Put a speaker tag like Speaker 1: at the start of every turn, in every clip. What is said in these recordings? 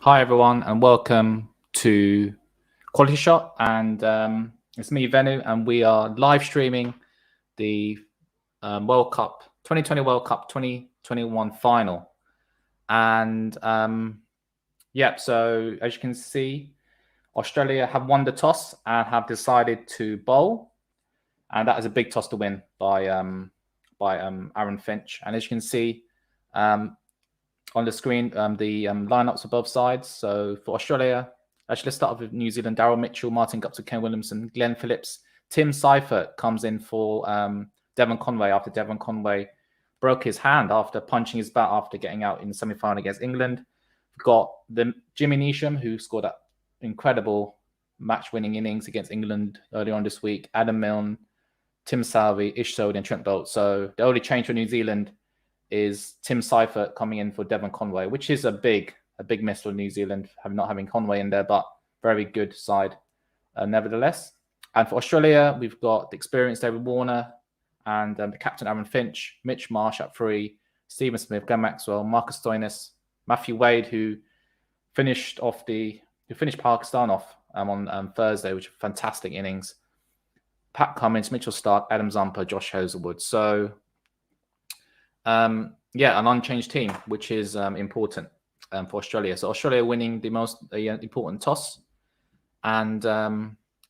Speaker 1: Hi everyone, and welcome to QualityShot. And it's me, Venu, and we are live streaming the World Cup 2020 World Cup 2021 final. And so as you can see, Australia have won the toss and have decided to bowl, and that is a big toss to win by Aaron Finch. And as you can see, on the screen, the lineups for both sides. So for Australia, actually, let's start with New Zealand. Daryl Mitchell, Martin Guptill, Ken Williamson, Glenn Phillips, Tim Seifert comes in for Devon Conway after Devon Conway broke his hand after punching his bat after getting out in the semi-final against England. We've got Jimmy Neesham, who scored that incredible match-winning innings against England earlier on this week. Adam Milne, Tim Salvi, Ish Sodhi, and Trent Boult. So the only change for New Zealand is Tim Seifert coming in for Devon Conway, which is a big miss for New Zealand, not having Conway in there, but very good side nevertheless. And for Australia, we've got the experienced David Warner and the captain Aaron Finch, Mitch Marsh at 3, Stephen Smith, Glenn Maxwell, Marcus Stoinis, Matthew Wade, who finished Pakistan off on Thursday, which are fantastic innings. Pat Cummins, Mitchell Starc, Adam Zampa, Josh Hazlewood. So an unchanged team, which is important for Australia. So Australia winning the most important toss. And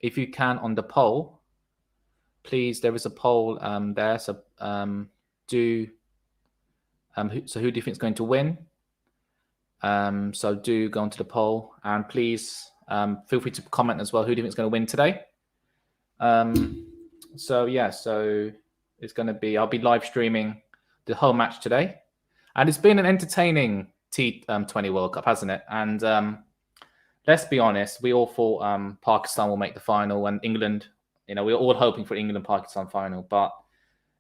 Speaker 1: if you can, on the poll, please, there is a poll there. So who do you think is going to win? So do go onto the poll, and please feel free to comment as well. Who do you think is going to win today? So it's going to be, I'll be live streaming the whole match today, and it's been an entertaining T20 World Cup, hasn't it? And let's be honest, we all thought Pakistan will make the final, and England, we were all hoping for England-Pakistan final, but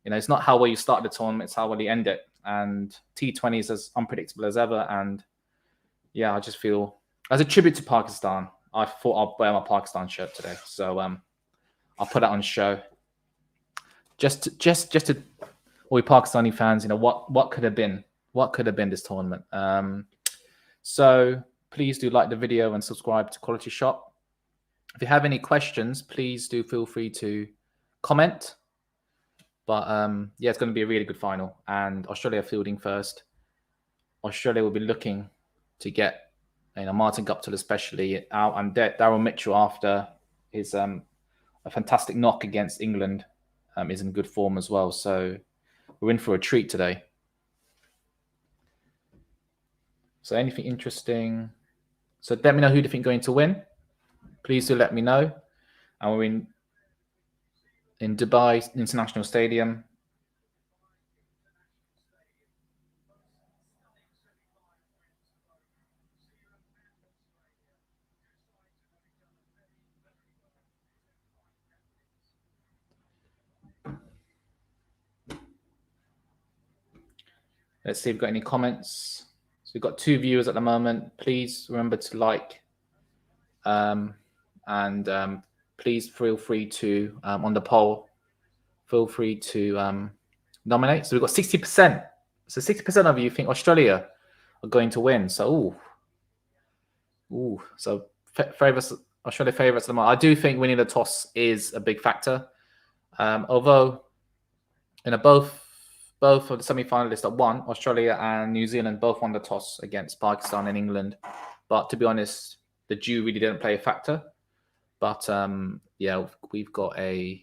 Speaker 1: it's not how well you start the tournament, it's how well you end it. And T20 is as unpredictable as ever. And I just feel, as a tribute to Pakistan, I thought I'll wear my Pakistan shirt today, so I'll put that on show just to all you Pakistani fans, what could have been this tournament. So please do like the video and subscribe to QualityShot. If you have any questions, please do feel free to comment. But it's going to be a really good final, and Australia fielding first. Australia will be looking to get Martin Guptill especially out, and Daryl Mitchell after his a fantastic knock against England is in good form as well. So we're in for a treat today. So anything interesting? So let me know who do you think is going to win. Please do let me know. And we're in Dubai International Stadium. Let's see if we've got any comments. So we've got 2 viewers at the moment. Please remember to like, and please feel free to, on the poll, feel free to nominate. So we've got 60%. So 60% of you think Australia are going to win. So, so Australia favourites at the moment. I do think winning the toss is a big factor. Although, both of the semi-finalists that won, Australia and New Zealand, both won the toss against Pakistan and England. But to be honest, the dew really didn't play a factor. But we've got a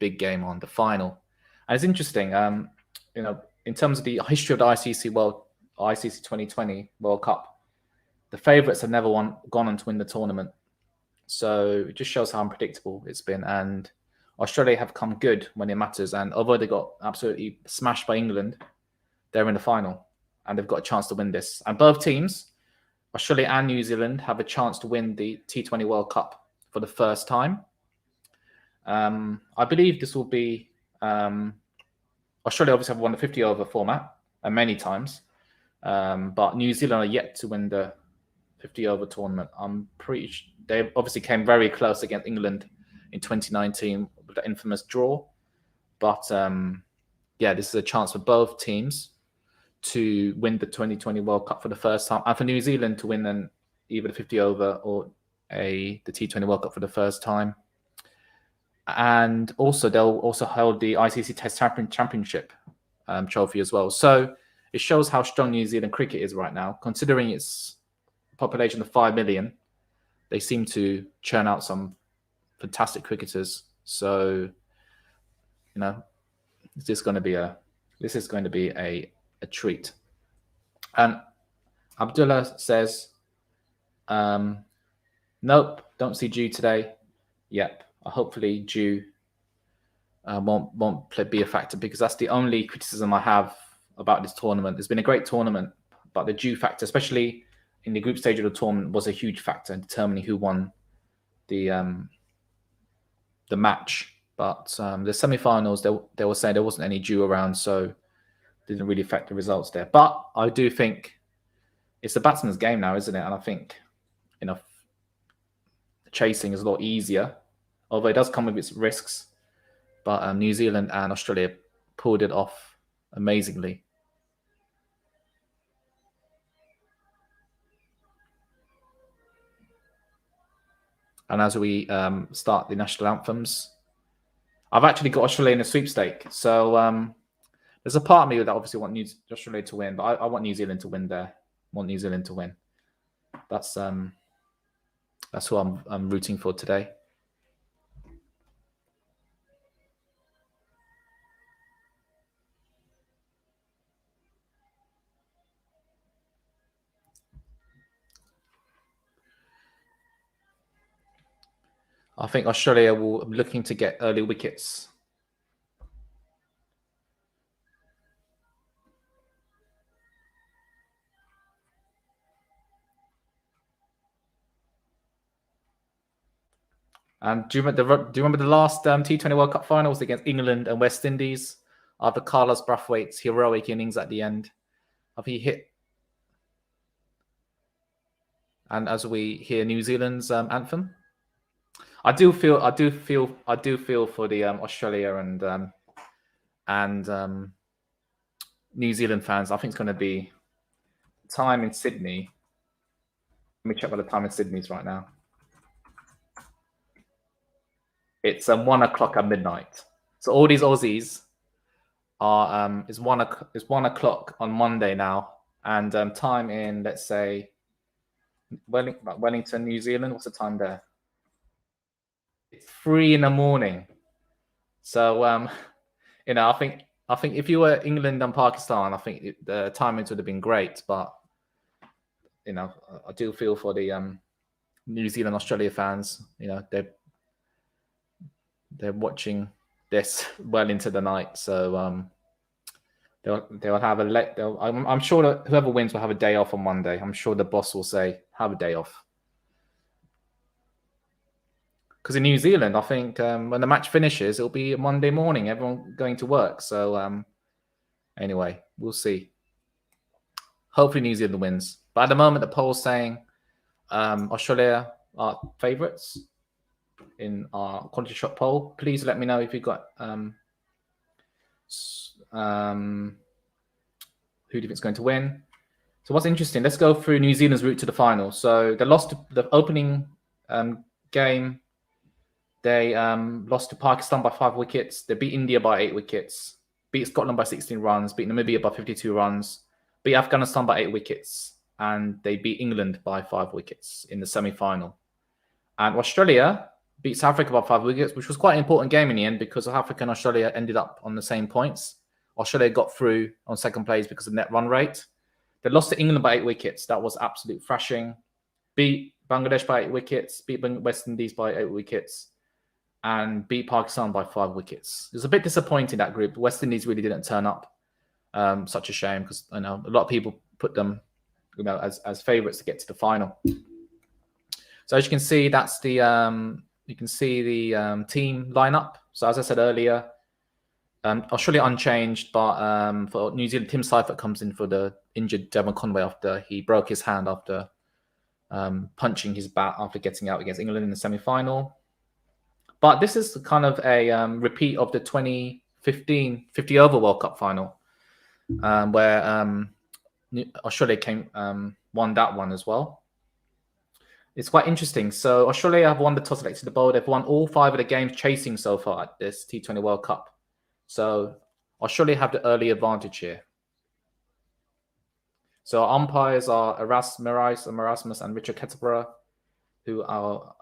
Speaker 1: big game on the final. And it's interesting, in terms of the history of the ICC 2020 World Cup, the favourites have never gone on to win the tournament. So it just shows how unpredictable it's been. And Australia have come good when it matters, and although they got absolutely smashed by England, they're in the final, and they've got a chance to win this. And both teams, Australia and New Zealand, have a chance to win the T20 World Cup for the first time. I believe this will be Australia obviously have won the 50-over format many times, but New Zealand are yet to win the 50-over tournament. I'm pretty sure they obviously came very close against England in 2019 with the infamous draw. But this is a chance for both teams to win the 2020 World Cup for the first time, and for New Zealand to win either the 50 over or the T20 World Cup for the first time. And also they'll also hold the ICC Test Championship trophy as well. So it shows how strong New Zealand cricket is right now, considering its population of 5 million. They seem to churn out some fantastic cricketers. So, you know, this is going to be a treat. And Abdullah says, nope, don't see Dew today. Yep, hopefully Dew won't be a factor, because that's the only criticism I have about this tournament. It's been a great tournament, but the Dew factor, especially in the group stage of the tournament, was a huge factor in determining who won the match. But the semi-finals, they were saying there wasn't any Dew around, so it didn't really affect the results there. But I do think it's the batsman's game now, isn't it? And I think, you know, chasing is a lot easier, although it does come with its risks. But New Zealand and Australia pulled it off amazingly. And as we start the national anthems, I've actually got Australia in a sweepstake. So there's a part of me that obviously want Australia to win, but I want New Zealand to win there. I want New Zealand to win. That's who I'm rooting for today. I think Australia will be looking to get early wickets. And do you remember the last T20 World Cup finals against England and West Indies? After Carlos Brathwaite's heroic innings at the end, have he hit? And as we hear New Zealand's anthem, I do feel for the Australia and New Zealand fans. I think it's going to be time in Sydney. Let me check what the time in Sydney is right now. It's 1 o'clock at midnight. So all these Aussies are it's 1 o'clock on Monday now, and time in, let's say, Wellington, New Zealand. What's the time there? It's 3 a.m. So you know, I think if you were England and Pakistan, I think the timings would have been great. But you know, I do feel for the New Zealand Australia fans. You know, they're watching this well into the night, so they'll have I'm sure that whoever wins will have a day off on Monday. I'm sure the boss will say have a day off. Because in New Zealand, I think when the match finishes, it'll be Monday morning, everyone going to work. So anyway, we'll see. Hopefully New Zealand wins. But at the moment, the poll's saying Australia are favourites in our QualityShot poll. Please let me know if you've got who do you think is going to win. So what's interesting, let's go through New Zealand's route to the final. So they lost the opening game. They lost to Pakistan by 5 wickets. They beat India by 8 wickets. Beat Scotland by 16 runs. Beat Namibia by 52 runs. Beat Afghanistan by 8 wickets. And they beat England by 5 wickets in the semi-final. And Australia beat South Africa by 5 wickets, which was quite an important game in the end because South Africa and Australia ended up on the same points. Australia got through on second place because of net run rate. They lost to England by 8 wickets. That was absolute thrashing. Beat Bangladesh by 8 wickets. Beat West Indies by 8 wickets. And beat Pakistan by 5 wickets. It was a bit disappointing, that group. West Indies really didn't turn up. Such a shame because I know a lot of people put them, you know, as favourites to get to the final. So as you can see, that's the team lineup. So as I said earlier, Australia unchanged, but for New Zealand, Tim Seifert comes in for the injured Devon Conway after he broke his hand after punching his bat after getting out against England in the semi-final. But this is kind of a repeat of the 2015 50 over World Cup final. where Australia won that one as well. It's quite interesting. So Australia have won the toss, selected the bowl. They've won all 5 of the games chasing so far at this T20 World Cup. So Australia have the early advantage here. So our umpires are Erasmus and Richard Kettleborough, who are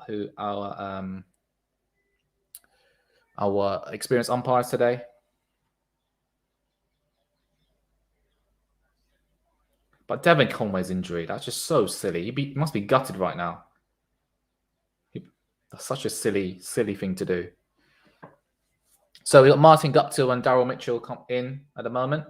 Speaker 1: our experienced umpires today. But Devin Conway's injury, that's just so silly. He must be gutted right now. That's such a silly thing to do. So we got Martin Guptill and Daryl Mitchell come in at the moment.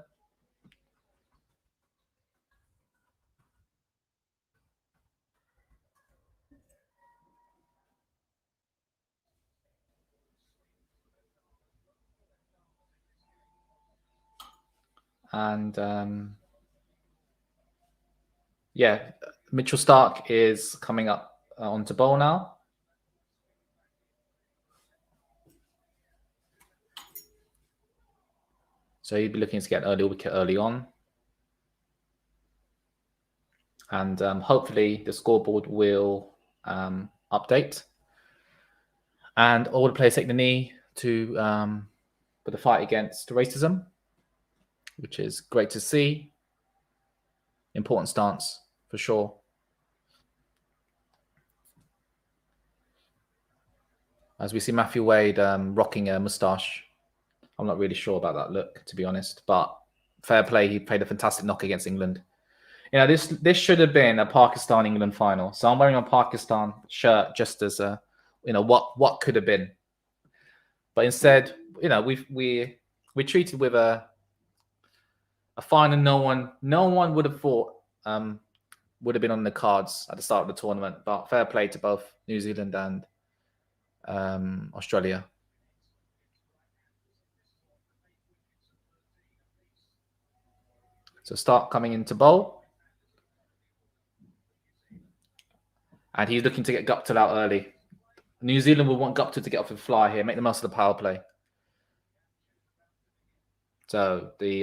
Speaker 1: And yeah, Mitchell Stark is coming up onto bowl now. So he'd be looking to get an early wicket early on. And hopefully the scoreboard will update. And all the players take the knee to for the fight against racism, which is great to see. Important stance for sure. As we see Matthew Wade rocking a moustache. I'm not really sure about that look, to be honest, but fair play. He played a fantastic knock against England. You know, this should have been a Pakistan-England final. So I'm wearing a Pakistan shirt just as a, you know, what could have been. But instead, you know, we're treated with a final no one would have thought would have been on the cards at the start of the tournament. But fair play to both New Zealand and Australia. So Stark coming into bowl. And he's looking to get Guptill out early. New Zealand will want Guptill to get off the fly here, make the most of the power play. So the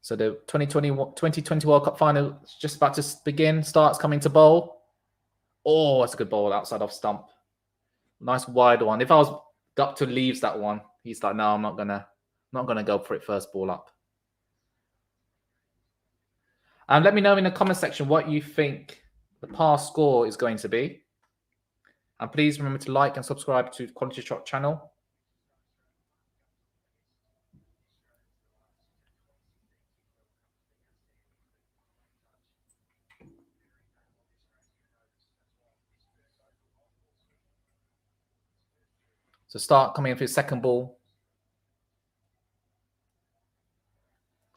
Speaker 1: 2020 World Cup final is just about to begin. Stark's coming to bowl. Oh, that's a good bowl outside off stump. Nice wide one. If I was Guptill leaves that one, he's like, no, I'm not gonna go for it first ball up. And let me know in the comment section what you think the past score is going to be. And please remember to like and subscribe to the QualityShot channel. So Stark coming in for his second ball.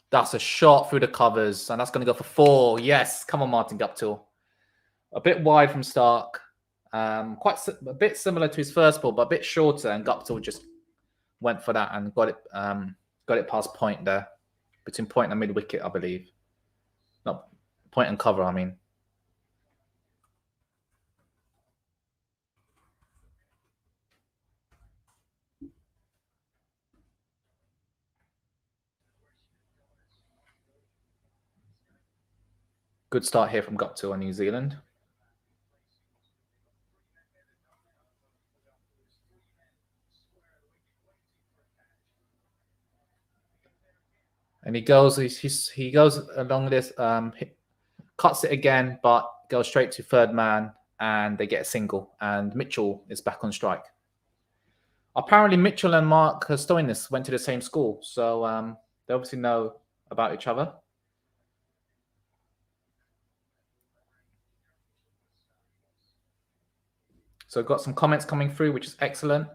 Speaker 1: That's a shot through the covers, and that's going to go for 4. Yes, come on, Martin Guptill. A bit wide from Stark. Quite a bit similar to his first ball, but a bit shorter, and Guptill just went for that and got it past point there. Between point and mid-wicket, I believe. Not point and cover, I mean. Good start here from Guptill and New Zealand. And he goes along this, cuts it again, but goes straight to third man, and they get a single. And Mitchell is back on strike. Apparently, Mitchell and Mark Stoinis went to the same school, so they obviously know about each other. So got some comments coming through, which is excellent.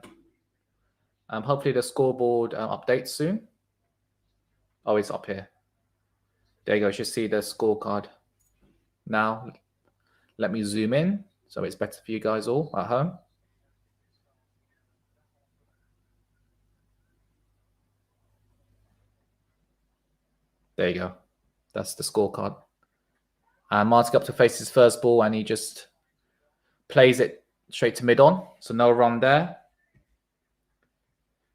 Speaker 1: Hopefully the scoreboard updates soon. Oh, it's up here. There you go. You should see the scorecard now. Let me zoom in so it's better for you guys all at home. There you go. That's the scorecard. And Martin Guptill faces his first ball, and he just plays it straight to mid-on. So no run there.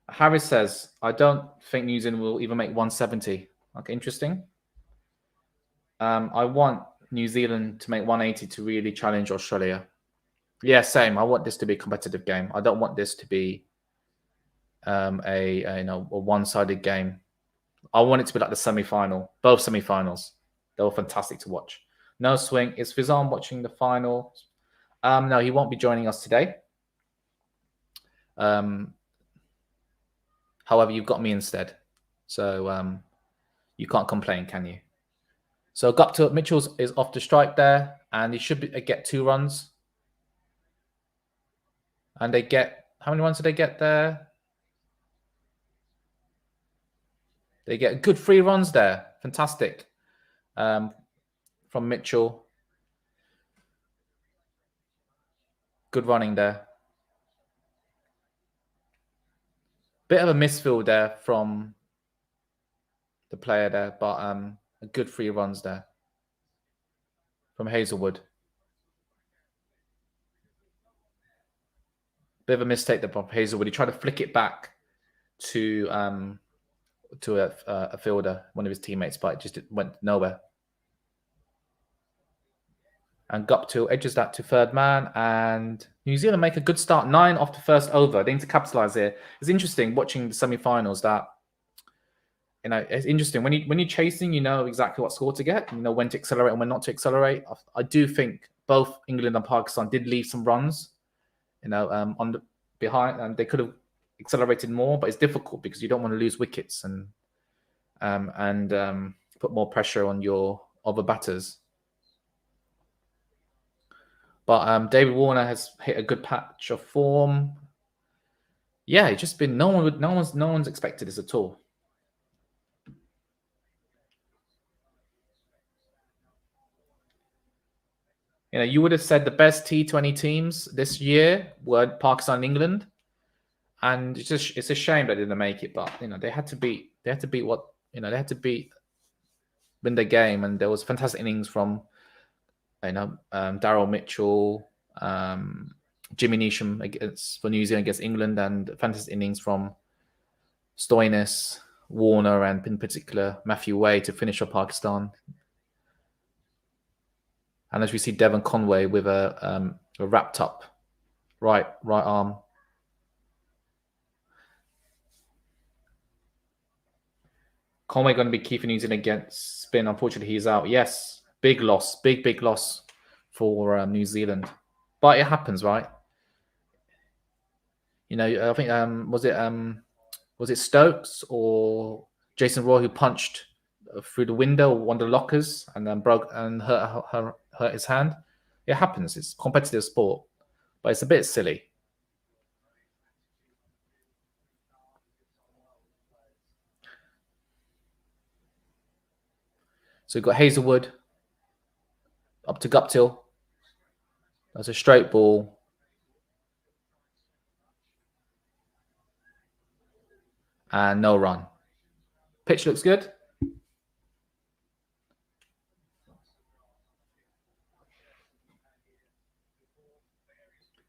Speaker 1: Harris says, I don't think New Zealand will even make 170. Okay, interesting. I want New Zealand to make 180 to really challenge Australia. Yeah, same. I want this to be a competitive game. I don't want this to be a one-sided game. I want it to be like the semi-final. Both semi-finals. They were fantastic to watch. No swing. Is Fizan watching the final? No, he won't be joining us today. However, you've got me instead. So you can't complain, can you? So Guptill, Mitchell's is off the strike there, and he should get 2 runs. And they get, how many runs did they get there? They get good 3 runs there. Fantastic. From Mitchell. Good running there. Bit of a misfield there from the player there, but a good 3 runs there from Hazelwood. Bit of a mistake there from Hazelwood. He tried to flick it back to a fielder, one of his teammates, but it just went nowhere. And Guptill edges that to third man, and New Zealand make a good start. 9 off the first over. They need to capitalise here. It's interesting watching the semi-finals that, it's interesting. When you're chasing, you know exactly what score to get. You know when to accelerate and when not to accelerate. I do think both England and Pakistan did leave some runs, on the behind, and they could have accelerated more, but it's difficult because you don't want to lose wickets and put more pressure on your other batters. But David Warner has hit a good patch of form. Yeah, it's just been no one's expected this at all. You would have said the best T20 teams this year were Pakistan and England, and it's a shame they didn't make it. But they had to beat win the game, and there was fantastic innings from Daryl Mitchell, Jimmy Neesham for New Zealand against England, and fantastic innings from Stoinis, Warner, and in particular Matthew Way to finish off Pakistan. And as we see, Devon Conway with a wrapped up right arm. Conway going to be key for New Zealand against spin. Unfortunately, he's out. Yes, big loss, big loss for New Zealand. But it happens, right? I think was it Stokes or Jason Roy who punched through the window of one of the lockers and then broke and hurt his hand? It happens. It's competitive sport, but it's a bit silly. So we've got Hazelwood up to Guptill. That's a straight ball. And no run. Pitch looks good.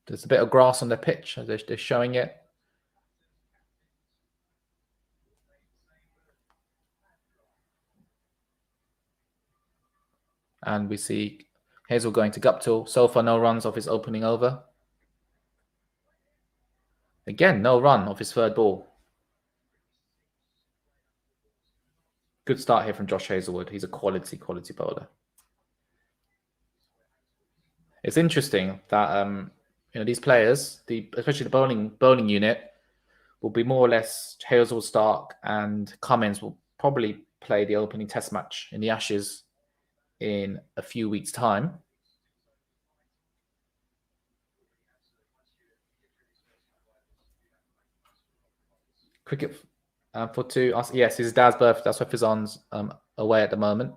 Speaker 1: There's a bit of grass on the pitch. They're showing it. And we see Hazel going to Guptill. So far, no runs off his opening over. Again, no run off his third ball. Good start here from Josh Hazelwood. He's a quality bowler. It's interesting that these players, especially the bowling unit, will be more or less Hazel, Stark, and Cummins will probably play the opening Test match in the Ashes in a few weeks' time. Cricket for 2. Yes, his dad's birthday. That's why Fizan's away at the moment.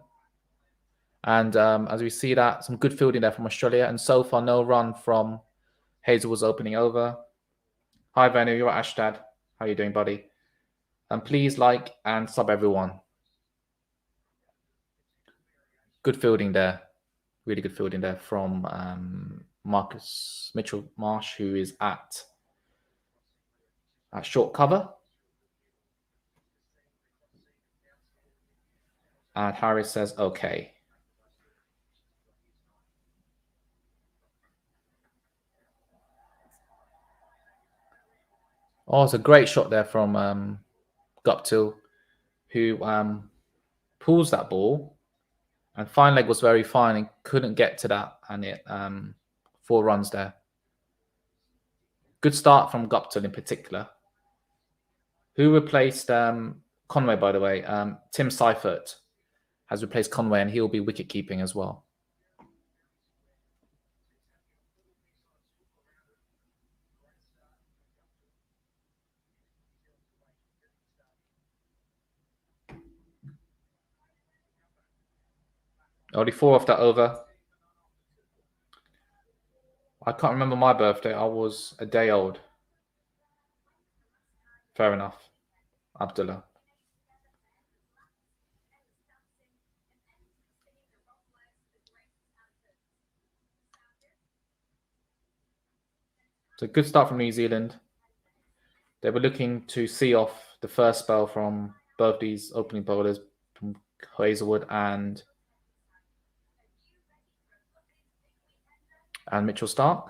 Speaker 1: And as we see that, some good fielding there from Australia. And so far, no run from Hazelwood's opening over. Hi, Venu. You're at Ashtad. How are you doing, buddy? And please like and sub everyone. Good fielding there. Really good fielding there from Marcus Mitchell Marsh, who is at short cover. And Harris says, okay. Oh, it's a great shot there from Guptill, who pulls that ball. And fine leg was very fine and couldn't get to that. And it 4 runs there. Good start from Guptill in particular. Who replaced Conway, by the way? Tim Seifert has replaced Conway, and he'll be wicket keeping as well. Only 4 off that over. I can't remember my birthday. I was a day old. Fair enough. Abdullah. It's a good start from New Zealand. They were looking to see off the first spell from both these opening bowlers, from Hazelwood and Mitchell Starc.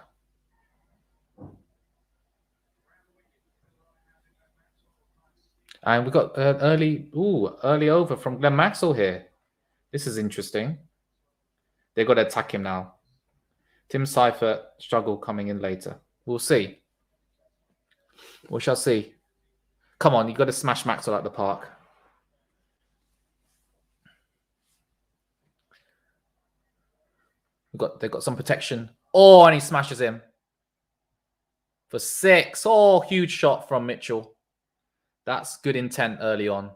Speaker 1: And we've got an early over from Glenn Maxwell here. This is interesting. They've got to attack him now. Tim Seifert struggle coming in later. We'll see. We shall see. Come on, you've got to smash Maxwell at the park. They've got some protection. Oh, and he smashes him. For 6. Oh, huge shot from Mitchell. That's good intent early on.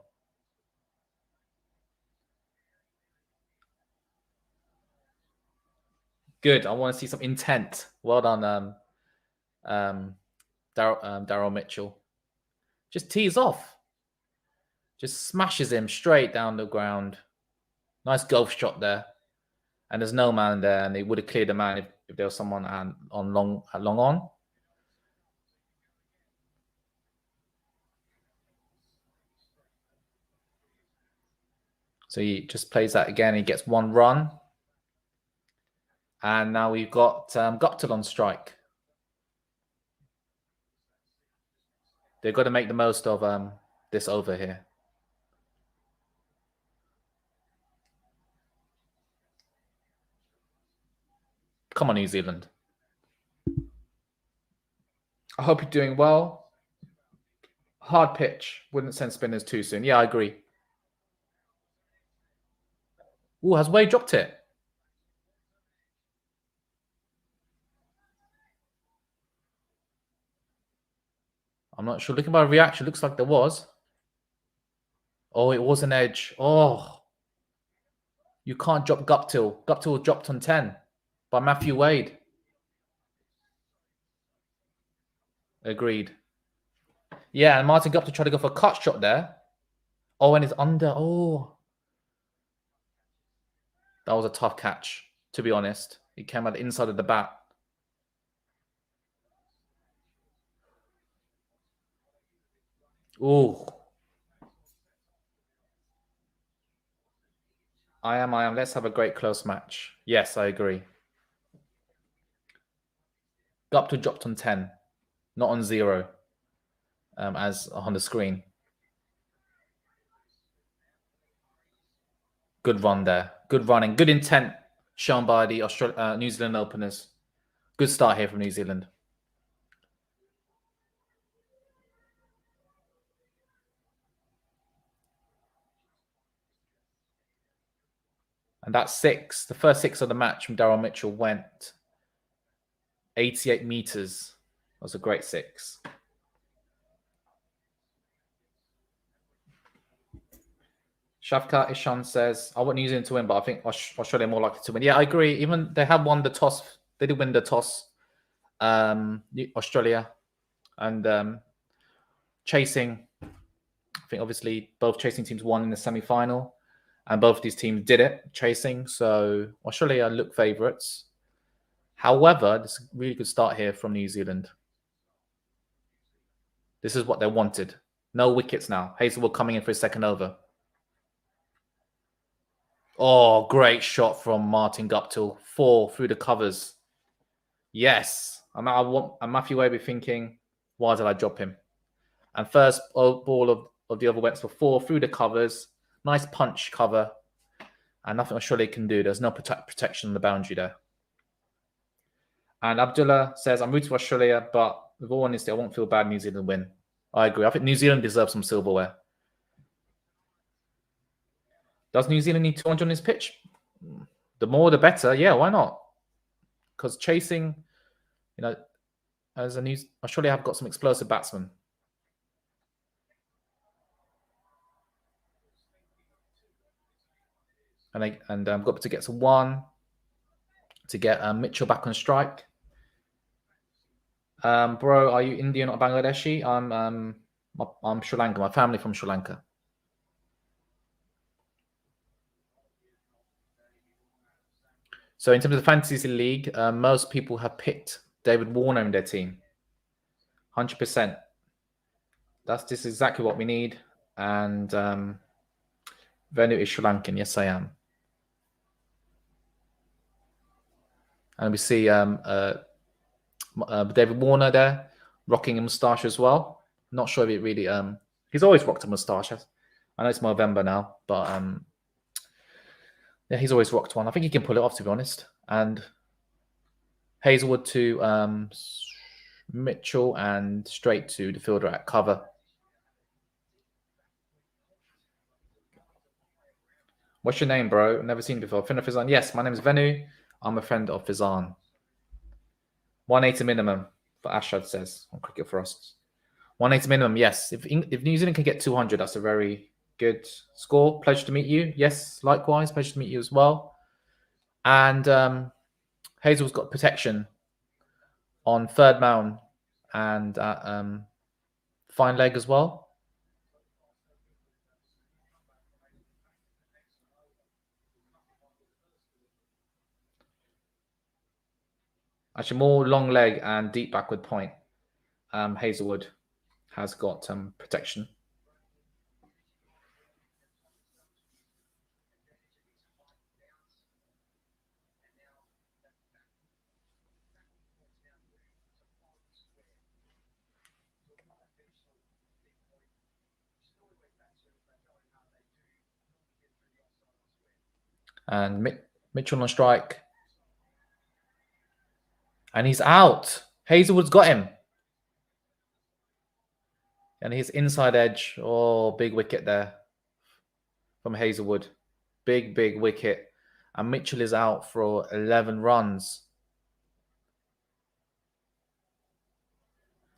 Speaker 1: Good. I want to see some intent. Well done, Daryl Mitchell. Just tees off. Just smashes him straight down the ground. Nice golf shot there. And there's no man there, and they would have cleared the man if there was someone on long on. So he just plays that again. He gets 1 run. And now we've got Guptill on strike. They've got to make the most of this over here. Come on, New Zealand. I hope you're doing well. Hard pitch. Wouldn't send spinners too soon. Yeah, I agree. Ooh, has Wade dropped it? I'm not sure. Looking at my reaction, looks like there was. Oh, it was an edge. Oh. You can't drop Guptill. Guptill dropped on 10 by Matthew Wade. Agreed. Yeah, and Martin Guptill tried to go for a cut shot there. Oh, and it's under. Oh. That was a tough catch, to be honest. It came at the inside of the bat. Ooh. I am. Let's have a great close match. Yes, I agree. Guptill dropped on 10, not on 0, as on the screen. Good run there. Good running. Good intent shown by the New Zealand openers. Good start here from New Zealand. And that's 6. The first 6 of the match from Daryl Mitchell went 88 meters. That was a great 6. Shavkat Ishan says, I want New Zealand to win, but I think Australia are more likely to win. Yeah, I agree. Even they have won the toss. They did win the toss, Australia. And chasing, I think obviously both chasing teams won in the semi-final. And both these teams did it, chasing. So Australia look favourites. However, this is a really good start here from New Zealand. This is what they wanted. No wickets now. Hazelwood coming in for his second over. Oh, great shot from Martin Guptill. 4 through the covers. Yes. And Matthew Wade be thinking, why did I drop him? And first ball of the other went for 4 through the covers. Nice punch cover. And nothing Australia can do. There's no protection on the boundary there. And Abdullah says, I'm rooting for Australia, but with all honesty, I won't feel bad New Zealand win. I agree. I think New Zealand deserves some silverware. Does New Zealand need 200 on this pitch? The more, the better. Yeah, why not? Because chasing, as Australia have got some explosive batsmen. And got to get to 1 to get Mitchell back on strike. Bro, are you Indian or Bangladeshi? I'm Sri Lanka. My family from Sri Lanka. So in terms of the fantasy league, most people have picked David Warner in their team. 100%. This is exactly what we need. And Venu is Sri Lankan. Yes, I am. And we see David Warner there, rocking a moustache as well. Not sure if it really... he's always rocked a moustache. I know it's November now, but yeah, he's always rocked one. I think he can pull it off, to be honest. And Hazelwood to Mitchell and straight to the fielder at cover. What's your name, bro? Never seen you before. Friend of Fizan. Yes, my name is Venu. I'm a friend of Fizan. 180 minimum, for Ashad says on Cricket Frost. 180 minimum, yes. If New Zealand can get 200, that's a very good score. Pleasure to meet you. Yes, likewise. Pleasure to meet you as well. And Hazel's got protection on third mound and fine leg as well. Actually, more long leg and deep backward point. Hazelwood has got protection. And Mitchell on strike. And he's out. Hazelwood's got him. And his inside edge. Oh, big wicket there from Hazelwood. Big wicket. And Mitchell is out for 11 runs.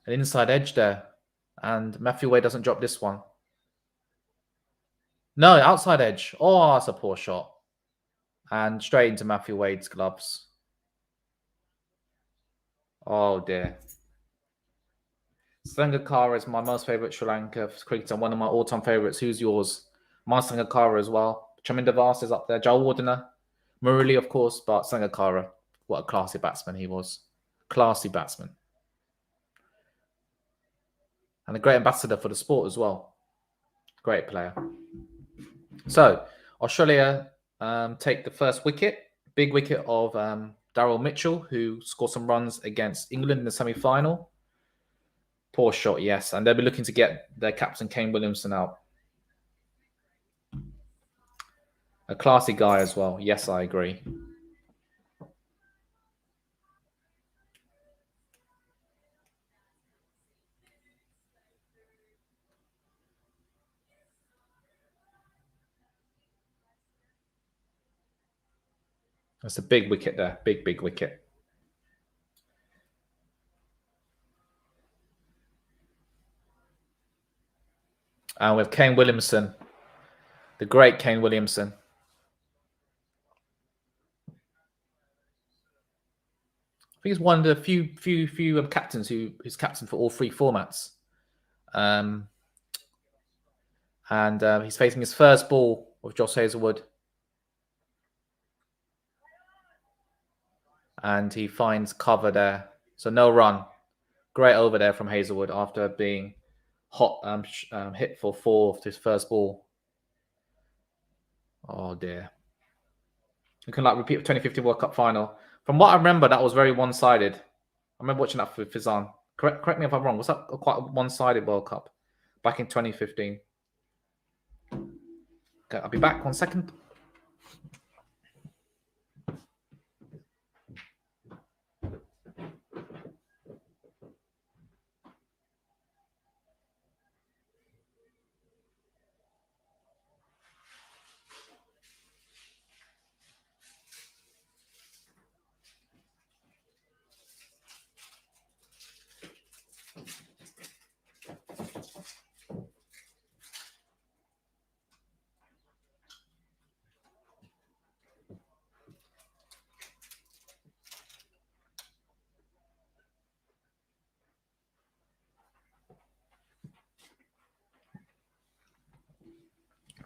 Speaker 1: An inside edge there. And Matthew Wade doesn't drop this one. No, outside edge. Oh, that's a poor shot. And straight into Matthew Wade's gloves. Oh, dear. Sangakkara is my most favourite Sri Lanka cricketer, one of my all-time favourites. Who's yours? My Sangakkara as well. Chaminda Vas is up there. Jawardena. Murali, of course, but Sangakkara. What a classy batsman he was. Classy batsman. And a great ambassador for the sport as well. Great player. So, Australia take the first wicket. Big wicket of Daryl Mitchell, who scored some runs against England in the semi-final. Poor shot, yes. And they'll be looking to get their captain, Kane Williamson, out. A classy guy as well. Yes, I agree. That's a big wicket there. Big wicket. And with Kane Williamson, the great Kane Williamson. I think he's one of the few captains who is captain for all 3 formats. And he's facing his first ball with Josh Hazelwood. And he finds cover there. So no run. Great over there from Hazelwood after being hit for 4 of his first ball. Oh, dear. You can like repeat the 2015 World Cup final. From what I remember, that was very one-sided. I remember watching that for Fizan. Correct me if I'm wrong. Was that quite a one-sided World Cup back in 2015? Okay, I'll be back 1 second.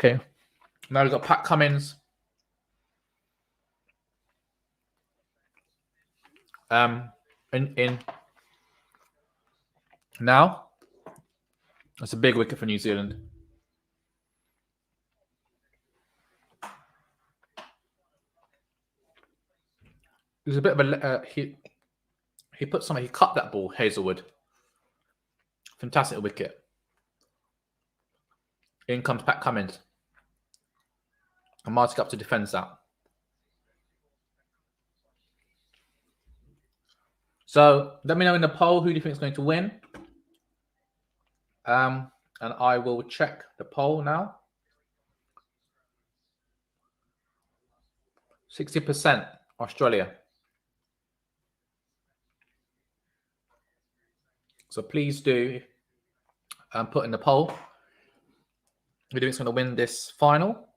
Speaker 1: Okay. Now we've got Pat Cummins. In now. That's a big wicket for New Zealand. There's a bit of a he put something. He cut that ball, Hazelwood. Fantastic wicket. In comes Pat Cummins. And Martic up to defend that. So let me know in the poll who do you think is going to win. And I will check the poll now. 60% Australia. So please do put in the poll who do you think is going to win this final.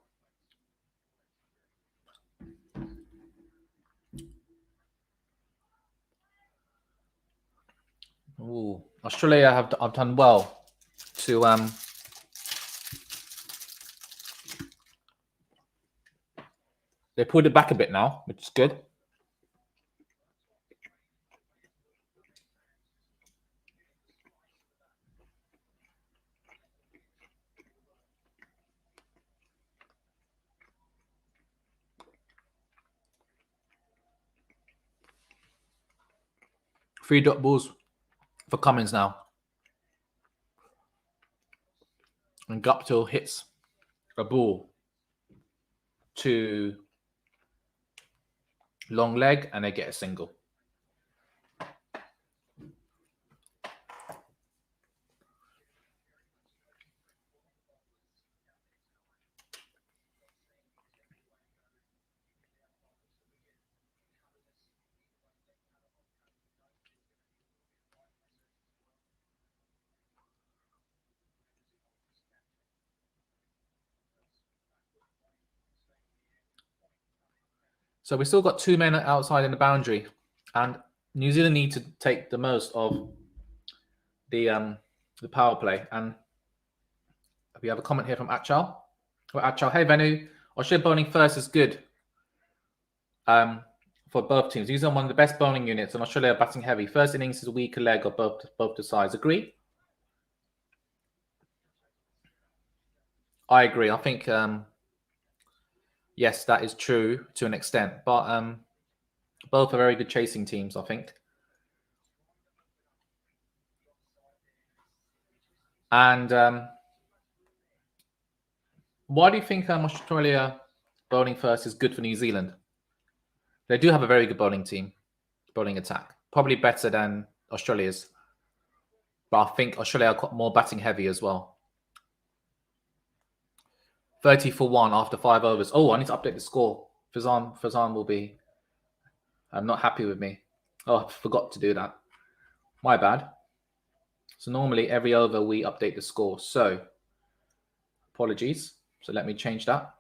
Speaker 1: Ooh, Australia have done well to they pulled it back a bit now, which is good. Three dot balls for Cummins now. And Guptill hits a ball to long leg and they get a single. So we still got 2 men outside in the boundary, and New Zealand need to take the most of the power play. And we have a comment here from Achal. Achal, hey Venu, Australia bowling first is good for both teams. These are one of the best bowling units, and Australia are batting heavy. First innings is a weaker leg of both the sides. Agree? I agree. I think yes, that is true to an extent, but both are very good chasing teams, I think. And why do you think Australia bowling first is good for New Zealand? They do have a very good bowling team, bowling attack, probably better than Australia's. But I think Australia are more batting heavy as well. 30 for 1 after 5 overs. Oh, I need to update the score. Fazan will be not happy with me. Oh, I forgot to do that. My bad. So normally every over we update the score. So apologies. So let me change that.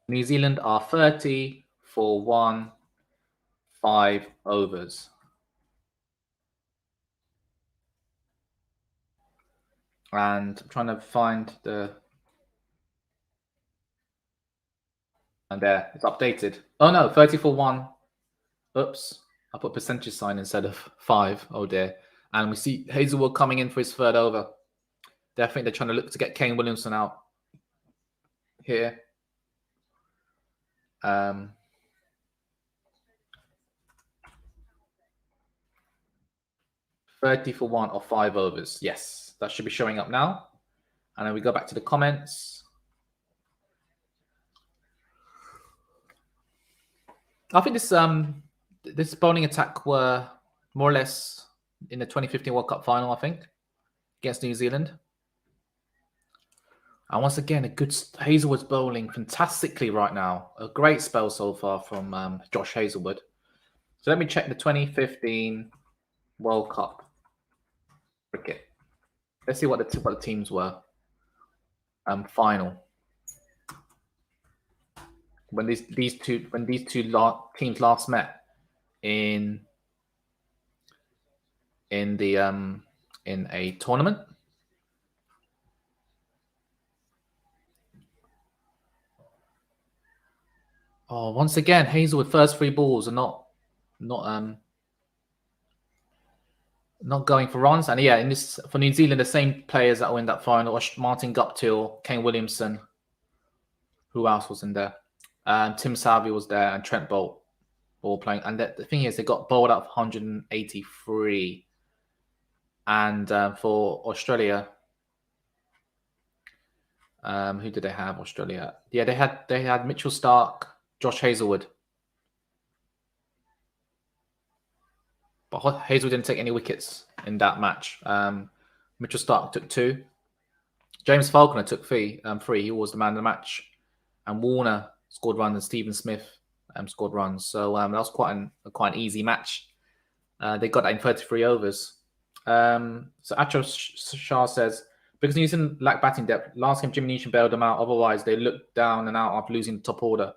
Speaker 1: New Zealand are 30 for 1, 5 overs. And I'm trying to find the... And there, it's updated. Oh no, 30 for 1, Oops, I put percentage sign instead of 5. Oh dear. And we see Hazelwood coming in for his third over. I think they're trying to look to get Kane Williamson out here. 30 for 1 or 5 overs. Yes, that should be showing up now. And then we go back to the comments. I think this bowling attack were more or less in the 2015 World Cup final, I think, against New Zealand. And once again, a good Hazelwood's bowling fantastically right now. A great spell so far from Josh Hazelwood. So let me check the 2015 World Cup cricket. Let's see what the teams were. Final. When these two teams last met in a tournament. Oh, once again, Hazelwood first 3 balls are not going for runs. And yeah, in this for New Zealand, the same players that were in that final: Martin Guptill, Kane Williamson. Who else was in there? Tim Savvy was there, and Trent Bolt all playing. And the thing is, they got bowled out 183. And for Australia, who did they have? Australia, yeah, they had Mitchell Starc, Josh Hazelwood. But Hazelwood didn't take any wickets in that match. Mitchell Starc took 2. James Falconer took 3. He was the man of the match. And Warner scored runs, and Stephen Smith scored runs. So that was quite an easy match. They got that in 33 overs. So Achal Shah says, because New Zealand lack batting depth, last game Jimmy Neesham bailed them out. Otherwise, they looked down and out after losing the top order.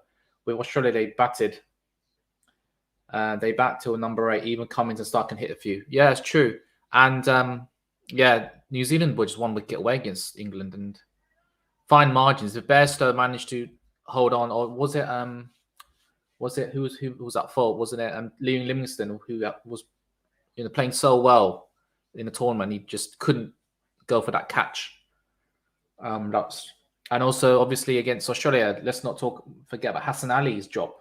Speaker 1: With Australia, they batted. They bat till number 8. Even Cummins and Stark can hit a few. Yeah, it's true. And yeah, New Zealand were just 1 wicket away against England and fine margins. If Bairstow managed to hold on, or was it who was at fault? Wasn't it Liam Livingstone who was playing so well in the tournament? He just couldn't go for that catch. And also obviously against Australia, let's not forget about Hassan Ali's job.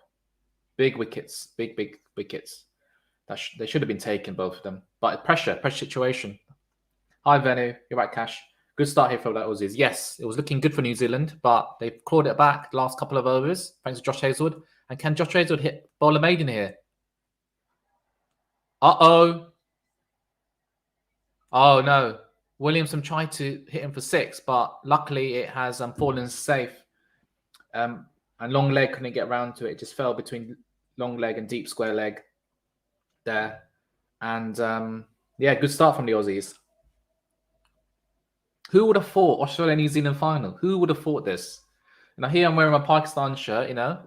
Speaker 1: Big wickets, big wickets. They should have been taken, both of them. But pressure situation. Hi Venu, you're right, Cash. Good start here for the Aussies. Yes, it was looking good for New Zealand, but they've clawed it back the last couple of overs thanks to Josh Hazelwood. And can Josh Hazelwood hit bowler maiden here? Uh-oh. Oh, no. Williamson tried to hit him for 6, but luckily it has fallen safe. And long leg couldn't get around to it. It just fell between long leg and deep square leg there. And yeah, good start from the Aussies. Who would have thought Australia-New Zealand final? Who would have thought this? Here I'm wearing my Pakistan shirt. I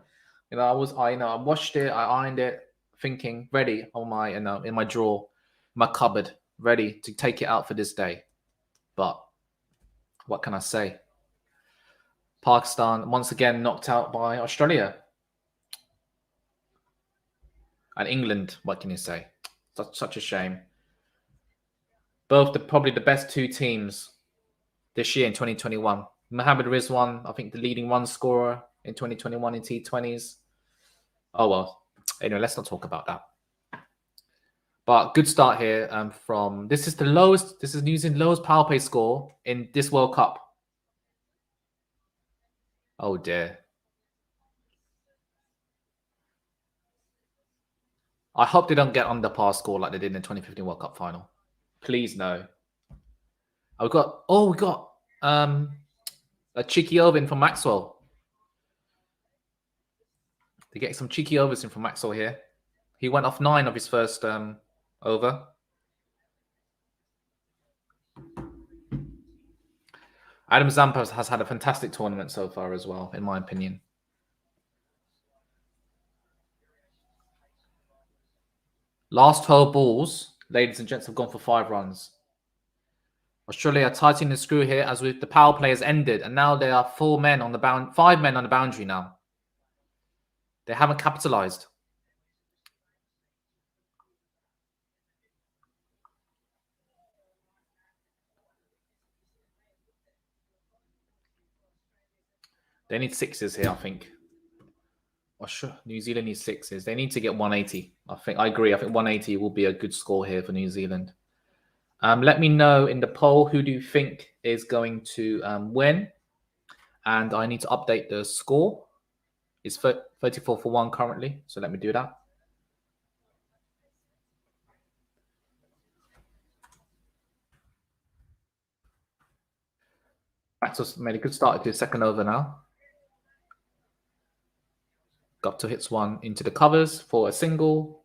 Speaker 1: washed it, I ironed it, thinking ready on my in my drawer, my cupboard, ready to take it out for this day. But what can I say? Pakistan once again knocked out by Australia. And England, what can you say? Such a shame. Both probably the best 2 teams this year in 2021. Mohammad Rizwan, I think the leading run scorer in 2021 in T20s. Oh, well. Anyway, let's not talk about that. But good start here from... This is New Zealand's lowest power play score in this World Cup. Oh, dear. I hope they don't get under par score like they did in the 2015 World Cup final. Please, no. We got a cheeky over in from Maxwell. They get some cheeky overs in from Maxwell here. He went off 9 of his first over. Adam Zampa has had a fantastic tournament so far as well, in my opinion. Last 12 balls, ladies and gents, have gone for 5 runs. Australia are tightening the screw here as the power play has ended, and now there are 5 men on the boundary now. They haven't capitalized. They need sixes here, I think. Oh, sure. New Zealand needs sixes. They need to get 180. I agree. I think 180 will be a good score here for New Zealand. Let me know in the poll who do you think is going to win. And I need to update the score. It's 34-1 currently. So let me do that. Maxwell's made a good start to the second over now. Got to hits one into the covers for a single.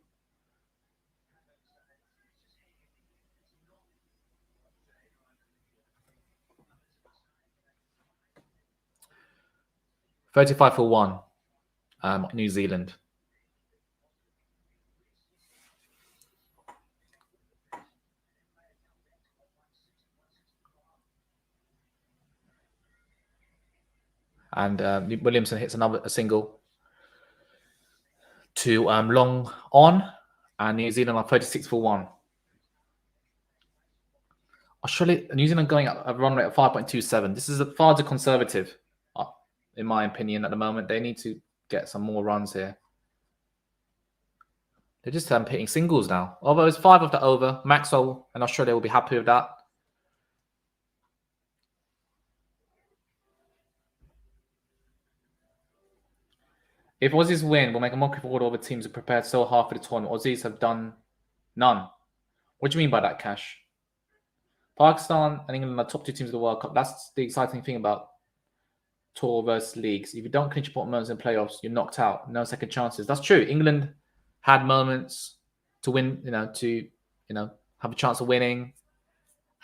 Speaker 1: $35-1, New Zealand. And Williamson hits a single to long on, and New Zealand are 36-1. Australia, New Zealand going at a run rate of 5.27. This is far too conservative, in my opinion, at the moment. They need to get some more runs here. They're just hitting singles now. Although it's 5 of the over, Maxwell and Australia will be happy with that. If Aussies win, we'll make a mockery of all the other teams who prepared so hard for the tournament. Aussies have done none. What do you mean by that, Cash? Pakistan and England are the top 2 teams of the World Cup. That's the exciting thing about tour versus leagues. If you don't clinch important moments in playoffs, you're knocked out. No second chances. That's true. England had moments to win, to have a chance of winning.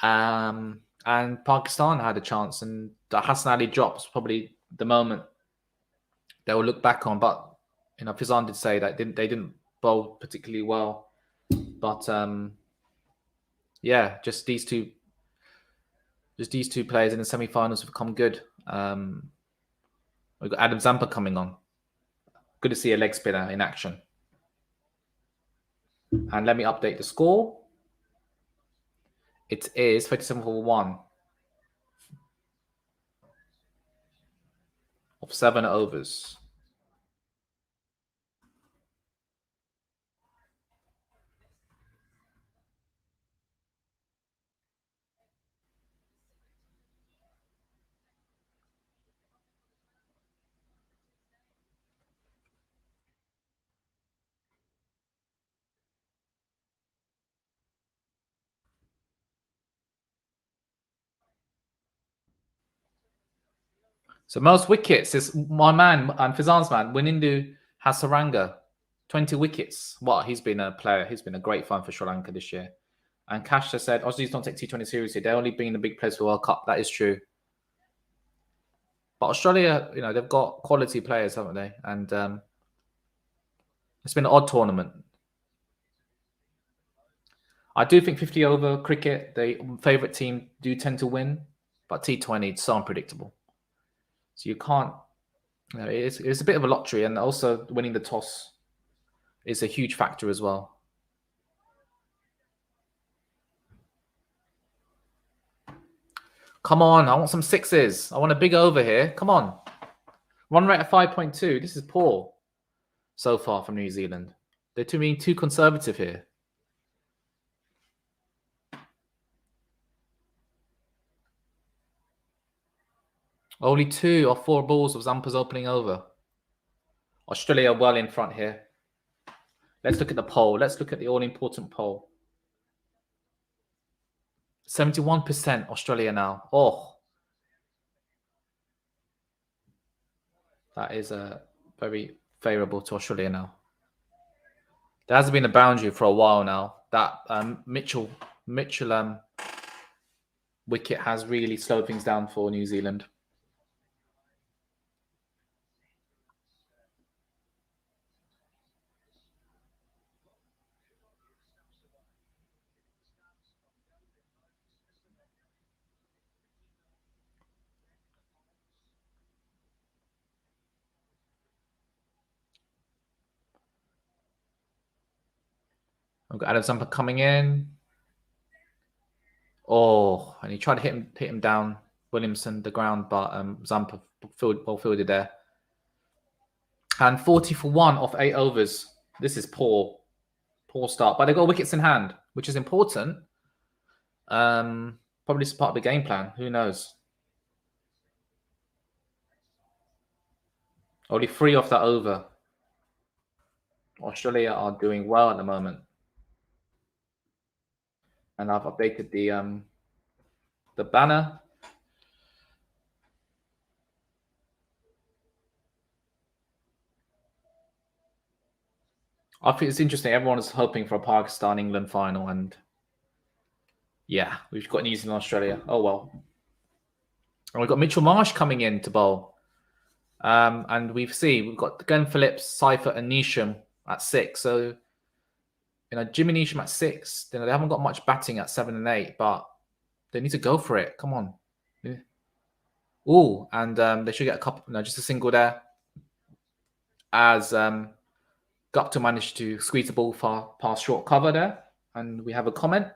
Speaker 1: And Pakistan had a chance, and the Hassan Ali drops probably the moment they will look back on. But Fizan did say that they didn't bowl particularly well. But yeah, just these two players in the semi-finals have come good. We've got Adam Zampa coming on. Good to see a leg spinner in action. And let me update the score. It is 37-1 of 7 overs. So most wickets is my man and Fizan's man, Winindu Hasaranga, 20 wickets. Well, he's been a player. He's been a great fun for Sri Lanka this year. And Cash just said, Aussies don't take T20 seriously. They're only being the big players for World Cup. That is true. But Australia, they've got quality players, haven't they? And it's been an odd tournament. I do think 50 over cricket, the favourite team do tend to win. But T20, it's so unpredictable. So you can't, it's a bit of a lottery. And also winning the toss is a huge factor as well. Come on, I want some sixes. I want a big over here. Come on. Run rate of 5.2. This is poor so far from New Zealand. They're being too conservative here. Only 2 or 4 balls of Zampa's opening over. Australia well in front here. Let's look at the poll. Let's look at the all-important poll. 71% Australia now. Oh. That is very favourable to Australia now. There hasn't been a boundary for a while now. That Mitchell wicket has really slowed things down for New Zealand. I've got Adam Zampa coming in. Oh, and he tried to hit him down. Williamson the ground, but Zampa well fielded there. And 40 for 1 off 8 overs. This is poor start, but they got wickets in hand, which is important. Probably it's part of the game plan. Who knows? Only 3 off that over. Australia are doing well at the moment, and I've updated the banner. I think it's interesting. Everyone is hoping for a Pakistan-England final, and yeah, we've got New Zealand, Australia. Oh well. And we've got Mitchell Marsh coming in to bowl. And we've got Glenn Phillips, Seifert, and Neesham at 6. So, Jimmy Neesham at 6. They haven't got much batting at 7 and 8, but they need to go for it. Come on. Yeah. Oh, and they should get a couple. No, just a single there. As Gupta managed to squeeze the ball past short cover there. And we have a comment.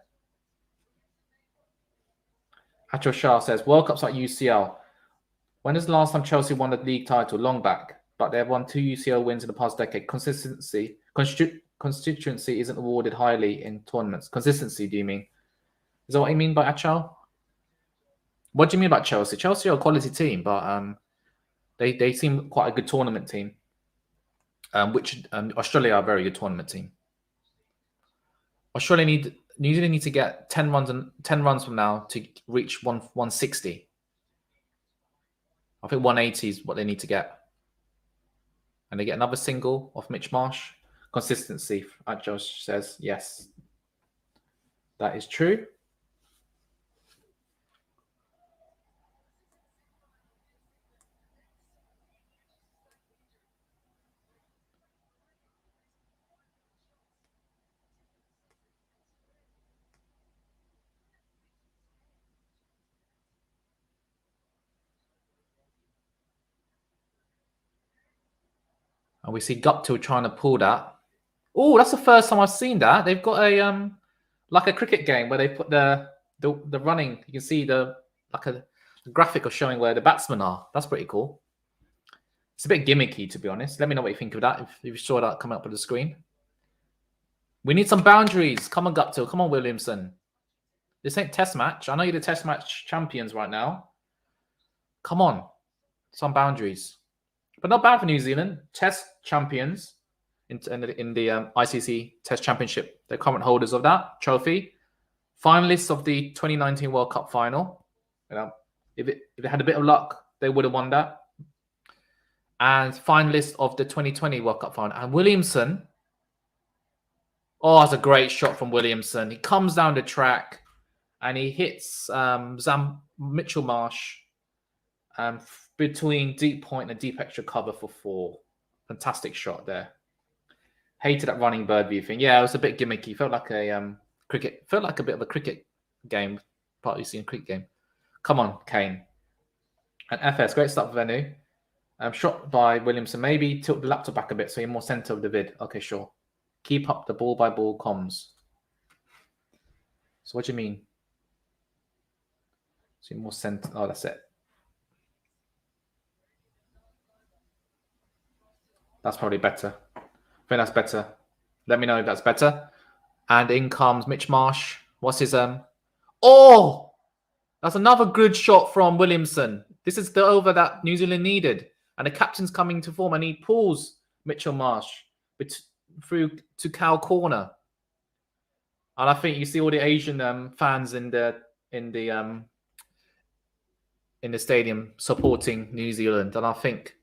Speaker 1: Achal Shah says, World Cup's like UCL. When is the last time Chelsea won the league title? Long back. But they've won 2 UCL wins in the past decade. Constituency isn't awarded highly in tournaments. Consistency, do you mean? Is that what you mean by Achal? What do you mean about Chelsea? Chelsea are a quality team, but they seem quite a good tournament team. Which Australia are a very good tournament team. New Zealand need to get 10 runs from now to reach 160. I think 180 is what they need to get. And they get another single off Mitch Marsh. Consistency, Josh says, yes. That is true. And we see Guptill trying to pull that. Oh, that's the first time I've seen that. They've got a like a cricket game where they put the running. You can see the graphic of showing where the batsmen are. That's pretty cool. It's a bit gimmicky, to be honest. Let me know what you think of that if you saw that coming up on the screen. We need some boundaries. Come on, Guptill. Come on, Williamson. This ain't test match. I know you're the test match champions right now. Come on. Some boundaries. But not bad for New Zealand. Test champions in the ICC Test Championship. They're current holders of that trophy. Finalists of the 2019 World Cup final. If they had a bit of luck, they would have won that. And finalist of the 2020 World Cup final. And Williamson. Oh, that's a great shot from Williamson. He comes down the track and he hits Mitchell Marsh between deep point and deep extra cover for 4. Fantastic shot there. Hated that running bird view thing. Yeah, it was a bit gimmicky. Felt like a cricket. Felt like a bit of a cricket game. Partly seen a cricket game. Come on, Kane. And FS, great start for Venu. Shot by Williamson. Maybe tilt the laptop back a bit so you're more center of the vid. Okay, sure. Keep up the ball-by-ball comms. So what do you mean? So you're more center. Oh, that's it. That's probably better. I think that's better. Let me know if that's better. And in comes Mitch Marsh. What's his Oh! That's another good shot from Williamson. This is the over that New Zealand needed. And the captain's coming to form and he pulls Mitchell Marsh through to cow corner. And I think you see all the Asian fans in the stadium supporting New Zealand. And I think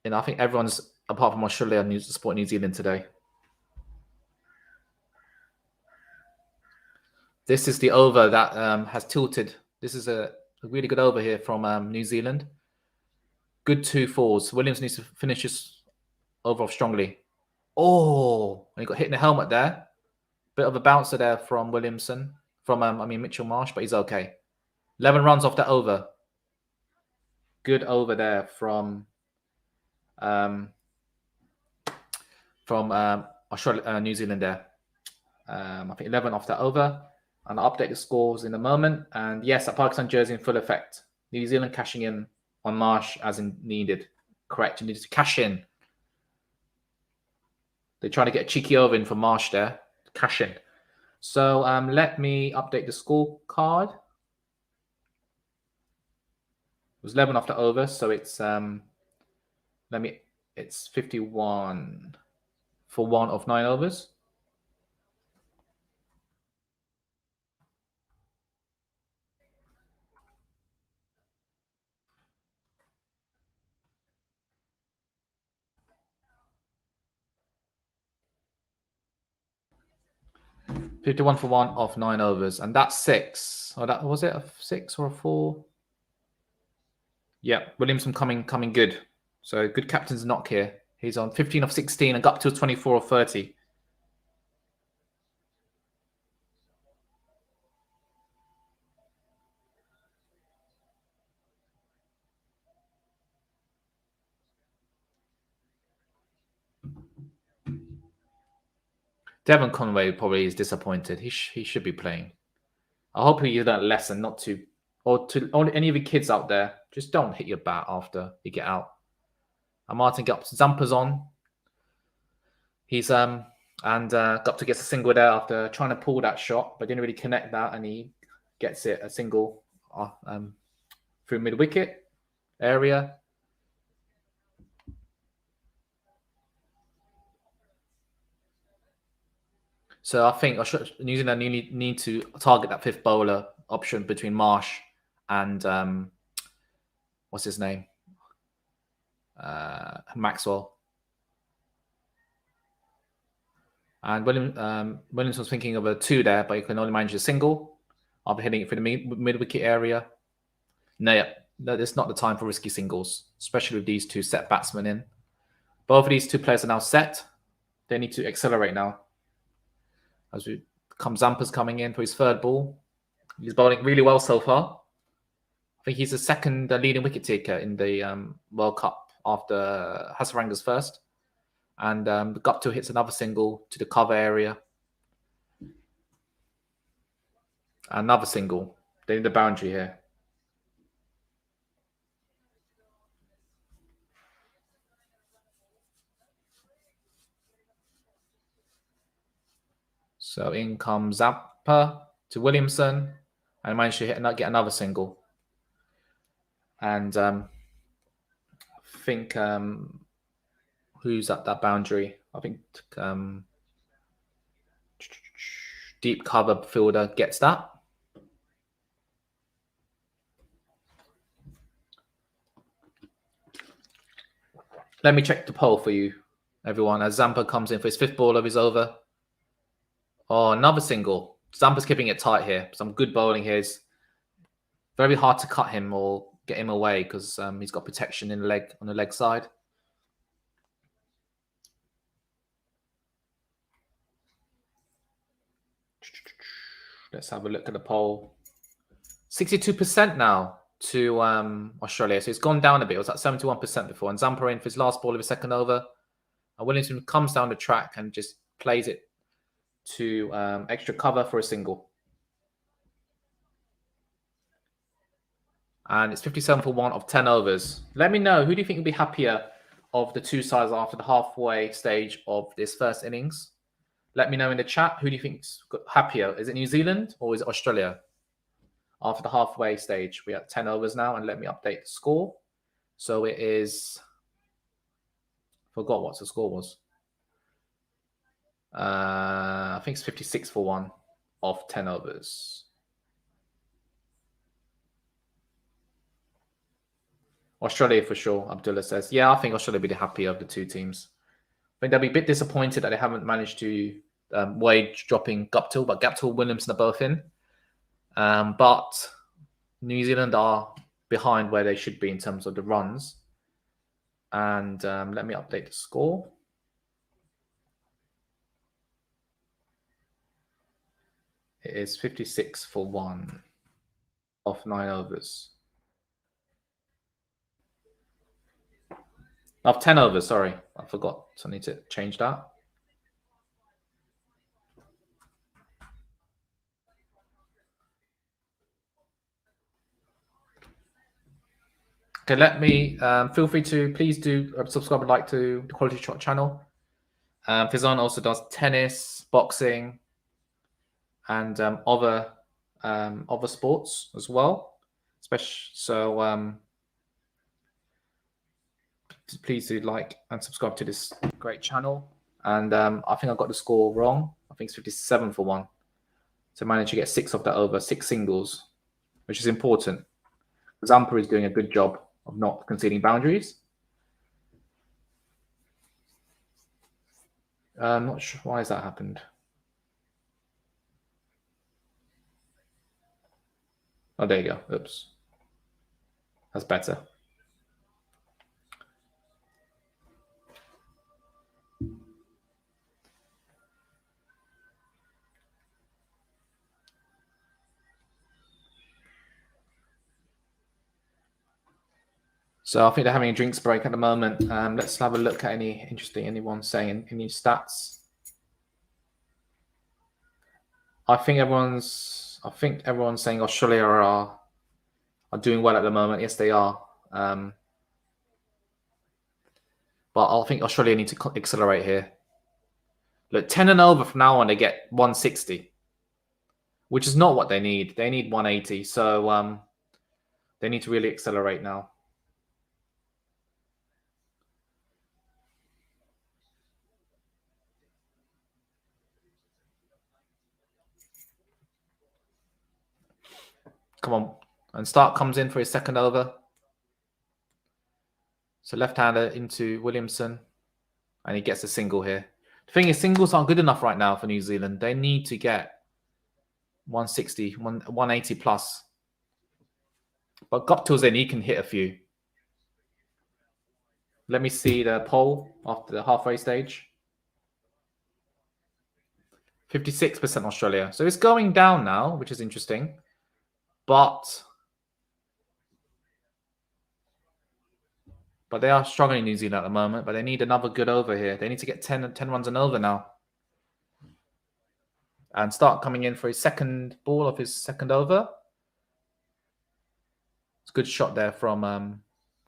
Speaker 1: everyone's, apart from Australia, needs to support New Zealand today. This is the over that has tilted. This is a really good over here from New Zealand. Good 2 4s. Williams needs to finish this over off strongly. Oh, and he got hit in the helmet there. Bit of a bouncer there from Williamson. Mitchell Marsh, but he's okay. 11 runs off that over. Good over there from Australia, New Zealand there. I think 11 off that over. And I'll update the scores in a moment. And yes, that Pakistan jersey in full effect. New Zealand cashing in on Marsh as in needed. Correct. You needed to cash in. They're trying to get a cheeky over in for Marsh there. Cash in. So let me update the scorecard. It was 11 after over, so it's it's 51 for 1 of 9 overs. $51 for 1 of 9 overs, and that's 6. Oh, that was it a 6 or a 4? Yeah, Williamson coming good. So good captain's knock here. He's on 15 of 16 and got up to 24 of 30. Devon Conway probably is disappointed. He should be playing. I hope he learned a lesson not to, or to any of the kids out there, just don't hit your bat after you get out. And Martin got Zampa's on. He's got to get a single there after trying to pull that shot, but didn't really connect that, and he gets it a single through mid wicket area. So I think New Zealand need to target that fifth bowler option between Marsh and what's his name, Maxwell. And Williams was thinking of a 2 there, but he can only manage a single. I'll be hitting it for the mid-wicket area. No, it's not the time for risky singles, especially with these 2 set batsmen in. Both of these 2 players are now set. They need to accelerate now. As Zampa's coming in for his 3rd ball. He's bowling really well so far. I think he's the 2nd leading wicket taker in the World Cup after Hasaranga's 1st. And Guptill hits another single to the cover area. Another single. They need the boundary here. So in comes Zappa to Williamson, and managed to get another single. And I think who's at that boundary? I think deep cover fielder gets that. Let me check the poll for you, everyone, as Zampa comes in for his 5th ball of his over. Oh, another single. Zampa's keeping it tight here. Some good bowling here. It's very hard to cut him or get him away because he's got protection in the leg on the leg side. Let's have a look at the poll. 62% now to Australia. So it's gone down a bit. It was at 71% before. And Zampa in for his last ball of his 2nd over. And Williamson comes down the track and just plays it to extra cover for a single. And it's 57 for 1 of 10 overs. Let me know, who do you think will be happier of the 2 sides after the halfway stage of this 1st innings? Let me know in the chat, who do you think's happier? Is it New Zealand or is it Australia? After the halfway stage, we're at 10 overs now, and let me update the score. So it is, forgot what the score was. I think it's 56 for 1 of 10 overs. Australia for sure, Abdullah says. Yeah, I think Australia will be the happier of the 2 teams. I think they'll be a bit disappointed that they haven't managed to Wade dropping Guptill, but Guptill and Williamson are both in. But New Zealand are behind where they should be in terms of the runs. And let me update the score. It is 56 for 1 of 9 overs. Of 10 overs, sorry. I forgot. So I need to change that. Okay, let me feel free to please do subscribe and like to the QualityShot channel. Fizan also does tennis, boxing, and other sports as well. So please do like and subscribe to this great channel. And I think I got the score wrong. I think it's 57 for 1. So managed to get 6 of that over, 6 singles, which is important. Zampa is doing a good job of not conceding boundaries. I'm not sure why has that happened. Oh, there you go. Oops. That's better. So I think they're having a drinks break at the moment. Let's have a look at anyone saying any stats. I think everyone's saying Australia are doing well at the moment. Yes, they are. But I think Australia need to accelerate here. Look, 10 and over from now on, they get 160, which is not what they need. They need 180. So they need to really accelerate now. Come on. And Stark comes in for his second over. So left-hander into Williamson. And he gets a single here. The thing is, singles aren't good enough right now for New Zealand. They need to get 160, 180 plus. But Guptill's in, he can hit a few. Let me see the poll after the halfway stage. 56% Australia. So it's going down now, which is interesting. But they are struggling in New Zealand at the moment. But they need another good over here. They need to get 10 runs and over now. And Stark coming in for his second ball of his second over. It's a good shot there from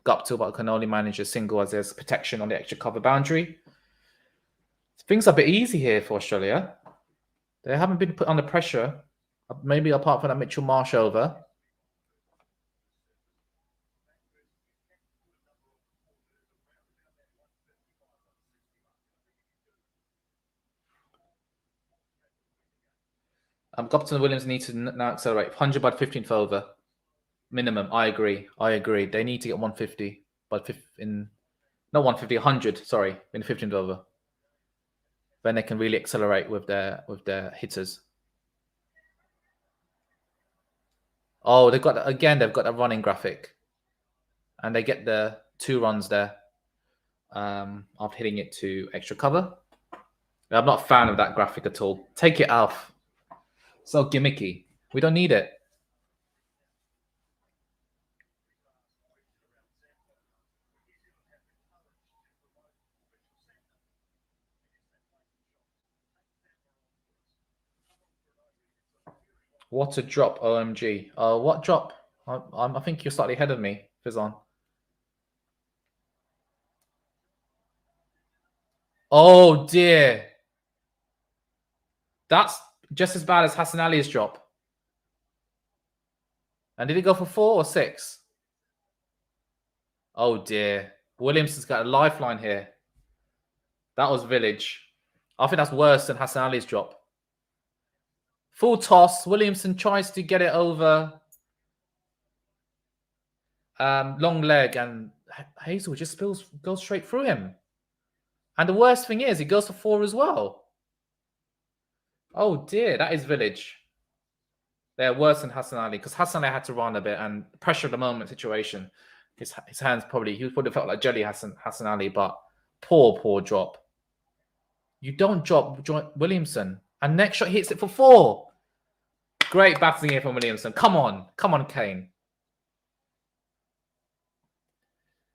Speaker 1: Guptill, but can only manage a single as there's protection on the extra cover boundary. Things are a bit easy here for Australia. They haven't been put under pressure, maybe apart from that Mitchell Marsh over. Guptill and Williams need to now accelerate. 100 by 15th over. Minimum. I agree. They need to get 150 not 150, 100, sorry, in the 15th over. Then they can really accelerate with their hitters. Oh, they've got a running graphic. And they get the 2 runs there after hitting it to extra cover. I'm not a fan of that graphic at all. Take it off. So gimmicky. We don't need it. What a drop, OMG. What drop? I think you're slightly ahead of me, Fizan. Oh, dear. That's just as bad as Hassan Ali's drop. And did it go for 4 or 6? Oh, dear. Williamson's got a lifeline here. That was village. I think that's worse than Hassan Ali's drop. Full toss. Williamson tries to get it over. Long leg, and Hazel just goes straight through him. And the worst thing is, he goes for 4 as well. Oh dear, that is village. They're worse than Hassan Ali, because Hassan Ali had to run a bit, and pressure of the moment situation. His hands he would have felt like jelly Hassan Ali, but poor drop. You don't drop Williamson. And next shot hits it for 4. Great batting here from Williamson. Come on, Kane.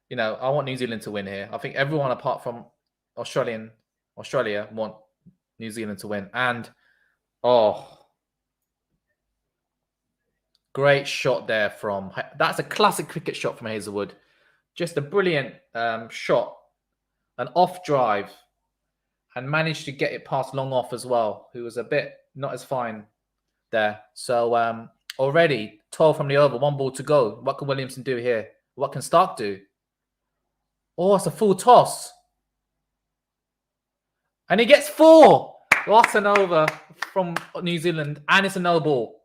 Speaker 1: You know, I want New Zealand to win here. I think everyone apart from Australia want New Zealand to win. And, great shot there that's a classic cricket shot from Hazelwood. Just a brilliant shot, an off drive, and managed to get it past long off as well, who was a bit not as fine there. So already 12 from the over, 1 ball to go. What can Williamson do here? What can Stark do? Oh, it's a full toss. And he gets 4. What an over from New Zealand. And it's a no ball.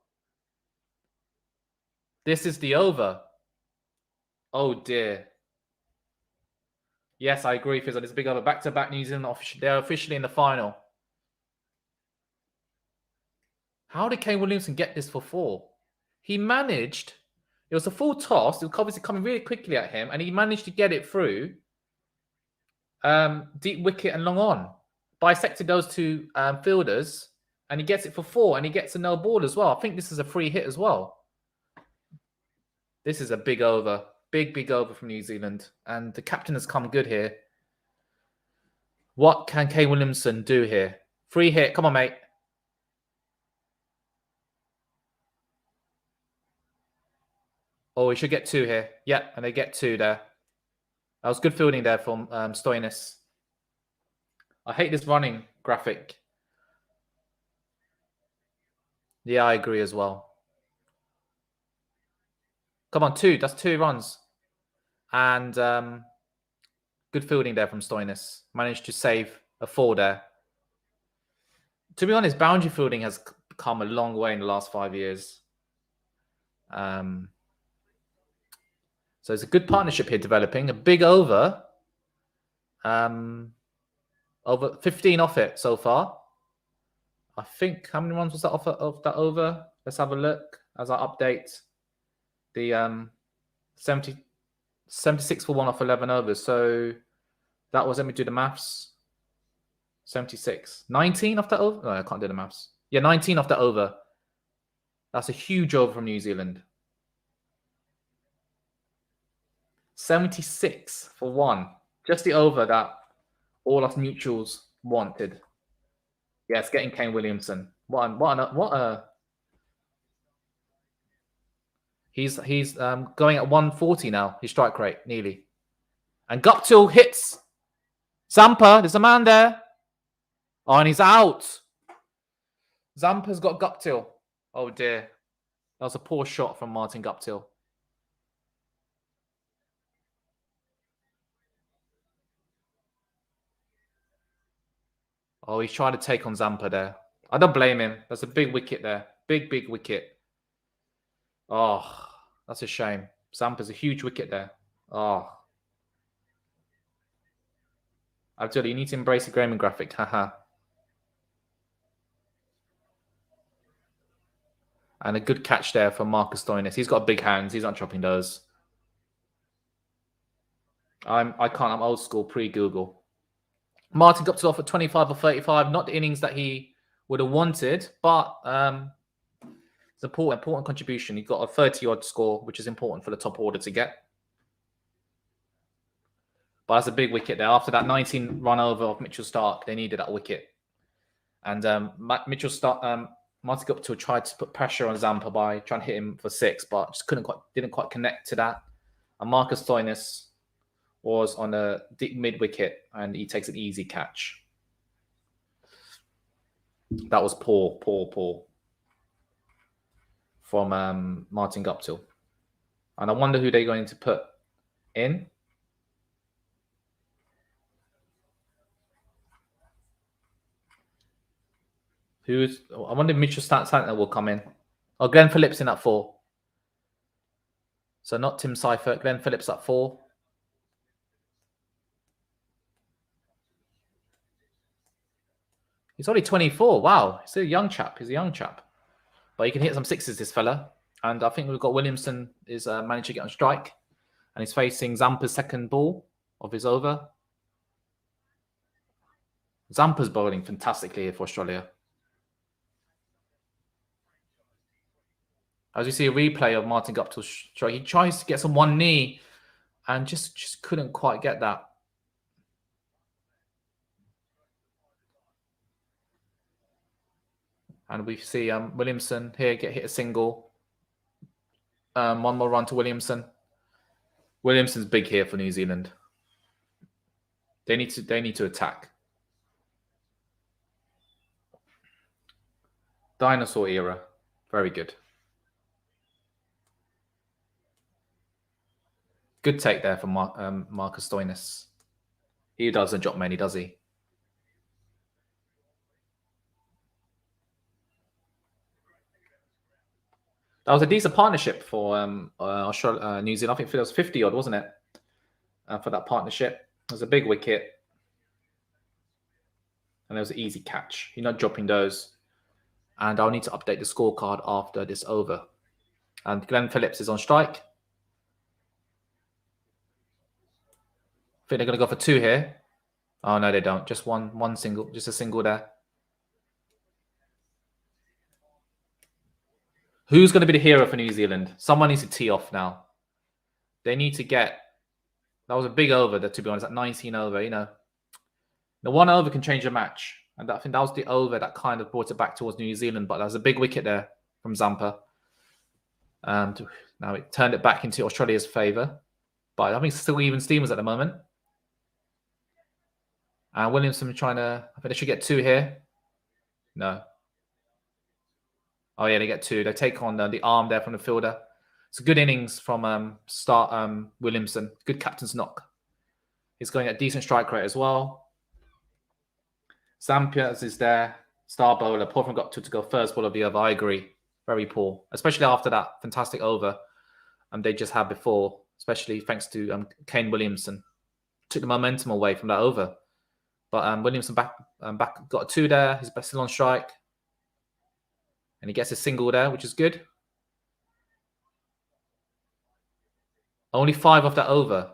Speaker 1: This is the over. Oh, dear. Yes, I agree, Fizzle. It's a big over. Back-to-back New Zealand. They're officially in the final. How did Kane Williamson get this for 4? He managed. It was a full toss. It was obviously coming really quickly at him. And he managed to get it through. Deep wicket and long on. Bisected those 2 fielders. And he gets it for 4. And he gets a no ball as well. I think this is a free hit as well. This is a big over. Big over from New Zealand. And the captain has come good here. What can Kane Williamson do here? Free hit. Come on, mate. Oh, he should get 2 here. Yeah, and they get 2 there. That was good fielding there from Stoinis. I hate this running graphic. Yeah, I agree as well. Come on, 2. That's 2 runs. And good fielding there from Stoinis. Managed to save a 4 there. To be honest, boundary fielding has come a long way in the last 5 years. So it's a good partnership here developing. A big over. Over 15 off it so far. I think, how many runs was that off of that over? Let's have a look as I update the 76 for 1 off 11 overs. So that was, let me do the maths. 76. 19 off that over? No, I can't do the maths. Yeah, 19 off that over. That's a huge over from New Zealand. 76 for 1. Just the over that all us neutrals wanted. Yes, getting Kane Williamson. He's going at 140 now. His strike rate nearly. And Guptill hits Zampa. There's a man there. Oh, and he's out. Zampa's got Guptill. Oh dear, that was a poor shot from Martin Guptill. Oh, he's trying to take on Zampa there. I don't blame him. That's a big wicket there. Big wicket. Oh, that's a shame. Zampa's a huge wicket there. Oh. Abdullah, you need to embrace the gaming graphic. Haha. And a good catch there from Marcus Stoinis. He's got big hands. He's not chopping those. I can't. I'm old school, pre-Google. Martin Guptill off at 25 or 35. Not the innings that he would have wanted, but it's an important contribution. He got a 30-odd score, which is important for the top order to get. But that's a big wicket there. After that 19 run over of Mitchell Stark, they needed that wicket. And Martin Guptill tried to put pressure on Zampa by trying to hit him for 6, but just didn't quite connect to that. And Marcus Stoinis was on a deep mid-wicket, and he takes an easy catch. That was poor from Martin Guptill. And I wonder who they're going to put in. I wonder if Mitchell Santner will come in. Oh, Glenn Phillips in at 4. So not Tim Seifert, Glenn Phillips at 4. He's only 24. Wow. He's a young chap. But he can hit some 6s, this fella. And I think we've got Williamson is managed to get on strike. And he's facing Zampa's second ball of his over. Zampa's bowling fantastically here for Australia. As you see a replay of Martin Guptill's strike, he tries to get some one knee and just couldn't quite get that. And we see Williamson here hit a single. One more run to Williamson. Williamson's big here for New Zealand. They need to attack. Dinosaur era. Very good. Good take there from Marcus Stoinis. He doesn't drop many, does he? That was a decent partnership for New Zealand. I think it was 50 odd, wasn't it? For that partnership. It was a big wicket. And there was an easy catch. You're not dropping those. And I'll need to update the scorecard after this over. And Glenn Phillips is on strike. I think they're going to go for 2 here. Oh, no, they don't. Just one single. Just a single there. Who's going to be the hero for New Zealand? Someone needs to tee off now. They need to get... That was a big over, to be honest, at 19 over, you know. The 1 over can change a match. And I think that was the over that kind of brought it back towards New Zealand. But there's a big wicket there from Zampa. Now it turned it back into Australia's favour. But I think it's still even Stevens at the moment. And Williamson trying to... I think they should get 2 here. No. Oh, yeah, they get 2. They take on the arm there from the fielder. It's a good innings from Williamson. Good captain's knock. He's going at decent strike rate as well. Zampias is there. Star bowler. Portman got to go first ball of the over. I agree. Very poor. Especially after that fantastic over they just had before. Especially thanks to Kane Williamson. Took the momentum away from that over. But Williamson back got a 2 there. He's still on strike. And he gets a single there, which is good. Only 5 off that over.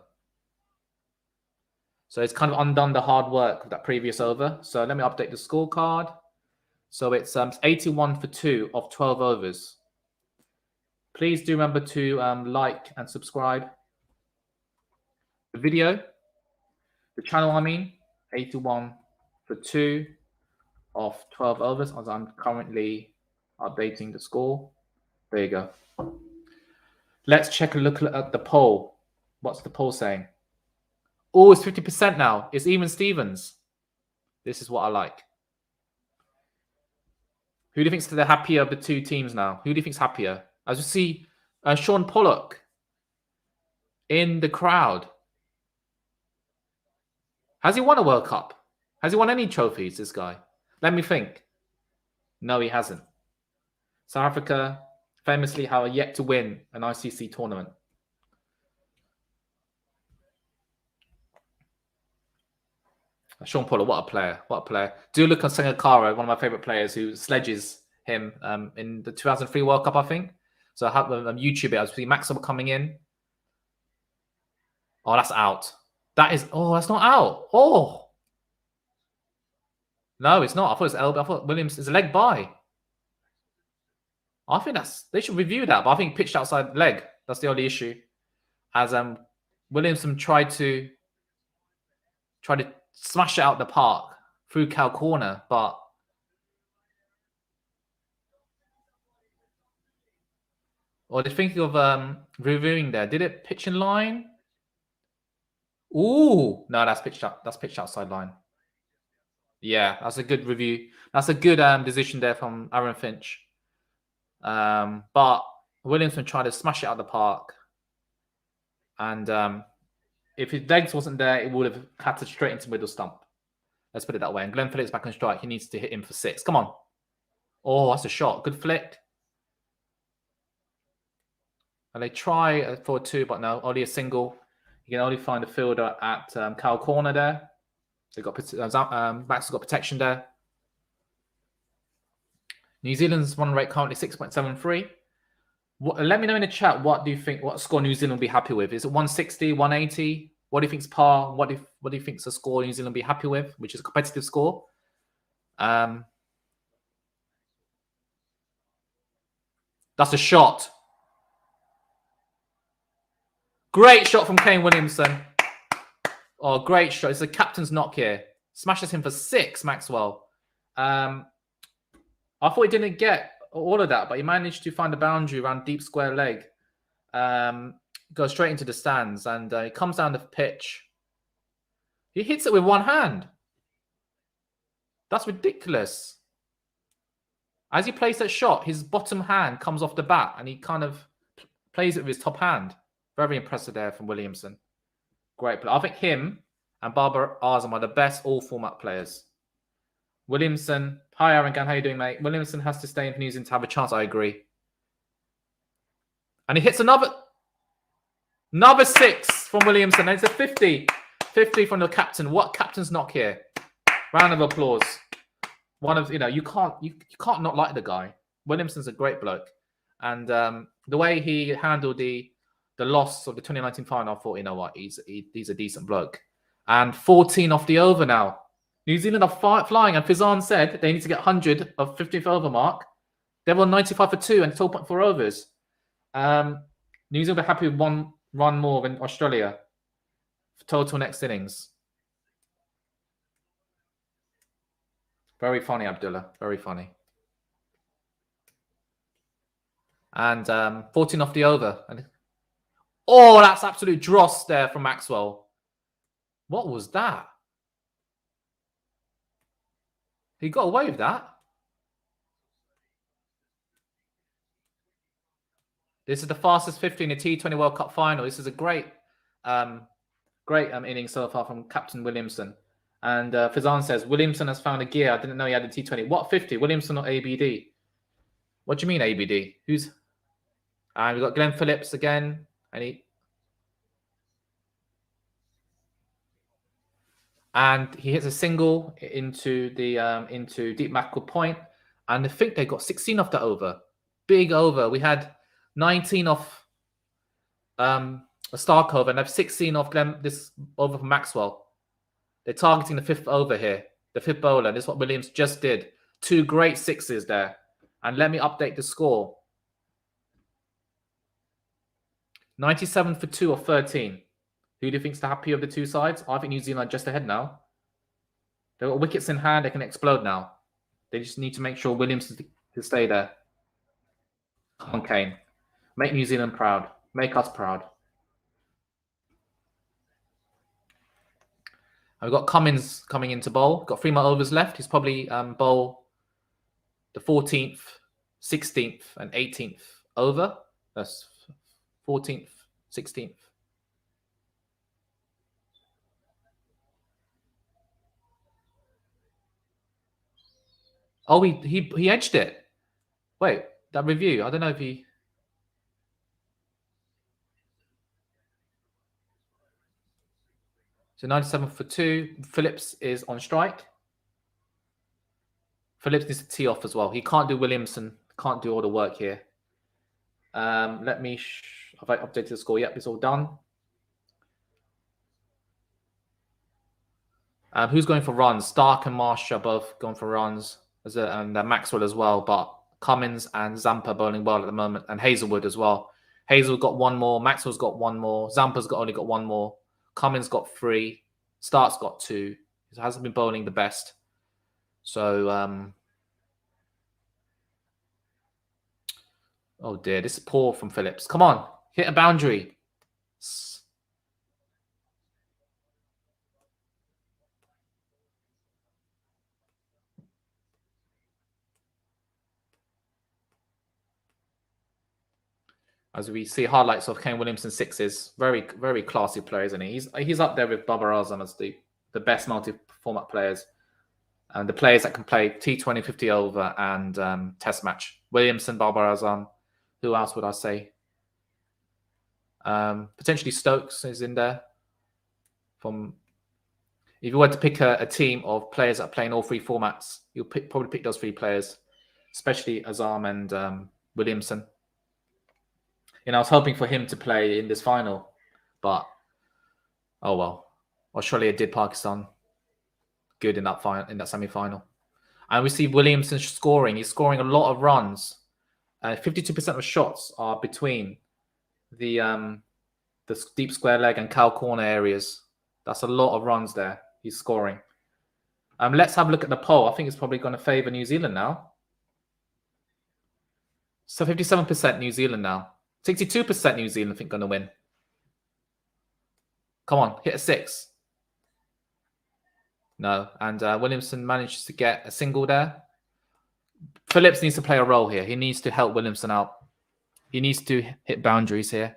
Speaker 1: So it's kind of undone the hard work of that previous over. So let me update the scorecard. So it's 81 for 2 of 12 overs. Please do remember to like and subscribe the video. The channel, I mean. 81 for 2 of 12 overs as I'm currently updating the score. There you go. Let's check a look at the poll. What's the poll saying? Oh, it's 50% now. It's even Stevens. This is what I like. Who do you think's the happier of the 2 teams now? Who do you think's happier? As you see, Sean Pollock in the crowd. Has he won a World Cup? Has he won any trophies, this guy? Let me think. No, he hasn't. South Africa famously have yet to win an ICC tournament. Sean Pollock, what a player. What a player. Do look at Sangakkara, one of my favourite players who sledges him in the 2003 World Cup, I think. So I have YouTube it. I see Maxwell coming in. Oh, that's out. That is... Oh, that's not out. Oh. No, it's not. I thought it was elbow. I thought Williams is a leg by. I think they should review that, but I think pitched outside leg. That's the only issue. As Williamson tried to smash it out the park through cow corner, but or they're thinking of reviewing there. Did it pitch in line? Ooh, no, that's pitched up. That's pitched outside line. Yeah, that's a good review. That's a good decision there from Aaron Finch. But Williamson tried to smash it out of the park. And if his legs wasn't there, it would have clattered straight into middle stump. Let's put it that way. And Glenn Phillips back on strike. He needs to hit him for 6. Come on. Oh, that's a shot. Good flick. And they try for 2, but no, only a single. You can only find a fielder at cow corner there. They got Max got protection there. New Zealand's run rate currently 6.73. Let me know in the chat what do you think, what score New Zealand will be happy with. Is it 160, 180? What do you think's par? What do you think's a score New Zealand will be happy with, which is a competitive score? That's a shot. Great shot from Kane Williamson. Oh, great shot. It's a captain's knock here. Smashes him for 6, Maxwell. I thought he didn't get all of that, but he managed to find a boundary around deep square leg. goes straight into the stands, and he comes down the pitch. He hits it with one hand. That's ridiculous. As he plays that shot, his bottom hand comes off the bat, and he kind of plays it with his top hand. Very impressive there from Williamson. Great play. I think him and Babar Azam are the best all-format players. Williamson. Hi, Aaron Gann. How you doing, mate? Williamson has to stay in New Zealand to have a chance. I agree. And he hits another 6 from Williamson. And it's a 50. 50 from the captain. What captain's knock here? Round of applause. One of, you can't not like the guy. Williamson's a great bloke. And the way he handled the loss of the 2019 final, I thought, you know what, he's a decent bloke. And 14 off the over now. New Zealand are flying, and Fizan said they need to get 100 of 50th over mark. They're on 95 for 2 and 12.4 overs. New Zealand are happy with 1 run more than Australia. Total next innings. Very funny, Abdullah. Very funny. And 14 off the over. Oh, that's absolute dross there from Maxwell. What was that? He got away with that. This is the fastest 50 in the T20 World Cup final. This is a great inning so far from Captain Williamson. And Fizan says, Williamson has found a gear. I didn't know he had a T20. What 50? Williamson or ABD? What do you mean ABD? Who's... And we've got Glenn Phillips again. And he hits a single into deep mackerel point. And I think they got 16 off that over. Big over. We had 19 off a Stark over, and they have 16 off this over from Maxwell. They're targeting the 5th over here, the 5th bowler. This is what Williams just did. 2 great 6s there. And let me update the score. 97 for 2 or 13. Who do you think's the happier of the two sides? I think New Zealand are just ahead now. They've got wickets in hand. They can explode now. They just need to make sure Williams can stay there. Come on, Kane. Make New Zealand proud. Make us proud. We've got Cummins coming into bowl. Got 3 more overs left. He's probably bowl the 14th, 16th, and 18th over. That's 14th, 16th. Oh, he edged it. Wait, that review. I don't know if he... So 97 for 2. Phillips is on strike. Phillips needs to tee off as well. He can't do Williamson. Can't do all the work here. Let me... Have I updated the score? Yep, it's all done. Who's going for runs? Stark and Marsh are both going for runs. And Maxwell as well. But Cummins and Zampa bowling well at the moment. And Hazelwood as well. Hazelwood got 1 more. Maxwell's got 1 more. Zampa's only got 1 more. Cummins got 3. Stark's got 2. He hasn't been bowling the best. So, oh dear, this is poor from Phillips. Come on, hit a boundary. As we see highlights of Kane Williamson 6s, very, very classy player, isn't he? He's up there with Babar Azam as the best multi-format players. And the players that can play T20, 50 over, and Test match. Williamson, Babar Azam. Who else would I say? Potentially Stokes is in there. If you were to pick a team of players that are playing all 3 formats, you'll probably pick those 3 players, especially Azam and Williamson. I was hoping for him to play in this final, but oh well. Australia did Pakistan good in that semi-final. And we see Williamson scoring. He's scoring a lot of runs. 52% of shots are between the deep square leg and cow corner areas. That's a lot of runs there. He's scoring. Let's have a look at the poll. I think it's probably going to favour New Zealand now. So 57% New Zealand now. 62% New Zealand, I think, going to win. Come on, hit a 6. No, and Williamson manages to get a single there. Phillips needs to play a role here. He needs to help Williamson out. He needs to hit boundaries here.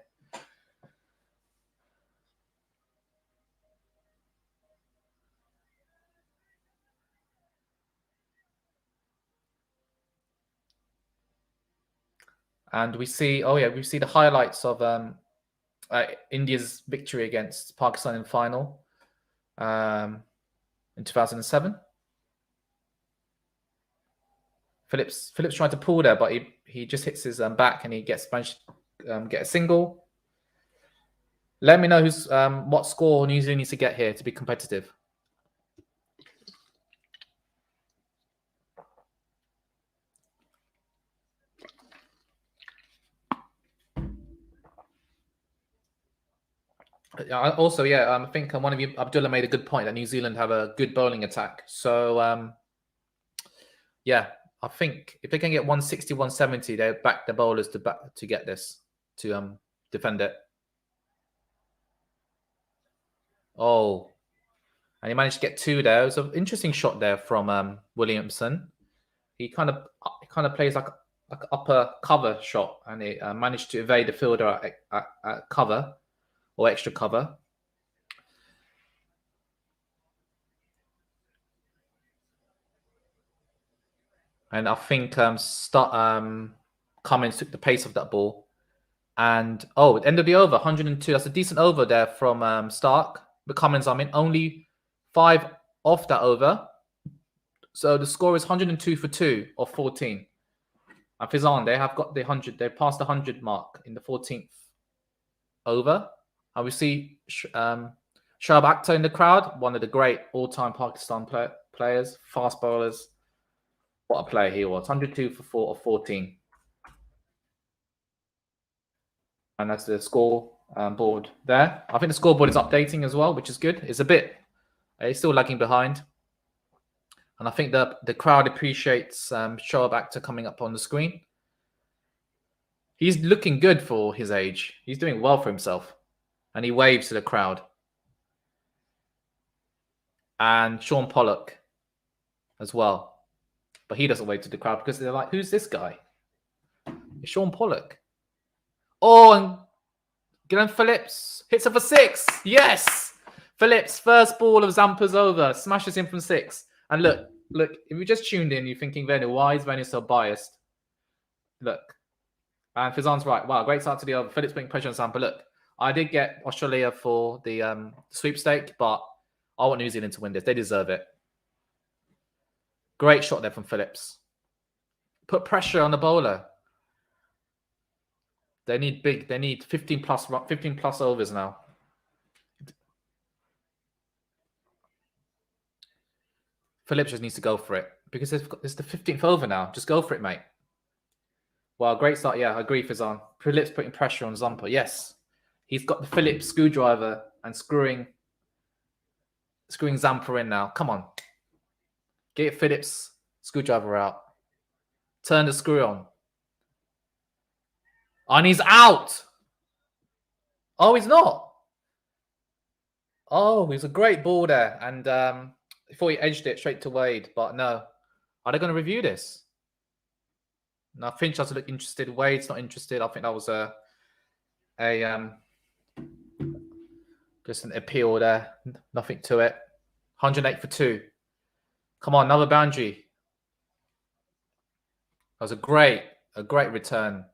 Speaker 1: And we see, we see the highlights of India's victory against Pakistan in final in 2007. Phillips tried to pull there, but he just hits his back and he managed to get a single. Let me know what score New Zealand needs to get here to be competitive. Also, I think one of you, Abdullah, made a good point that New Zealand have a good bowling attack. So, I think if they can get 160, 170, they back the bowlers to get this, to defend it. Oh, and he managed to get 2 there. It was an interesting shot there from Williamson. He kind of plays like an upper cover shot, and he managed to evade the fielder at cover or extra cover. And I think Cummins took the pace of that ball. And end of the over, 102. That's a decent over there from Stark. But Cummins, only 5 off that over. So the score is 102 for 2 or 14. And Fizan, they have got the 100. They passed the 100 mark in the 14th over. And we see Shoaib Akhtar in the crowd, one of the great all-time Pakistan players, fast bowlers. What a player he was. 102 for 4 or 14. And that's the score board there. I think the scoreboard is updating as well, which is good. It's still lagging behind. And I think the crowd appreciates Shoaib Akhtar coming up on the screen. He's looking good for his age. He's doing well for himself. And he waves to the crowd. And Sean Pollock as well. But he doesn't wave to the crowd because they're like, who's this guy? It's Sean Pollock. Oh, and Glenn Phillips hits it for 6. Yes! Phillips, first ball of Zampa's over. Smashes in from 6. And look, if you just tuned in, you're thinking, Venu, why is Venu so biased? Look. And Fizan's right. Wow, great start to the over. Phillips putting pressure on Zampa. Look, I did get Australia for the sweepstake, but I want New Zealand to win this. They deserve it. Great shot there from Phillips. Put pressure on the bowler. They need 15 plus overs now. Phillips just needs to go for it because it's the 15th over now. Just go for it, mate. Well, great start. Yeah, I agree, Fizan. Phillips putting pressure on Zampa. Yes. He's got the Phillips screwdriver and screwing Zampa in now. Come on. Get Phillips screwdriver out. Turn the screw on. And he's out. Oh, he's not. Oh, he's a great ball there. And before he edged it straight to Wade. But no. Are they going to review this? No, Finch doesn't look interested. Wade's not interested. I think that was just an appeal there. Nothing to it. 108 for 2. Come on, another boundary. That was a great return.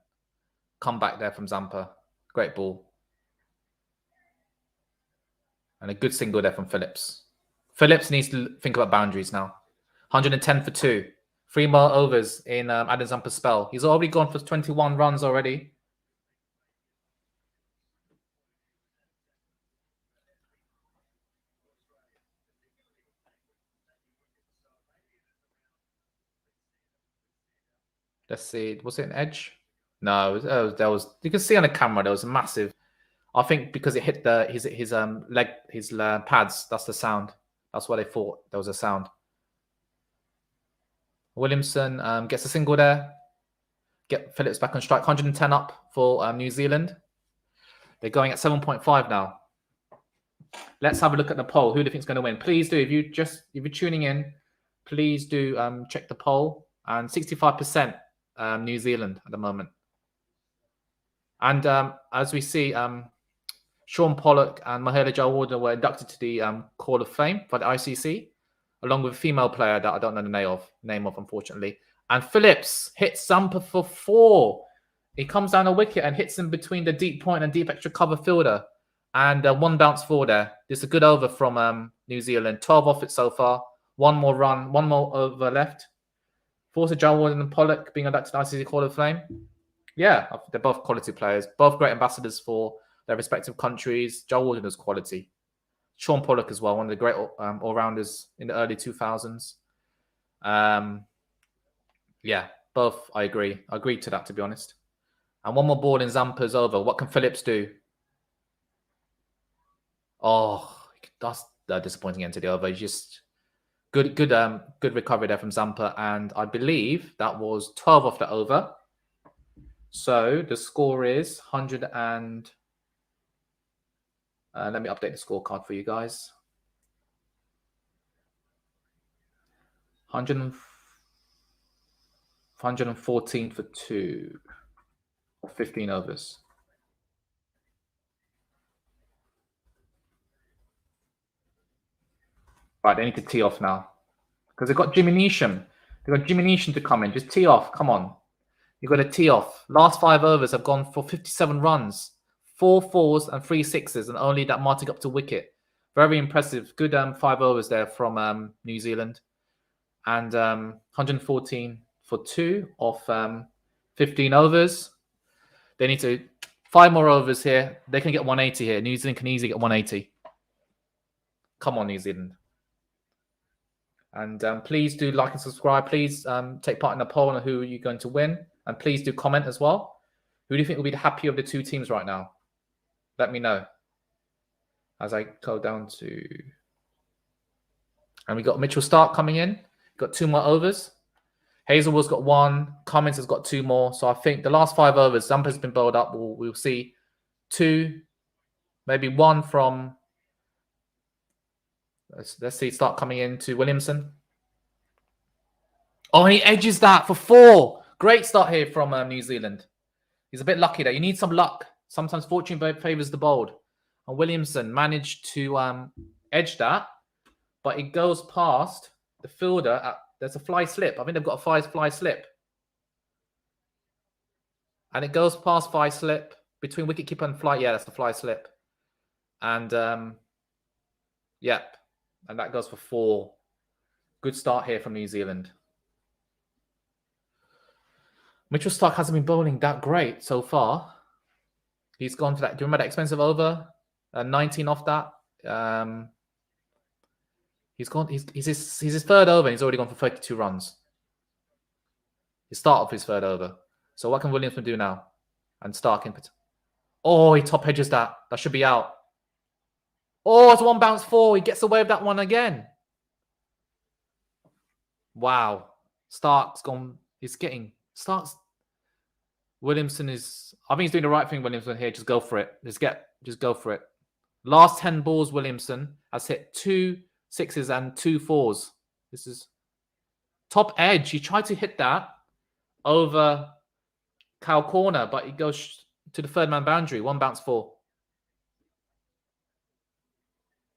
Speaker 1: Comeback there from Zampa. Great ball. And a good single there from Phillips. Phillips needs to think about boundaries now. 110 for 2. 3 more overs in Adam Zampa's spell. He's already gone for 21 runs already. Let's see. Was it an edge? No, there was. You can see on the camera there was a massive. I think because it hit his leg, his pads. That's the sound. That's why they thought there was a sound. Williamson gets a single there. Get Phillips back on strike. 110 up for New Zealand. They're going at 7.5 now. Let's have a look at the poll. Who do you think is going to win? Please do. If you're tuning in, please do check the poll. And 65% New Zealand at the moment. And as we see, Sean Pollock and Mahela Jayawardene were inducted to the Hall of Fame by the ICC, along with a female player that I don't know the name of, unfortunately. And Phillips hits Zampa for 4. He comes down a wicket and hits him between the deep point and deep extra cover fielder. And 1 bounce 4 there. This is a good over from New Zealand. 12 off it so far. 1 more run, 1 more over left. Forza Jayawardene and Pollock being inducted to the ICC Hall of Fame. Yeah, they're both quality players. Both great ambassadors for their respective countries. Jayawardene is quality. Sean Pollock as well, one of the great all-rounders in the early 2000s. Yeah, both I agree. I agree to that, to be honest. And 1 more ball in Zampa's over. What can Phillips do? Oh, that's a disappointing end to the over. He's just good recovery there from Zampa. And I believe that was 12 off the over. So the score is 100 and... let me update the scorecard for you guys. 114 for 2. 15 overs. Right, they need to tee off now. Because they've got Jimmy Neesham. They've got Jimmy Neesham to come in. Just tee off. Come on. You've got to tee off. Last 5 overs have gone for 57 runs. 4 4s and 3 6s, and only that Martin up to wicket. Very impressive. Good 5 overs there from New Zealand. And 114 for 2 off 15 overs. They need to 5 more overs here. They can get 180 here. New Zealand can easily get 180. Come on, New Zealand. And please do like and subscribe. Please take part in the poll on who you're going to win. And please do comment as well. Who do you think will be the happier of the 2 teams right now? Let me know. As I go down to... And we got Mitchell Starc coming in. Got 2 more overs. Hazelwood's got 1. Cummins has got 2 more. So I think the last 5 overs, Zampa's been bowled up. We'll see 2, maybe 1 from... Let's see Starc coming in to Williamson. Oh, and he edges that for 4. Great start here from New Zealand. He's a bit lucky there. You need some luck. Sometimes fortune favours the bold. And Williamson managed to edge that, but it goes past the fielder. There's a fly slip. I think they've got a fly slip. And it goes past fly slip between wicketkeeper and fly. Yeah, that's the fly slip. And, yep. And that goes for 4. Good start here from New Zealand. Mitchell Starc hasn't been bowling that great so far. He's gone for that. Do you remember that expensive over? 19 off that. He's gone. He's his 3rd over, and he's already gone for 32 runs. His start of his 3rd over. So what can Williamson do now? And Starc in particular. Oh, he top hedges that. That should be out. Oh, it's 1 bounce 4. He gets away with that one again. Wow. Starc's gone. He's getting... Starc's... Williamson is... I think he's doing the right thing, Williamson, here. Just go for it. Just go for it. Last 10 balls, Williamson has hit 2 6s and 2 4s. This is... Top edge. He tried to hit that over cow corner, but it goes to the 3rd man boundary. 1 bounce 4.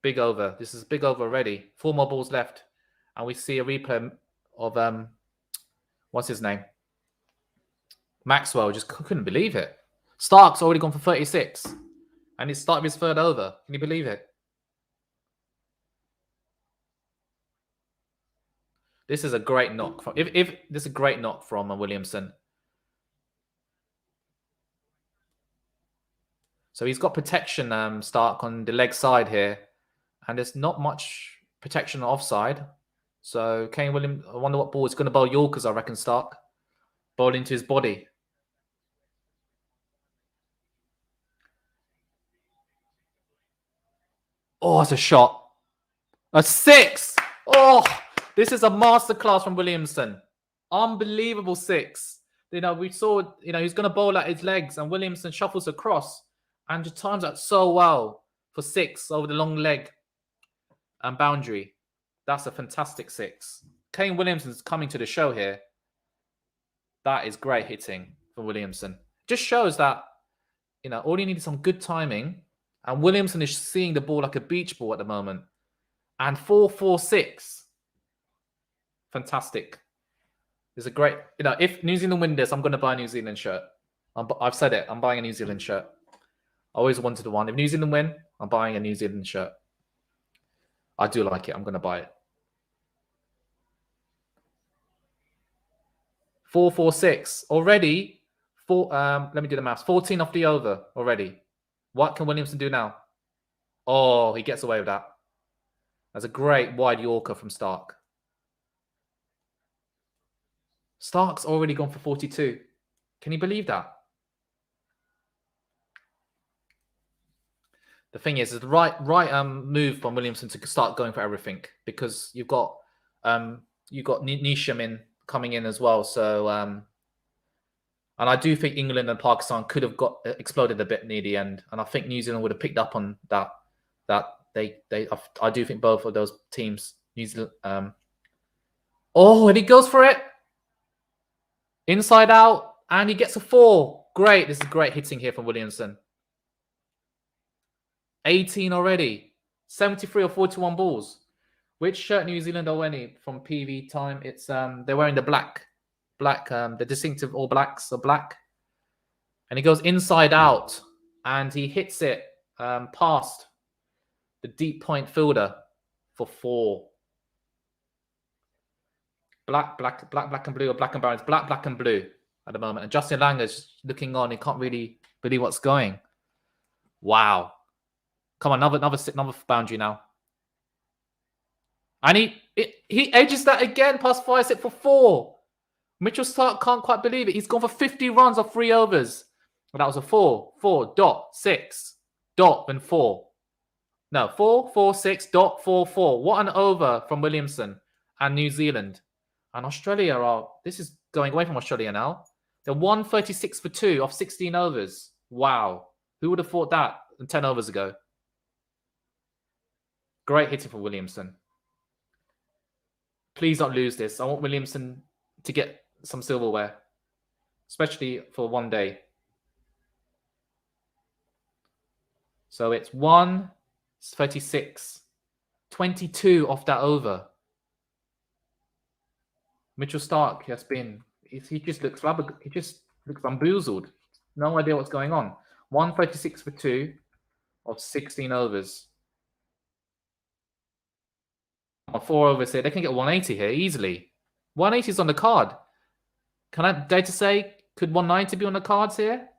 Speaker 1: Big over. This is big over already. 4 more balls left. And we see a replay of, what's his name? Maxwell. Just couldn't believe it. Starc's already gone for 36. And it's started his 3rd over. Can you believe it? This is a great knock. This is a great knock from Williamson. So he's got protection, Starc, on the leg side here. And there's not much protection offside. So Kane Williams, I wonder what ball is going to bowl Yorkers, I reckon, Starc. Bowl into his body. Oh, it's a shot. A 6. Oh, this is a masterclass from Williamson. Unbelievable 6. You know, we saw, he's going to bowl at his legs and Williamson shuffles across and just times that so well. for 6 over the long leg and boundary. That's a fantastic 6. Kane Williamson's coming to the show here. That is great hitting from Williamson. Just shows that, you know, all you need is some good timing. And Williamson is seeing the ball like a beach ball at the moment. And 4-4-6. Fantastic. It's a great, you know, if New Zealand win this, I'm going to buy a New Zealand shirt. I've said it. I'm buying a New Zealand shirt. I always wanted one. If New Zealand win, I'm buying a New Zealand shirt. I do like it. I'm going to buy it. 4-4-6. Already, let me do the maths. 14 off the over already. What can Williamson do now? Oh, he gets away with that. That's a great wide Yorker from Stark. Stark's already gone for 42. Can you believe that? The thing is the right move from Williamson to start going for everything, because you've got Nisham coming in as well. So and I do think England and Pakistan could have got exploded a bit near the end, and I think New Zealand would have picked up on that. I do think both of those teams, New Zealand. Oh, and he goes for it. Inside out, and he gets a 4. Great. This is great hitting here from Williamson. 18 already. 73 or 41 balls. Which shirt New Zealand are wearing from PV time? It's they're wearing the black, the distinctive All Blacks are black. And he goes inside out, and he hits it past the deep point fielder for 4. Black and blue, or black and brown. It's black and blue at the moment. And Justin Langer's looking on. He can't really believe what's going. Wow. Come on, another boundary now. And he edges that again past 5 set for 4. Mitchell Stark can't quite believe it. He's gone for 50 runs off 3 overs. Well, that was a 4.6 dot and 4. No, 4.6 dot 4.4. What an over from Williamson and New Zealand. And Australia this is going away from Australia now. They're 136 for 2 off 16 overs. Wow. Who would have thought that 10 overs ago? Great hitting for Williamson. Please don't lose this. I want Williamson to get some silverware, especially for one day. So it's 136. 22 off that over. Mitchell Stark has been, he just looks bamboozled. No idea what's going on. 136 for 2 of 16 overs. 4 overs here. They can get 180 here easily. 180 is on the card. Can I dare to say, could 190 be on the cards here?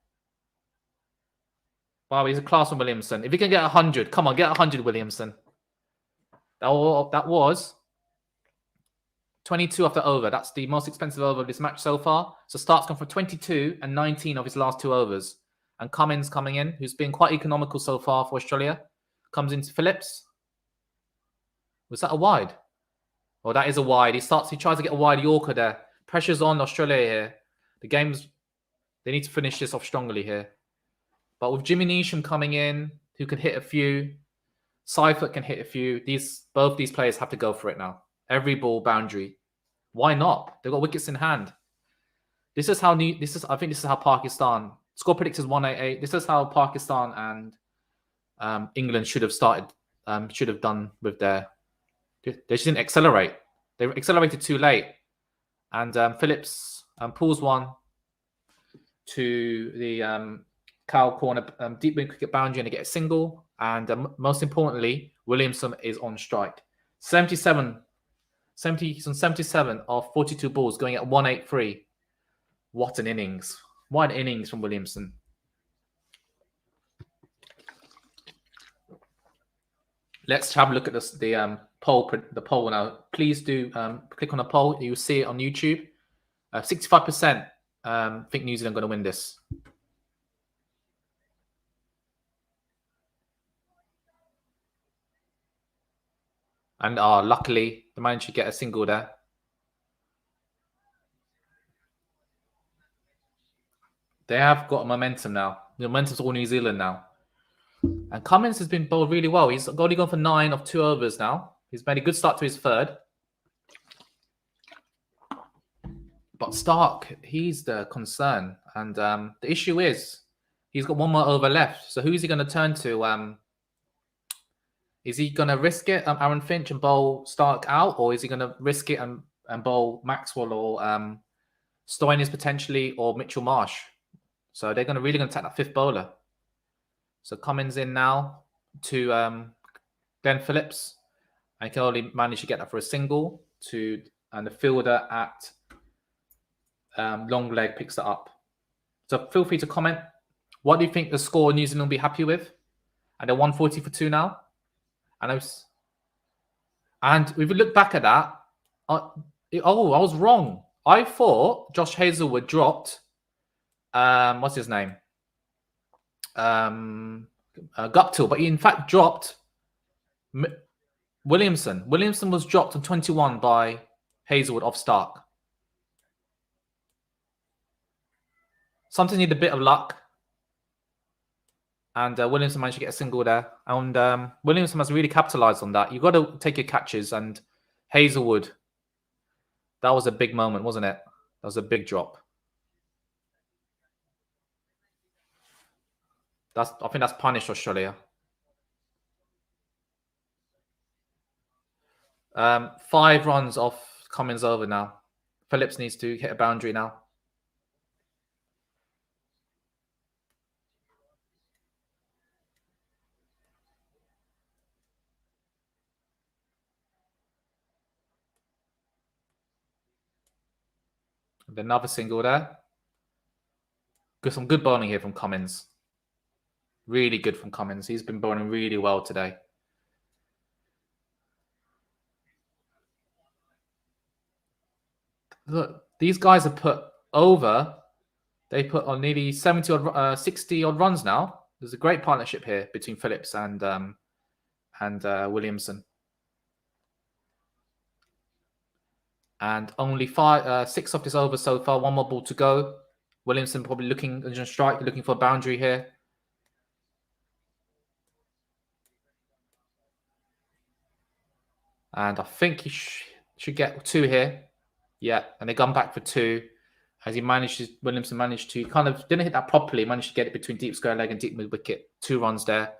Speaker 1: Wow, he's a class from Williamson. If he can get 100, come on, get 100, Williamson. That was 22 off the over. That's the most expensive over of this match so far. So Stark's gone for 22 and 19 of his last 2 overs. And Cummins coming in, who's been quite economical so far for Australia. Comes into Phillips. Was that a wide? Oh, that is a wide. He tries to get a wide Yorker there. Pressure's on Australia here. They need to finish this off strongly here. But with Jimmy Neesham coming in, who can hit a few, Seifert can hit a few. Both these players have to go for it now. Every ball boundary. Why not? They've got wickets in hand. I think this is how Pakistan. Score predictors 188. This is how Pakistan and England should have started. Should have done with their. They just didn't accelerate. They accelerated too late. And Phillips pulls one to the cow corner, deep mid cricket boundary, and they get a single. And most importantly, Williamson is on strike. 77. He's on 77 of 42 balls, going at 183. What an innings. What an innings from Williamson. Let's have a look at the poll now. Please do click on the poll. You'll see it on YouTube. 65% think New Zealand are going to win this. And luckily, they managed to get a single there. They have got momentum now. The momentum's all New Zealand now. And Cummins has been bowled really well. He's only gone for 9 of 2 overs now. He's made a good start to his third. But Stark, he's the concern. And the issue is he's got 1 more over left. So who is he going to turn to? Is he going to risk it, Aaron Finch, and bowl Stark out? Or is he going to risk it and bowl Maxwell or Stoinis potentially or Mitchell Marsh? So they're really going to take that 5th bowler. So Cummins in now to Glenn Phillips. I can only manage to get that for a single and the fielder at long leg picks it up. So feel free to comment. What do you think the score New Zealand will be happy with? And they're 140 for 2 now. And if we look back at that, I was wrong. I thought Josh Hazelwood dropped. What's his name? Guptill, but he in fact dropped Williamson. Williamson was dropped on 21 by Hazelwood off Stark. Sometimes need a bit of luck. And Williamson managed to get a single there. And Williamson has really capitalized on that. You've got to take your catches. And Hazelwood, that was a big moment, wasn't it? That was a big drop. I think that's punished Australia. 5 runs off Cummins over now. Phillips needs to hit a boundary now. And another single there. Some good bowling here from Cummins. Really good from Cummins. He's been bowling really well today. Look, these guys have put over. They put on nearly 60 odd runs now. There's a great partnership here between Phillips and Williamson. And only 6 of this over so far. 1 more ball to go. Williamson probably looking to strike, looking for a boundary here. And I think he should get 2 here. Yeah, and they gone back for 2. As Williamson managed to kind of didn't hit that properly, managed to get it between deep square leg and deep mid wicket. 2 runs there.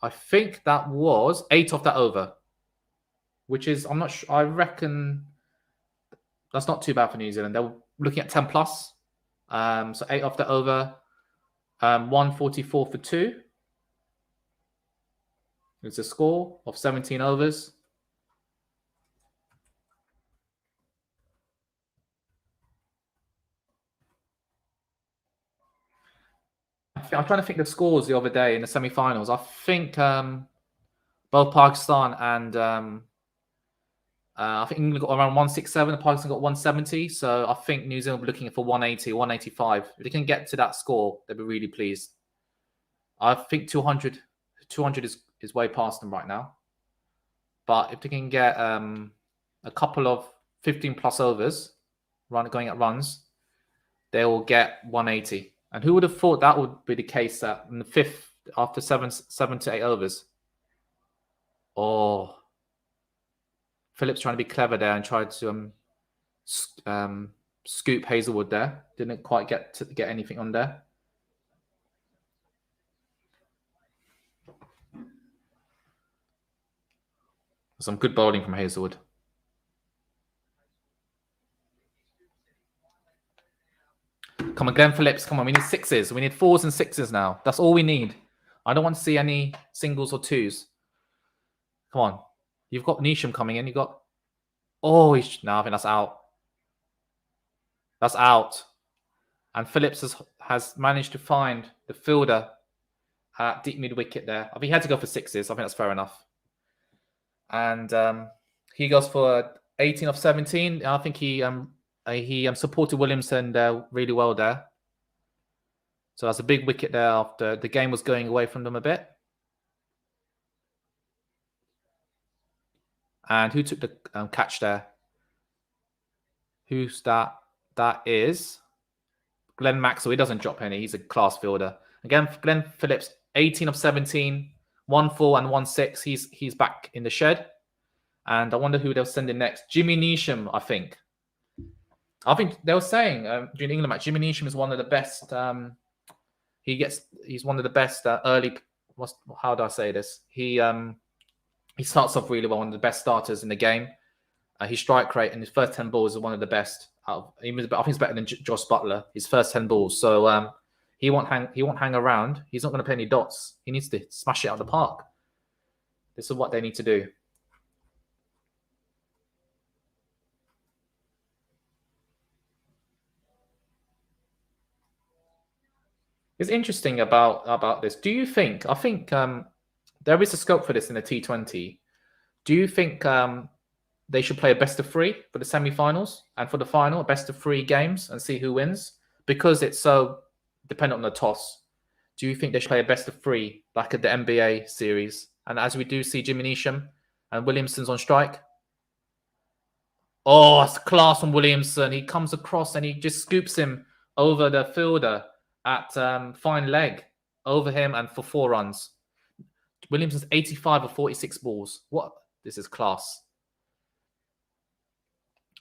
Speaker 1: I think that was 8 off that over, which is, I'm not sure, I reckon that's not too bad for New Zealand. They're looking at 10 plus. So 8 off that over, 144 for 2. It's a score of 17 overs. I'm trying to think the scores the other day in the semi-finals. I think both Pakistan and I think England got around 167 and Pakistan got 170. So I think New Zealand will be looking for 180, 185. If they can get to that score, they'll be really pleased. I think 200 is way past them right now. But if they can get a couple of 15 plus overs going at runs, they will get 180. And who would have thought that would be the case in the 5th after 7 to 8 overs? Oh, Phillips trying to be clever there and tried to scoop Hazelwood there. Didn't quite get anything on there. Some good bowling from Hazelwood. Come on, Glenn Phillips. Come on, we need 6s. We need 4s and 6s now. That's all we need. I don't want to see any singles or 2s. Come on. You've got Neesham coming in. You've got... Oh, no, I think that's out. That's out. And Phillips has managed to find the fielder at deep mid-wicket there. I think he had to go for 6s. I think that's fair enough. And he goes for 18 of 17. I think he supported Williamson there really well there. So that's a big wicket there after the game was going away from them a bit. And who took the catch there? Who's that? That is Glenn Maxwell. He doesn't drop any. He's a class fielder. Again, Glenn Phillips, 18 of 17, 1-4 and 1-6. He's back in the shed. And I wonder who they'll send in next. Jimmy Neesham, I think. I think they were saying during the England match, Jimmy Neesham is one of the best. He's one of the best early. How do I say this? He starts off really well, one of the best starters in the game. His strike rate in his first 10 balls is one of the best. I think it's better than Josh Butler. His first 10 balls, so he won't hang around. He's not going to play any dots. He needs to smash it out of the park. This is what they need to do. It's interesting about this. Do you think? I think there is a scope for this in the T20. Do you think they should play a best of 3 for the semi-finals and for the final, a best of 3 games and see who wins? Because it's so dependent on the toss. Do you think they should play a best of 3 like at the NBA series? And as we do see Jimmy Neesham and Williamson's on strike. Oh, it's class from Williamson. He comes across and he just scoops him over the fielder at fine leg over him and for 4 runs. Williamson's 85 of 46 balls. What? This is class.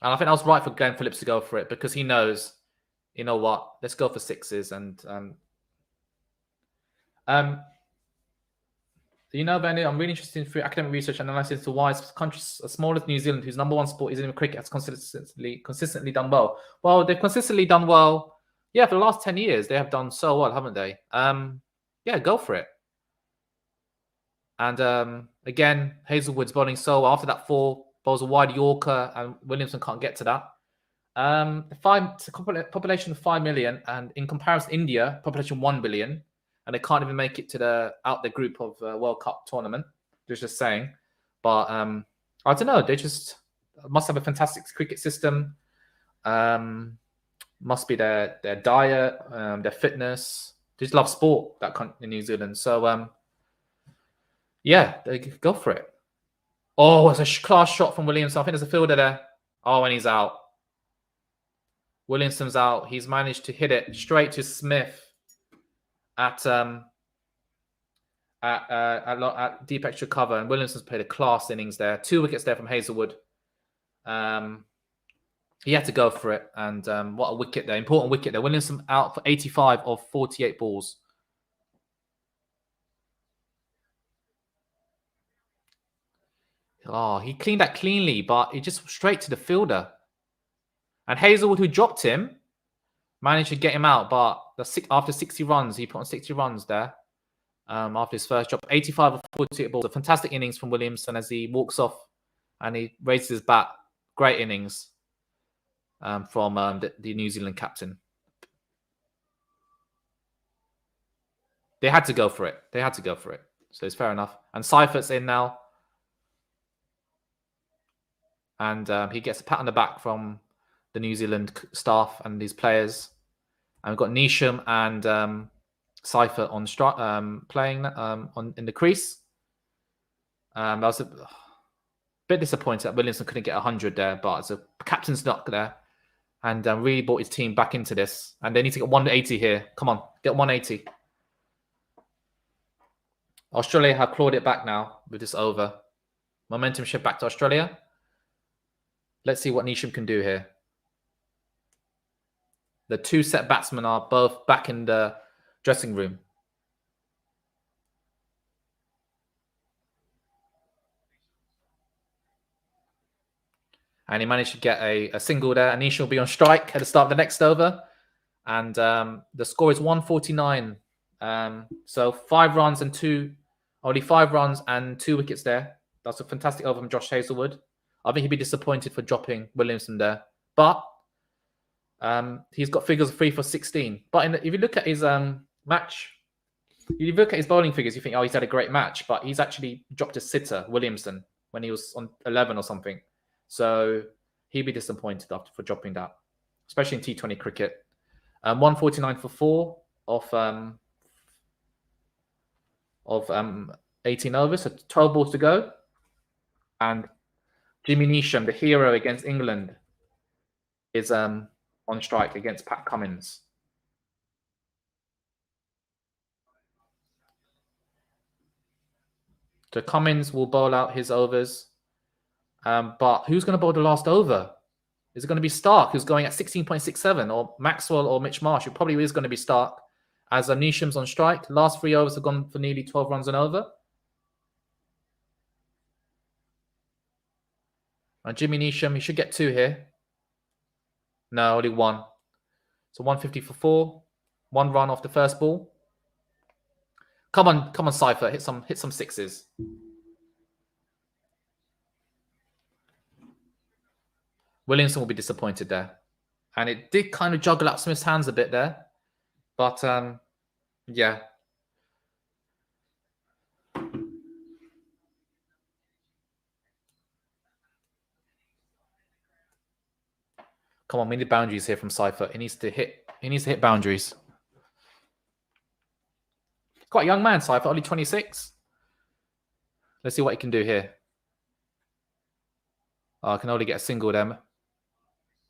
Speaker 1: And I think I was right for Glenn Phillips to go for it because he knows, you know what? Let's go for 6s. And you know, Benny, I'm really interested in academic research and analysis to why countries as small as New Zealand, whose #1 sport is in cricket, has consistently done well. Well, they've consistently done well. Yeah, for the last 10 years, they have done so well, haven't they? Yeah, go for it. And again, Hazelwood's bowling so well. After that 4, bowls a wide Yorker, and Williamson can't get to that. Population of 5 million, and in comparison, India, population 1 billion, and they can't even make it to the group of World Cup tournament. Just saying. But I don't know. They just must have a fantastic cricket system. Must be their diet, their fitness. They just love sport in New Zealand. So yeah, they go for it. Oh, it's a class shot from Williamson. I think there's a fielder there. Oh, and he's out. Williamson's out. He's managed to hit it straight to Smith at deep extra cover, and Williamson's played a class innings there. 2 wickets there from Hazelwood. He had to go for it, and what a wicket there. Important wicket there. Williamson out for 85 of 48 balls. Oh, he cleaned that cleanly, but he just straight to the fielder. And Hazelwood, who dropped him, managed to get him out. But after 60 runs, he put on 60 runs there. After his first drop, 85 of 48 balls. A fantastic innings from Williamson as he walks off and he raises his bat. Great innings from the New Zealand captain. They had to go for it. So it's fair enough. And Seifert's in now. And he gets a pat on the back from the New Zealand staff and these players. And we've got Neesham and Seifert on playing in the crease. I was a bit disappointed that Williamson couldn't get 100 there, but it's a captain's knock there. And really brought his team back into this. And they need to get 180 here. Come on, get 180. Australia have clawed it back now with this over. Momentum shift back to Australia. Let's see what Neesham can do here. The 2 set batsmen are both back in the dressing room. And he managed to get a single there. And Neesham will be on strike at the start of the next over. And the score is 149. So 5 runs and 2... Only 5 runs and 2 wickets there. That's a fantastic over from Josh Hazelwood. I think he'd be disappointed for dropping Williamson there. But he's got figures of 3 for 16. But if you look at his match, if you look at his bowling figures, you think, oh, he's had a great match. But he's actually dropped a sitter, Williamson, when he was on 11 or something. So he'd be disappointed for dropping that, especially in T20 cricket. 149 for 4 of 18 overs, so 12 balls to go. And Jimmy Neesham, the hero against England, is on strike against Pat Cummins. So Cummins will bowl out his overs. But who's going to bowl the last over? Is it going to be Stark, who's going at 16.67, or Maxwell or Mitch Marsh? It probably is going to be Stark, as Neesham's on strike. Last 3 overs have gone for nearly 12 runs and over. And Jimmy Neesham, he should get 2 here. No, only 1. So 150 for 4. 1 run off the first ball. Come on, Cypher, hit some 6s. Williamson will be disappointed there. And it did kind of juggle out Smith's hands a bit there. But, yeah. Come on, we need boundaries here from Cypher. He needs to hit boundaries. Quite a young man, Cypher, only 26. Let's see what he can do here. Oh, I can only get a single there.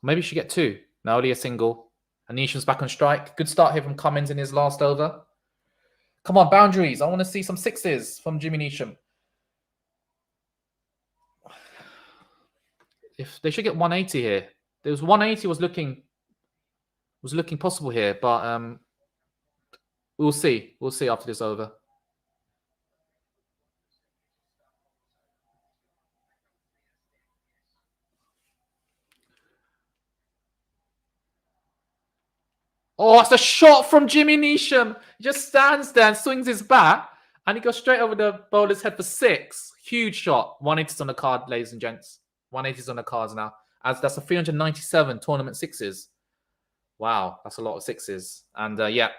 Speaker 1: Maybe he should get 2. No, only a single. And Neesham's back on strike. Good start here from Cummins in his last over. Come on, boundaries. I want to see some 6s from Jimmy Neesham. If they should get 180 here. There was 180 was looking possible here, but we'll see. We'll see after this over. Oh, it's a shot from Jimmy Neesham. He just stands there and swings his bat, and he goes straight over the bowler's head for 6. Huge shot. 180's on the card, ladies and gents. 180's on the cards now. As that's a 397 tournament 6s. Wow, that's a lot of 6s. And yeah,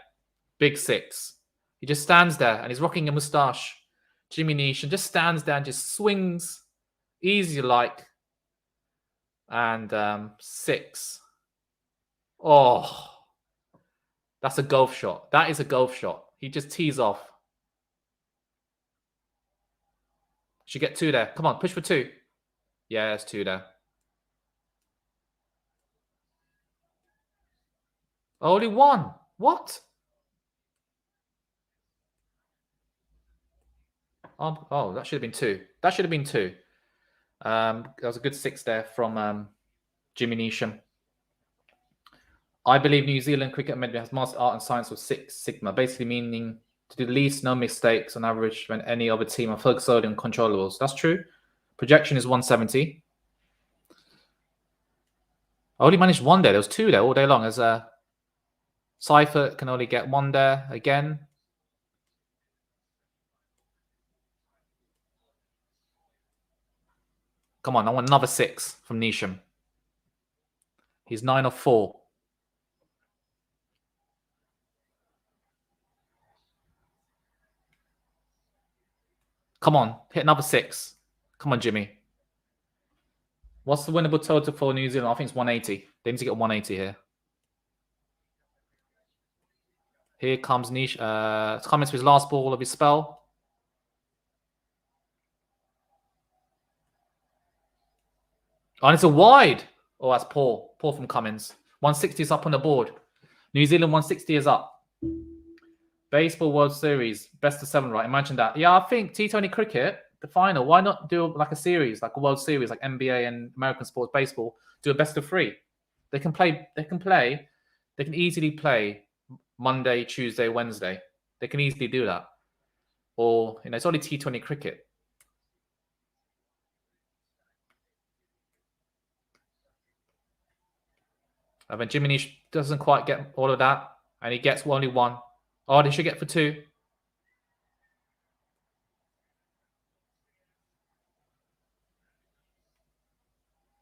Speaker 1: big 6. He just stands there and he's rocking a moustache. Jimmy Neesham just stands there and just swings easy like. And 6. Oh, that's a golf shot. That is a golf shot. He just tees off. Should get 2 there. Come on, push for 2. Yeah, there's 2 there. Only 1. What? Oh, that should have been 2. That should have been 2. That was a good 6 there from Jimmy Neesham. I believe New Zealand cricket maybe has mastered art and science of 6 Sigma, basically meaning to do the least no mistakes on average when any other team are focused solely on controllables. That's true. Projection is 170. I only managed 1 there. There was 2 there all day long. As Cypher can only get 1 there again. Come on, I want another 6 from Neesham. He's 9 of 4. Come on, hit another 6. Come on, Jimmy. What's the winnable total for New Zealand? I think it's 180. They need to get 180 here. Here comes Nish. Cummins for his last ball of his spell. Oh, and it's a wide. Oh, that's poor. Poor from Cummins. 160 is up on the board. New Zealand 160 is up. Baseball World Series. Best of 7, right? Imagine that. Yeah, I think T20 cricket, the final. Why not do like a series, like a World Series, like NBA and American sports baseball? Do a best of 3. They can play. They can easily play Monday, Tuesday, Wednesday. They can easily do that. Or, it's only T20 cricket. And then Jimmy Nish doesn't quite get all of that. And he gets only 1. Oh, they should get for 2.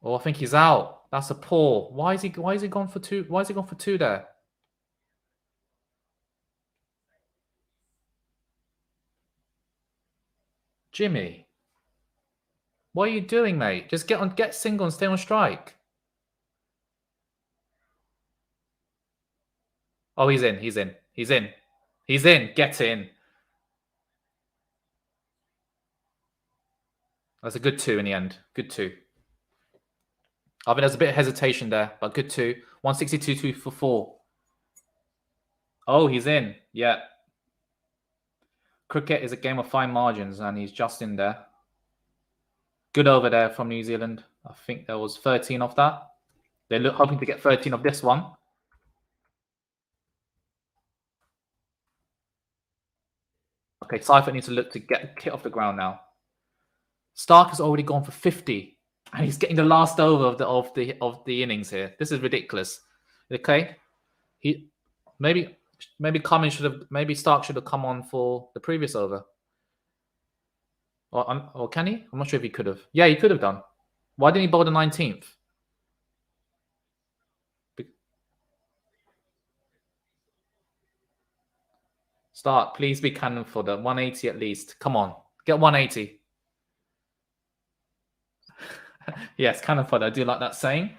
Speaker 1: Oh, I think he's out. That's a poor. Why is he gone for 2? Why is he gone for 2 there? Jimmy, what are you doing, mate? Just get single and stay on strike. Oh, he's in. He's in. He's in. He's in. Get in. That's a good 2 in the end. Good 2. I think there's a bit of hesitation there, but good 2. 162 2 for 4. Oh, he's in. Yeah. Cricket is a game of fine margins, and he's just in there. Good over there from New Zealand. I think there was 13 of that. They're hoping to get 13 of this one. Okay, Seifert needs to look to get the kit off the ground now. Stark has already gone for 50, and he's getting the last over of the innings here. This is ridiculous. Okay, maybe Cummins Stark should have come on for the previous over. Or can he? I'm not sure if he could have. Yeah, he could have done. Why didn't he bowl the 19th? Stark, please be cannon for the 180 at least. Come on, get 180. Yes, cannon fodder. I do like that saying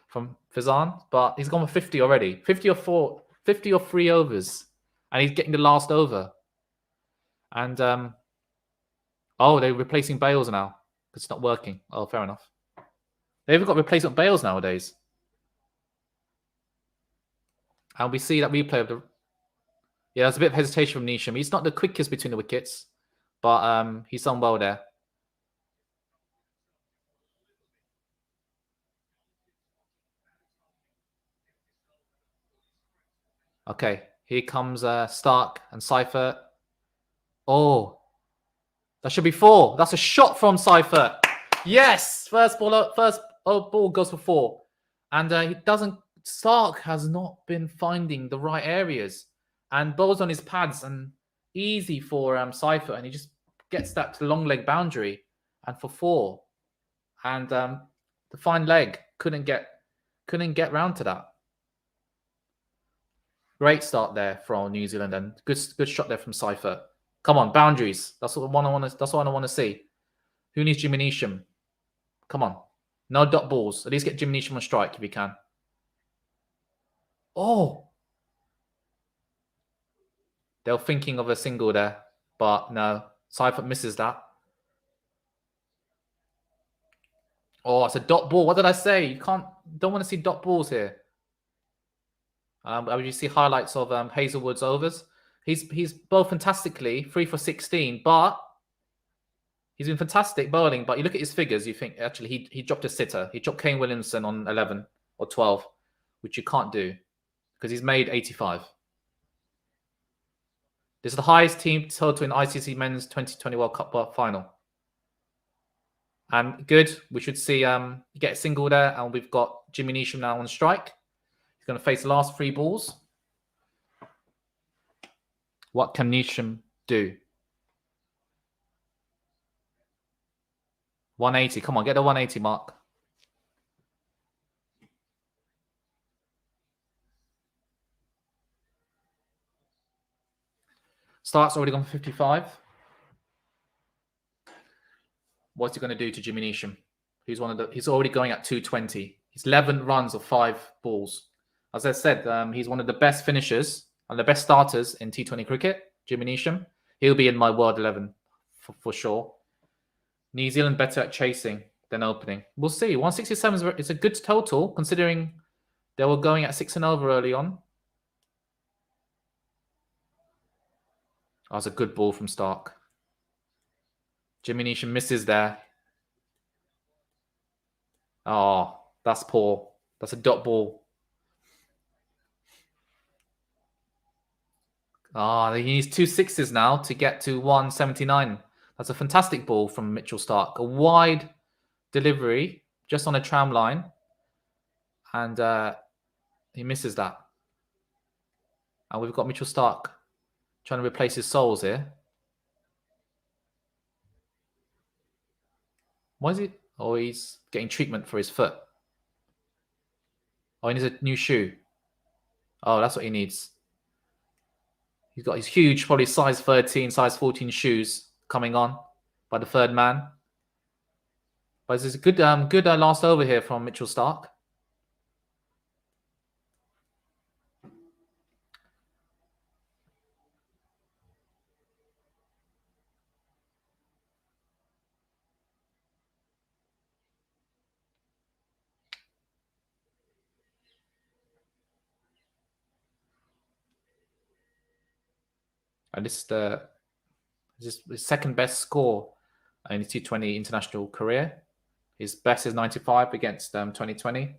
Speaker 1: from Fizan, but he's gone with 50 already. 50 or 3 overs, and he's getting the last over. And oh, they're replacing Bales now because it's not working. Oh, fair enough. They've got replacement Bales nowadays. And we see that replay of the... Yeah, there's a bit of hesitation from Neesham. He's not the quickest between the wickets, but he's done well there. Okay, here comes Stark and Seifert. Oh, that should be 4. That's a shot from Seifert. Yes, first ball goes for 4, and he doesn't. Stark has not been finding the right areas, and bowls on his pads, and easy for Seifert, and he just gets that to the long leg boundary, and for 4, and the fine leg couldn't get round to that. Great start there from New Zealand, and good shot there from Seifert. Come on, boundaries. That's what I want to see. Who needs Jimmy Neesham? Come on. No dot balls. At least get Jimmy Neesham on strike if you can. Oh. They were thinking of a single there, but no. Seifert misses that. Oh, it's a dot ball. What did I say? Don't want to see dot balls here. You see highlights of Hazelwood's overs. He's bowled fantastically, 3 for 16, but he's been fantastic bowling. But you look at his figures, you think actually he dropped a sitter. He dropped Kane Williamson on 11 or 12, which you can't do because he's made 85. This is the highest team total in ICC Men's 2020 World Cup final. And good, we should see get a single there, and we've got Jimmy Neesham now on strike. He's going to face the last 3 balls. What can Neesham do? 180. Come on, get the 180 mark. Stark's already gone for 55. What's he going to do to Jimmy Neesham? He's already going at 220. He's 11 runs of 5 balls. As I said, he's one of the best finishers and the best starters in T20 cricket, Jimmy Neesham. He'll be in my World 11 for sure. New Zealand better at chasing than opening. We'll see. 167 is a good total considering they were going at 6 and over early on. That was a good ball from Stark. Jimmy Neesham misses there. Oh, that's poor. That's a dot ball. He needs 2 6s now to get to 179. That's a fantastic ball from Mitchell Stark. A wide delivery just on a tram line. And he misses that. And we've got Mitchell Stark trying to replace his souls here. Why is he? Oh, he's getting treatment for his foot. Oh, he needs a new shoe. Oh, that's what he needs. He's got his huge, probably size 13, size 14 shoes coming on by the 3rd man. But it's a good last over here from Mitchell Stark. And this is the This is his second best score in his T20 international career. His best is 95 against 2020.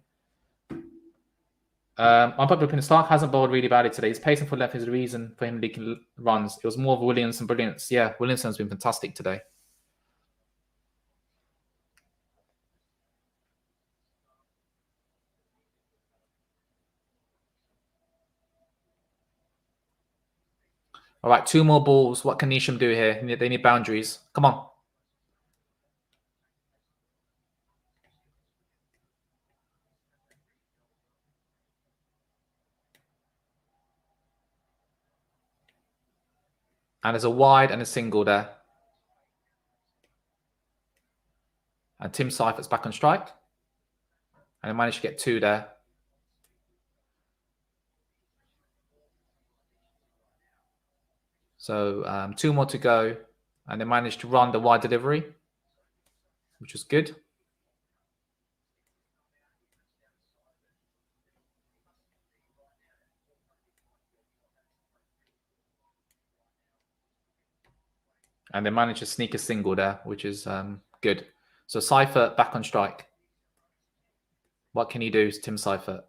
Speaker 1: Unpopular opinion, Stark hasn't bowled really badly today. His pacing for left is the reason for him leaking runs. It was more of Williamson brilliance. Yeah, Williamson's been fantastic today. All right, 2 more balls. What can Nisham do here? They need boundaries. Come on. And there's a wide and a single there. And Tim Seifert's back on strike. And he managed to get 2 there. So 2 more to go. And they managed to run the wide delivery, which was good. And they managed to sneak a single there, which is good. So Seifert back on strike. What can he do, Tim Seifert?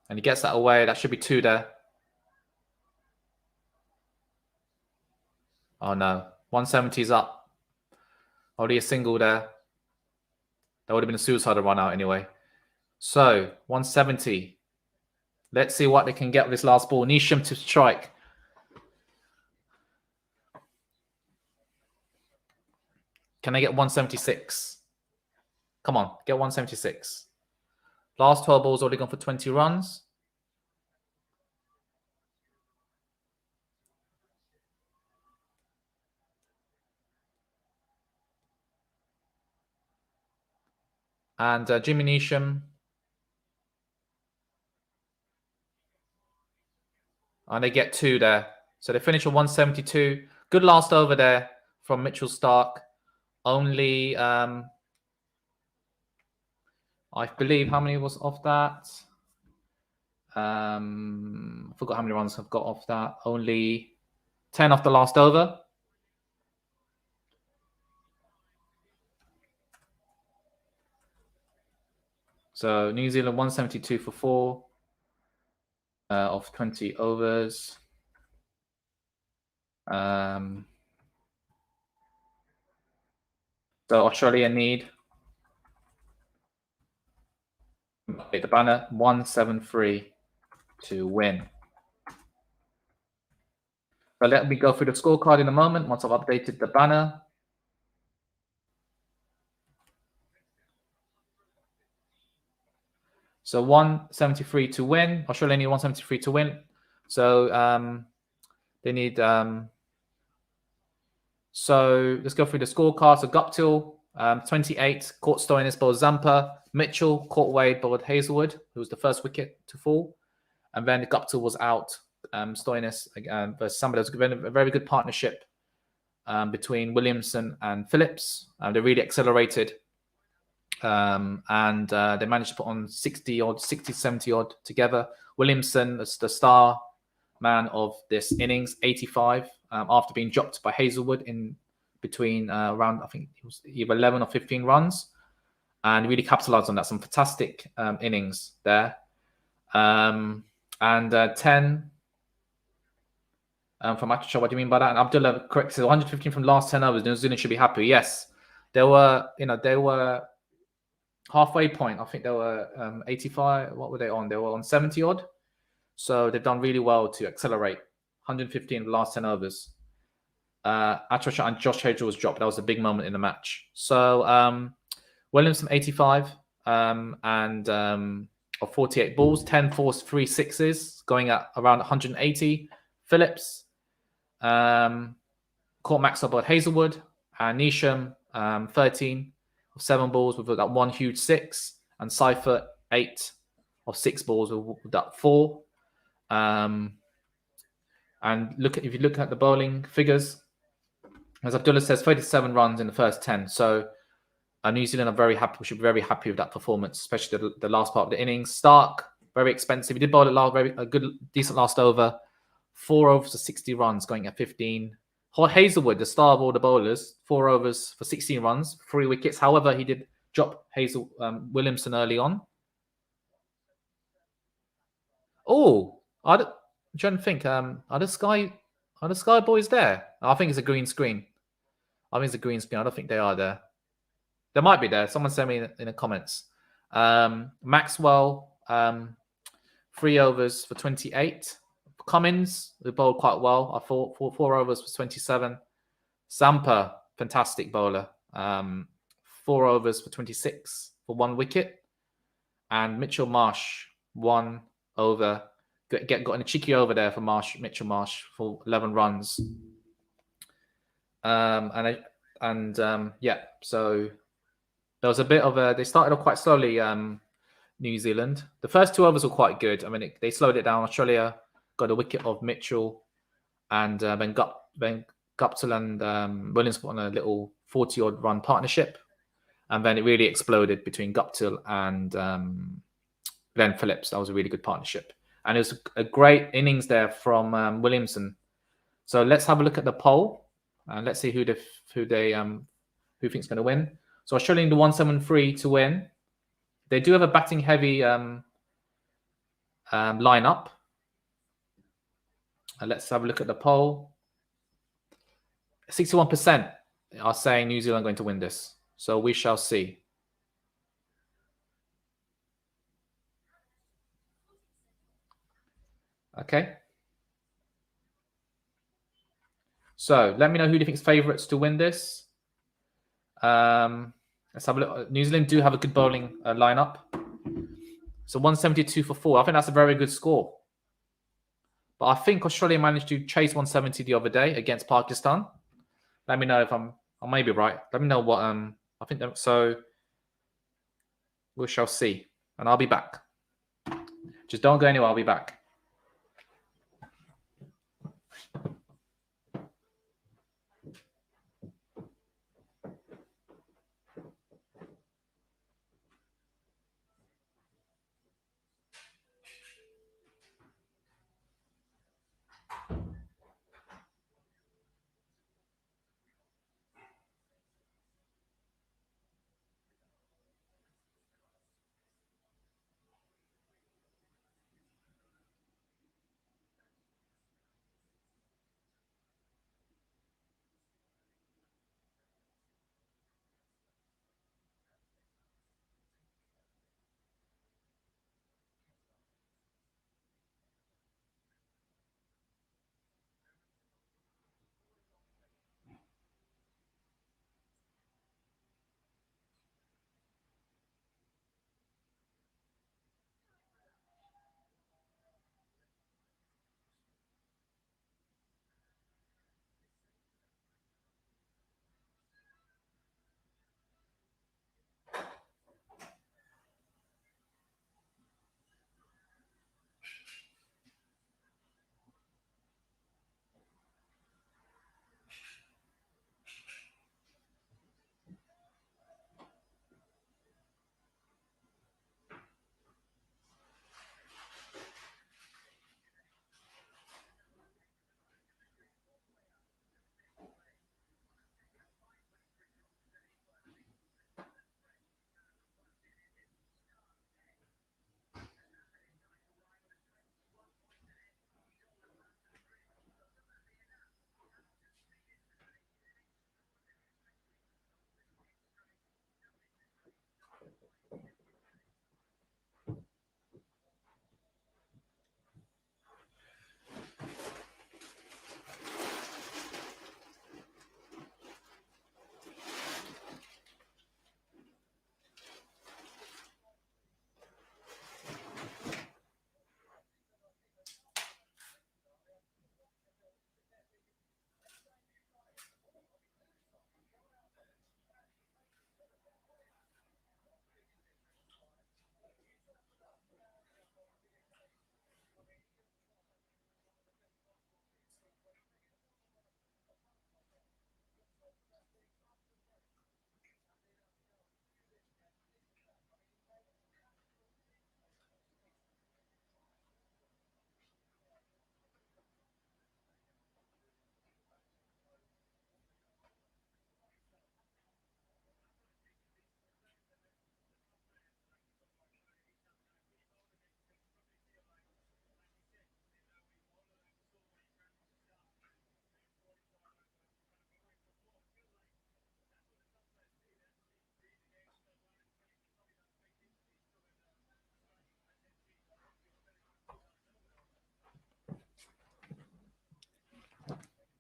Speaker 1: And he gets that away. That should be 2 there. Oh, no. 170's up. Only a single there. That would have been a suicidal run out anyway. So 170. Let's see what they can get with this last ball. Nisham to strike. Can they get 176? Come on, get 176. Last 12 balls already gone for 20 runs. And Jimmy Nisham. And they get 2 there. So they finish at 172. Good last over there from Mitchell Starc. Only, I believe, how many was off that? I forgot how many runs I've got off that. Only 10 off the last over. So New Zealand 172 for 4 of 20 overs. So Australia need the banner 173 to win. So let me go through the scorecard in a moment once I've updated the banner. So 173 to win. Australia need 173 to win. So they need. So let's go through the scorecard. So Guptill, 28, caught Stoinis, bowled Zampa. Mitchell caught Wade, bowled Hazelwood, who was the first wicket to fall. And then Guptill was out. Stoinis versus somebody. There's been a very good partnership between Williamson and Phillips. They really accelerated. And they managed to put on 60, 70 odd together. Williamson is the star man of this innings, 85, after being dropped by Hazelwood in between around, I think it was either 11 or 15 runs, and really capitalized on that. Some fantastic innings there. And 10 from Watchalong. What do you mean by that? And Abdullah corrects 115 from last 10 overs. New Zealand should be happy. Yes, they were halfway point. I think they were 85. What were they on? They were on 70 odd. So they've done really well to accelerate. 115 of the last 10 overs. Attrashot and Josh Hazel was dropped. That was a big moment in the match. So Williamson 85 and of 48 balls, 10 fours, 3 sixes, going at around 180. Phillips caught Maxwell at Hazelwood, and Nisham 13 of 7 balls with that 1 huge 6, and Seifert 8 of 6 balls with that 4. And if you look at the bowling figures, as Abdullah says, 37 runs in the first 10. So New Zealand are very happy. We should be very happy with that performance, especially the last part of the innings. Starc, very expensive. He did bowl a good, decent last over, 4 overs for 60 runs, going at 15. Hazelwood, the star of all the bowlers, 4 overs for 16 runs, 3 wickets. However, he did drop Williamson early on. Oh, I'm trying to think. Are the Sky Boys there? I think it's a green screen. I think it's a green screen. I don't think they are there. They might be there. Someone send me in the comments. Maxwell, 3 overs for 28. Cummins, who bowled quite well. I thought 4 overs for 27. Zampa, fantastic bowler. 4 overs for 26 for 1 wicket. And Mitchell Marsh, 1 over. Got a cheeky over there for Mitchell Marsh for 11 runs. Yeah, so there was a bit of a. They started off quite slowly. New Zealand. The first 2 overs were quite good. I mean, they slowed it down. Australia got a wicket of Mitchell, and then Guptill and Williamson on a little 40-odd run partnership, and then it really exploded between Guptill and Glenn Phillips. That was a really good partnership, and it was a great innings there from Williamson. So let's have a look at the poll, and let's see who thinks going to win. So Australia in the 173 to win. They do have a batting heavy lineup. Let's have a look at the poll. 61% are saying New Zealand are going to win this. So we shall see. Okay. So let me know who do you think is favourites to win this. Let's have a look. New Zealand do have a good bowling lineup. So 172 for 4. I think that's a very good score. But I think Australia managed to chase 170 the other day against Pakistan. Let me know if I may be right. Let me know what I think. So we shall see, and I'll be back. Just don't go anywhere. I'll be back.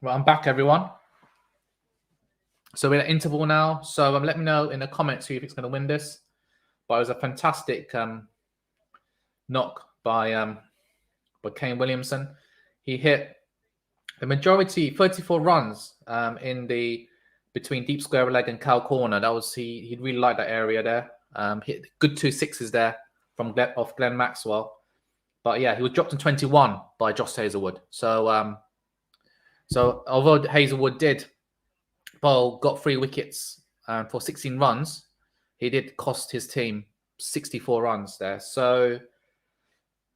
Speaker 1: Right, I'm back, everyone. So we're at interval now. So let me know in the comments who you think is going to win this. But it was a fantastic knock by Kane Williamson. He hit the majority, 34 runs in the between deep square leg and cow corner. That was he really liked that area there. Hit good 2 6s there from Glenn Maxwell. But yeah, he was dropped in 21 by Josh Hazelwood. So so although Hazelwood did bowl, got 3 wickets for 16 runs, he did cost his team 64 runs there. So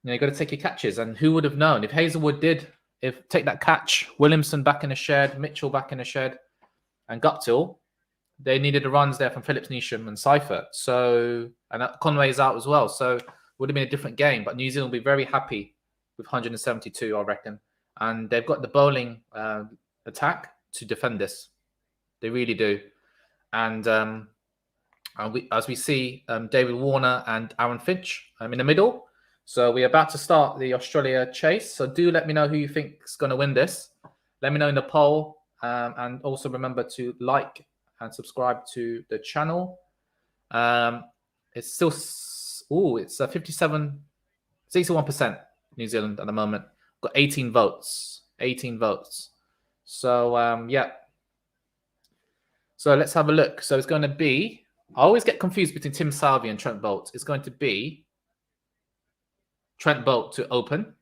Speaker 1: you got to take your catches. And who would have known if Hazelwood did take that catch, Williamson back in the shed, Mitchell back in the shed, and Guptill, they needed the runs there from Phillips, Neesham, and Seifert. So and Conway's out as well. So it would have been a different game. But New Zealand will be very happy with 172, I reckon. And they've got the bowling attack to defend this. They really do. And as we see, David Warner and Aaron Finch in the middle. So we're about to start the Australia chase. So do let me know who you think is going to win this. Let me know in the poll. And also remember to like and subscribe to the channel. It's still, it's 61% New Zealand at the moment. Got 18 votes. 18 votes. So, yeah. So let's have a look. So it's going to be, I always get confused between Tim Salvey and Trent Boult. It's going to be Trent Boult to open.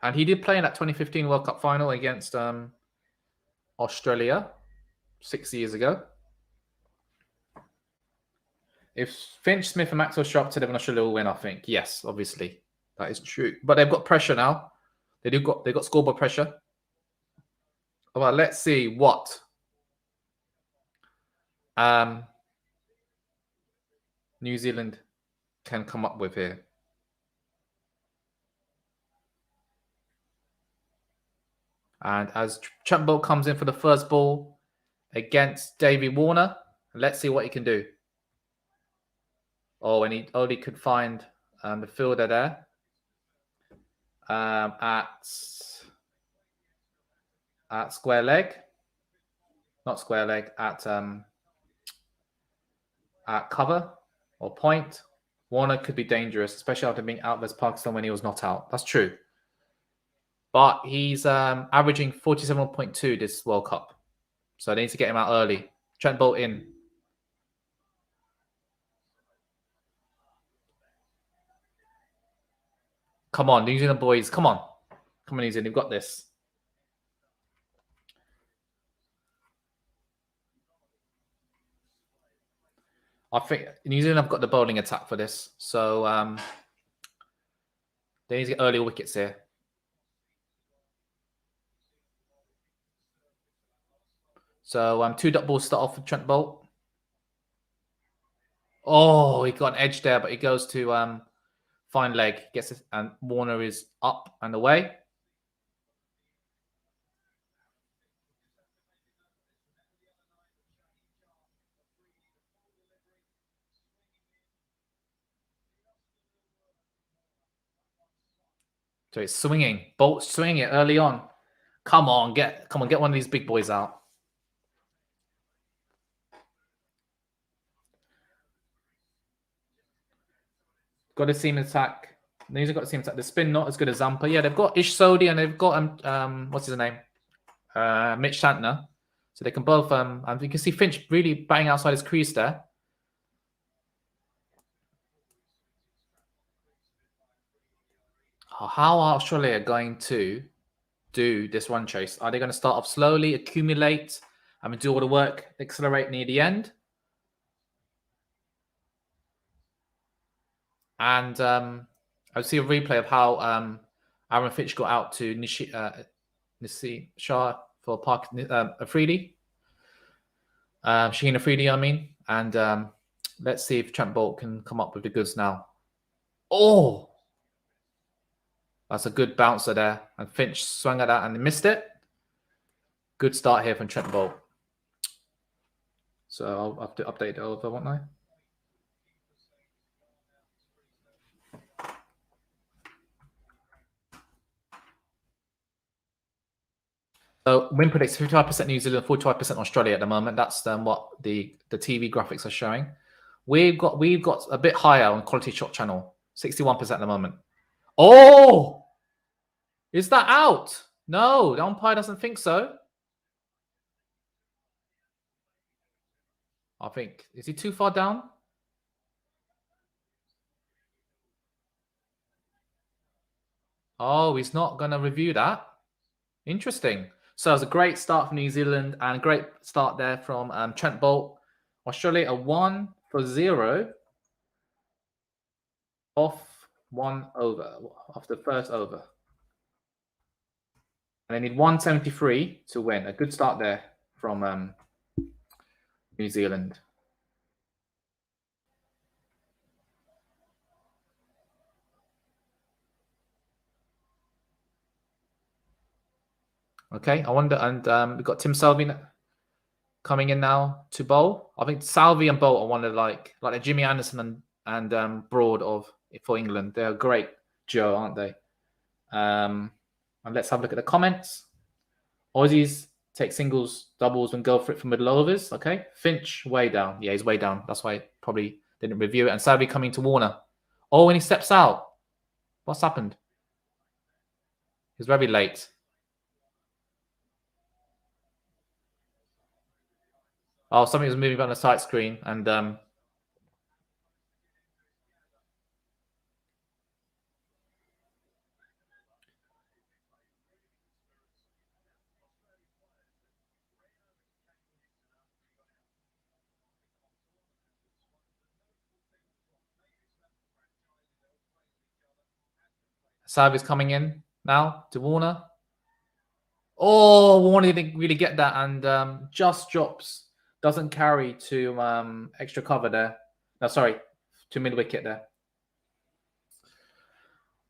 Speaker 1: And he did play in that 2015 World Cup final against Australia 6 years ago. If Finch, Smith, and Maxwell show up to them, Australia will win, I think. Yes, obviously. That is true. But they've got pressure now. They've got scoreboard pressure. Well, let's see what New Zealand can come up with here. And as Trent Boult comes in for the first ball against Davey Warner, let's see what he can do. Oh, and he only could find the fielder there at square leg. Not square leg, at cover or point. Warner could be dangerous, especially after being out versus Pakistan when he was not out. That's true. But he's averaging 47.2 this World Cup. So they need to get him out early. Trent Boult in. Come on, New Zealand boys. Come on. Come on, New Zealand. You've got this. I think New Zealand have got the bowling attack for this. So they need to get early wickets here. So 2 dot balls start off with Trent Boult. Oh, he got an edge there, but he goes to fine leg. Gets it, and Warner is up and away. So it's swinging. Boult swinging it early on. Come on, get one of these big boys out. Got a seam attack. These have got a seam attack. The spin not as good as Zampa. Yeah, they've got Ish Sodhi and they've got what's his name? Mitch Santner. So they can both and you can see Finch really bang outside his crease there. How are Australia going to do this run chase? Are they going to start off slowly, accumulate, and do all the work, accelerate near the end? And I see a replay of how Aaron Finch got out to Nisi Shah for Park Afridi. Shaheen Afridi, I mean. And let's see if Trent Boult can come up with the goods now. Oh! That's a good bouncer there. And Finch swung at that and missed it. Good start here from Trent Boult. So I'll have to update it over, won't I? So win predicts 55% New Zealand, 45% Australia at the moment. That's what the TV graphics are showing. We've got a bit higher on Quality Shot channel, 61% at the moment. Oh, is that out? No, the umpire doesn't think so. I think, is he too far down? Oh, he's not going to review that. Interesting. So it was a great start from New Zealand and a great start there from Trent Bolt. Australia a 1-0 off 1 over, off the first over. And they need 173 to win. A good start there from New Zealand. Okay, I wonder, and we've got Tim Salvi coming in now to bowl. I think Salvi and Bolt are one of like the Jimmy Anderson and Broad for England. They're a great duo, aren't they? And let's have a look at the comments. Aussies take singles, doubles, and go for it for middle overs. Okay, Finch way down. Yeah, he's way down. That's why probably didn't review it. And Salvi coming to Warner. Oh, when he steps out, what's happened? He's very late. Oh, something was moving on the sight screen, and Salvi's coming in now to Warner. Oh, Warner didn't really get that, and just drops. Doesn't carry to extra cover there. No, sorry, to mid wicket there.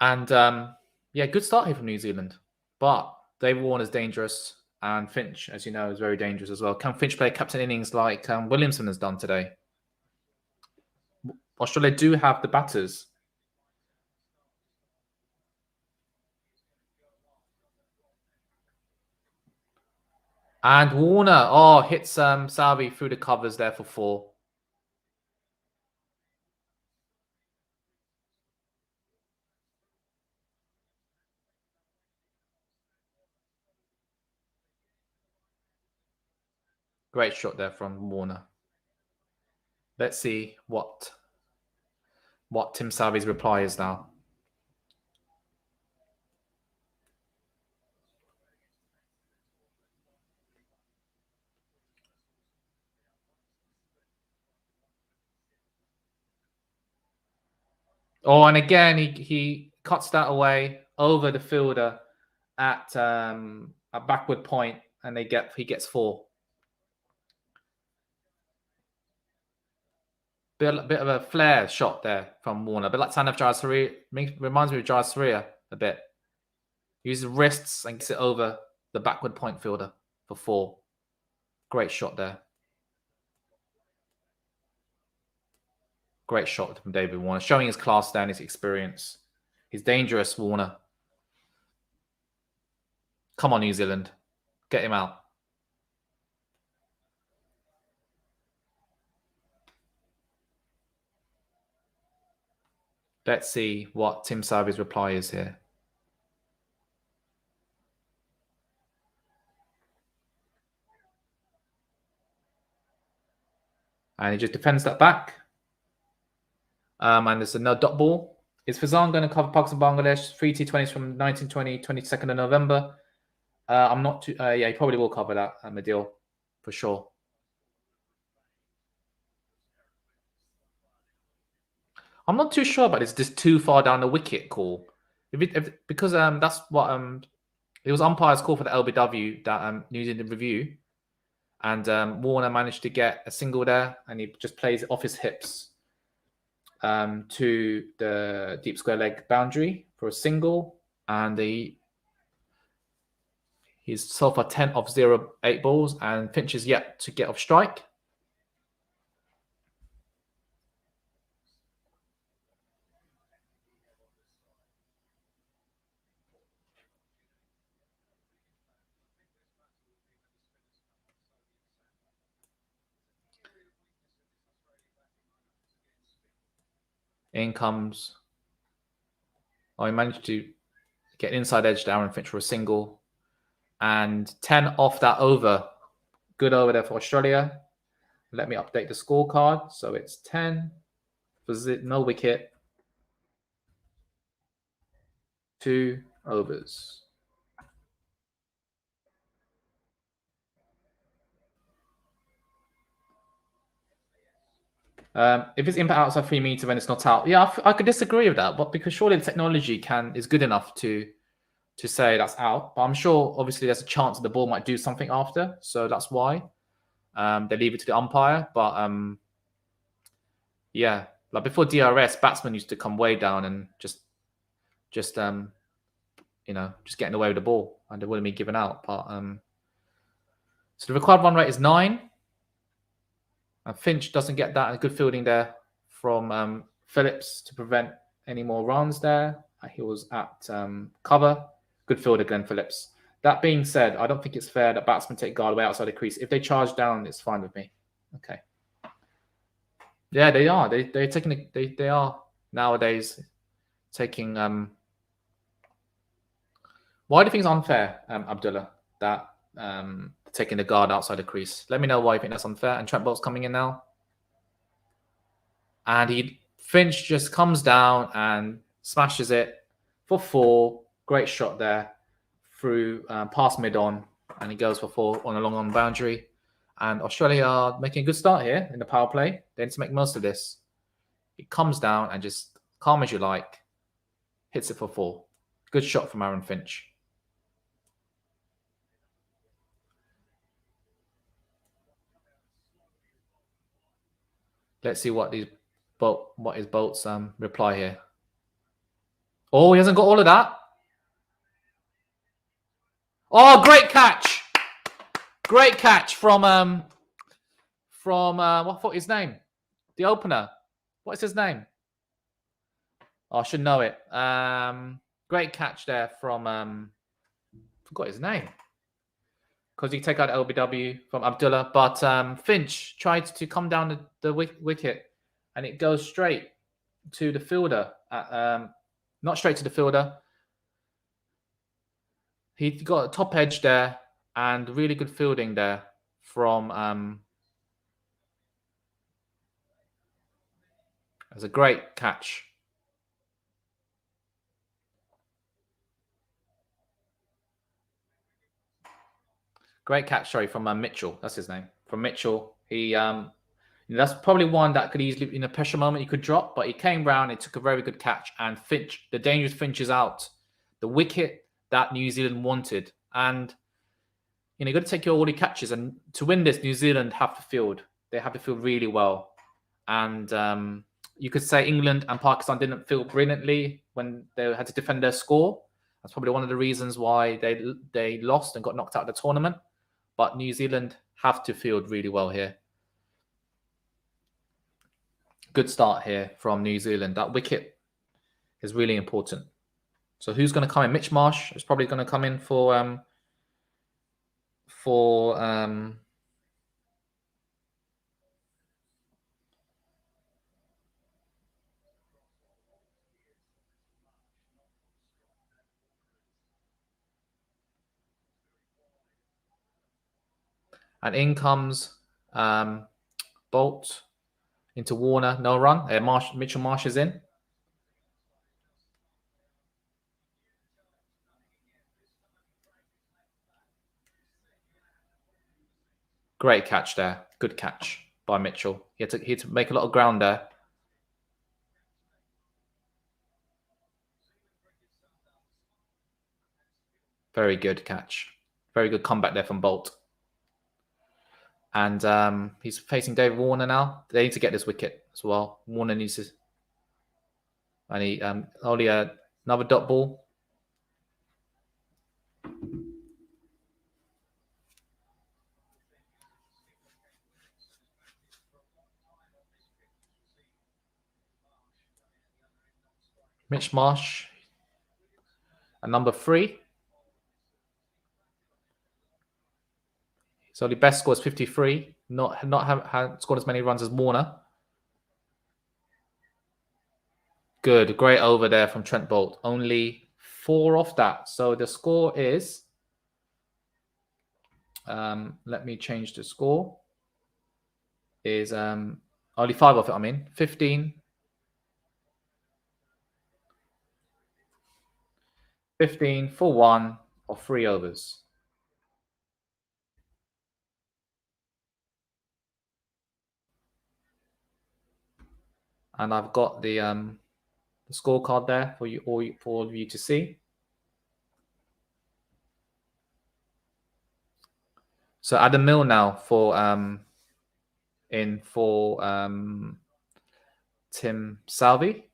Speaker 1: And yeah, good start here from New Zealand. But David Warner's dangerous, and Finch, as you know, is very dangerous as well. Can Finch play captain innings like Williamson has done today? Australia do have the batters. And Warner, hits Salvi through the covers there for 4. Great shot there from Warner. Let's see what Tim Salvi's reply is now. Oh, and again, he cuts that away over the fielder at a backward point, and he gets 4. Bit of a flare shot there from Warner, a bit like Sanaf Jayasuriya. Reminds me of Jayasuriya a bit. Uses wrists and gets it over the backward point fielder for 4. Great shot there. Great shot from David Warner, showing his class there and his experience. He's dangerous, Warner. Come on, New Zealand. Get him out. Let's see what Tim Salvi's reply is here. And he just defends that back. And there's another dot ball. Is Fazan going to cover Pakistan Bangladesh 3 T20s from 1920, 22nd of November? I'm not too. Yeah, he probably will cover that, Madil, for sure. I'm not too sure about this too far down the wicket call. Because that's what it was umpire's call for the LBW that New Zealand review, and Warner managed to get a single there, and he just plays it off his hips to the deep square leg boundary for a single, and he's so far 10 of 0 8 balls, and Finch is yet to get off strike. In comes. Oh, he managed to get inside edge to Aaron Finch for a single. And 10 off that over. Good over there for Australia. Let me update the scorecard. So it's 10 for no wicket. 2 overs. If it's impact outside 3 meters when it's not out, yeah, I could disagree with that. But because surely the technology is good enough to say that's out. But I'm sure, obviously, there's a chance that the ball might do something after, so that's why they leave it to the umpire. But yeah, like before DRS, batsmen used to come way down and just getting away with the ball, and they wouldn't be given out. But so the required run rate is 9. And Finch doesn't get that. And good fielding there from Phillips to prevent any more runs there. He was at cover. Good fielder, Glenn Phillips. That being said, I don't think it's fair that batsmen take guard away outside the crease. If they charge down, it's fine with me. Okay. Yeah, they are. They're taking. They are nowadays taking. Why do you think it's unfair, Abdullah, that taking the guard outside the crease? Let me know why you think that's unfair. And Trent Bolt's coming in now. And Finch just comes down and smashes it for 4. Great shot there through past mid-on. And he goes for 4 on a long-on boundary. And Australia are making a good start here in the power play. They need to make most of this. He comes down and just, calm as you like, hits it for 4. Good shot from Aaron Finch. Let's see what is Bolt's reply here. Oh, he hasn't got all of that. Oh, great catch! Great catch from what's his name? The opener. What's his name? Oh, I should know it. Great catch there from forgot his name. Because you take out LBW from Abdullah, but Finch tried to come down the wicket, and it goes straight to the fielder. Not straight to the fielder. He got a top edge there, and really good fielding there from. It was a great catch. Great catch, sorry, from Mitchell. That's his name. From Mitchell. He that's probably one that could easily, in a pressure moment, he could drop, but he came round, he took a very good catch, and Finch, the dangerous Finch is out. The wicket that New Zealand wanted. And you've got to take all the catches, and to win this, New Zealand have to field. They have to field really well. And you could say England and Pakistan didn't field brilliantly when they had to defend their score. That's probably one of the reasons why they lost and got knocked out of the tournament. But New Zealand have to field really well here. Good start here from New Zealand. That wicket is really important. So who's going to come in? Mitch Marsh is probably going to come in for and in comes Bolt into Warner, no run. Mitchell Marsh is in. Great catch there. Good catch by Mitchell. He had to make a lot of ground there. Very good catch. Very good comeback there from Bolt. And he's facing David Warner now. They need to get this wicket as well. Warner needs to. And he only another dot ball. Mitch Marsh. And number 3. So the best score is 53. Not have scored as many runs as Warner. Good. Great over there from Trent Bolt. Only 4 off that. So the score is... let me change the score. Is only 5 off it, I mean. 15. 15 for 1 or 3 overs. And I've got the scorecard there for you all of you to see. So Adam Mill now for Tim Salvi.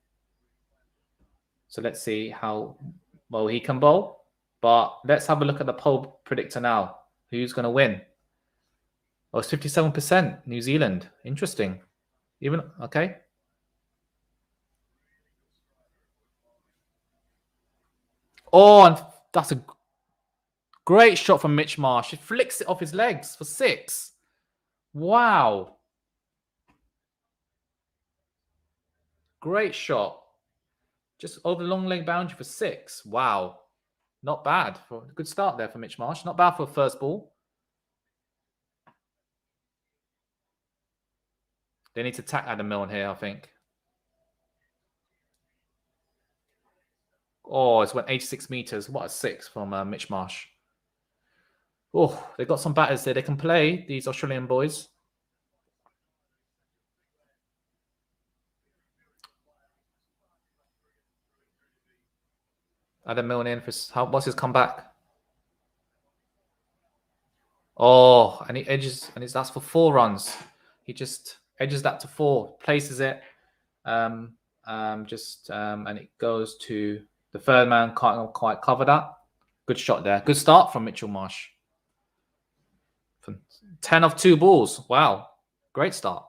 Speaker 1: So let's see how well he can bowl. But let's have a look at the poll predictor now. Who's going to win? Oh, it's 57% New Zealand. Interesting. Even okay. Oh, and that's a great shot from Mitch Marsh. He flicks it off his legs for 6. Wow. Great shot. Just over the long leg boundary for 6. Wow. Not bad. For a good start there for Mitch Marsh. Not bad for a first ball. They need to tack Adam Milne here, I think. Oh, it's went 86 meters. What a 6 from Mitch Marsh. Oh, they've got some batters there. They can play, these Australian boys. Adam Milne in for... what's his comeback? Oh, and he edges, and that's for 4 runs. He just edges that to 4, places it, and it goes to the third man. Can't quite cover that. Good shot there. Good start from Mitchell Marsh. 10 of 2 balls. Wow, great start.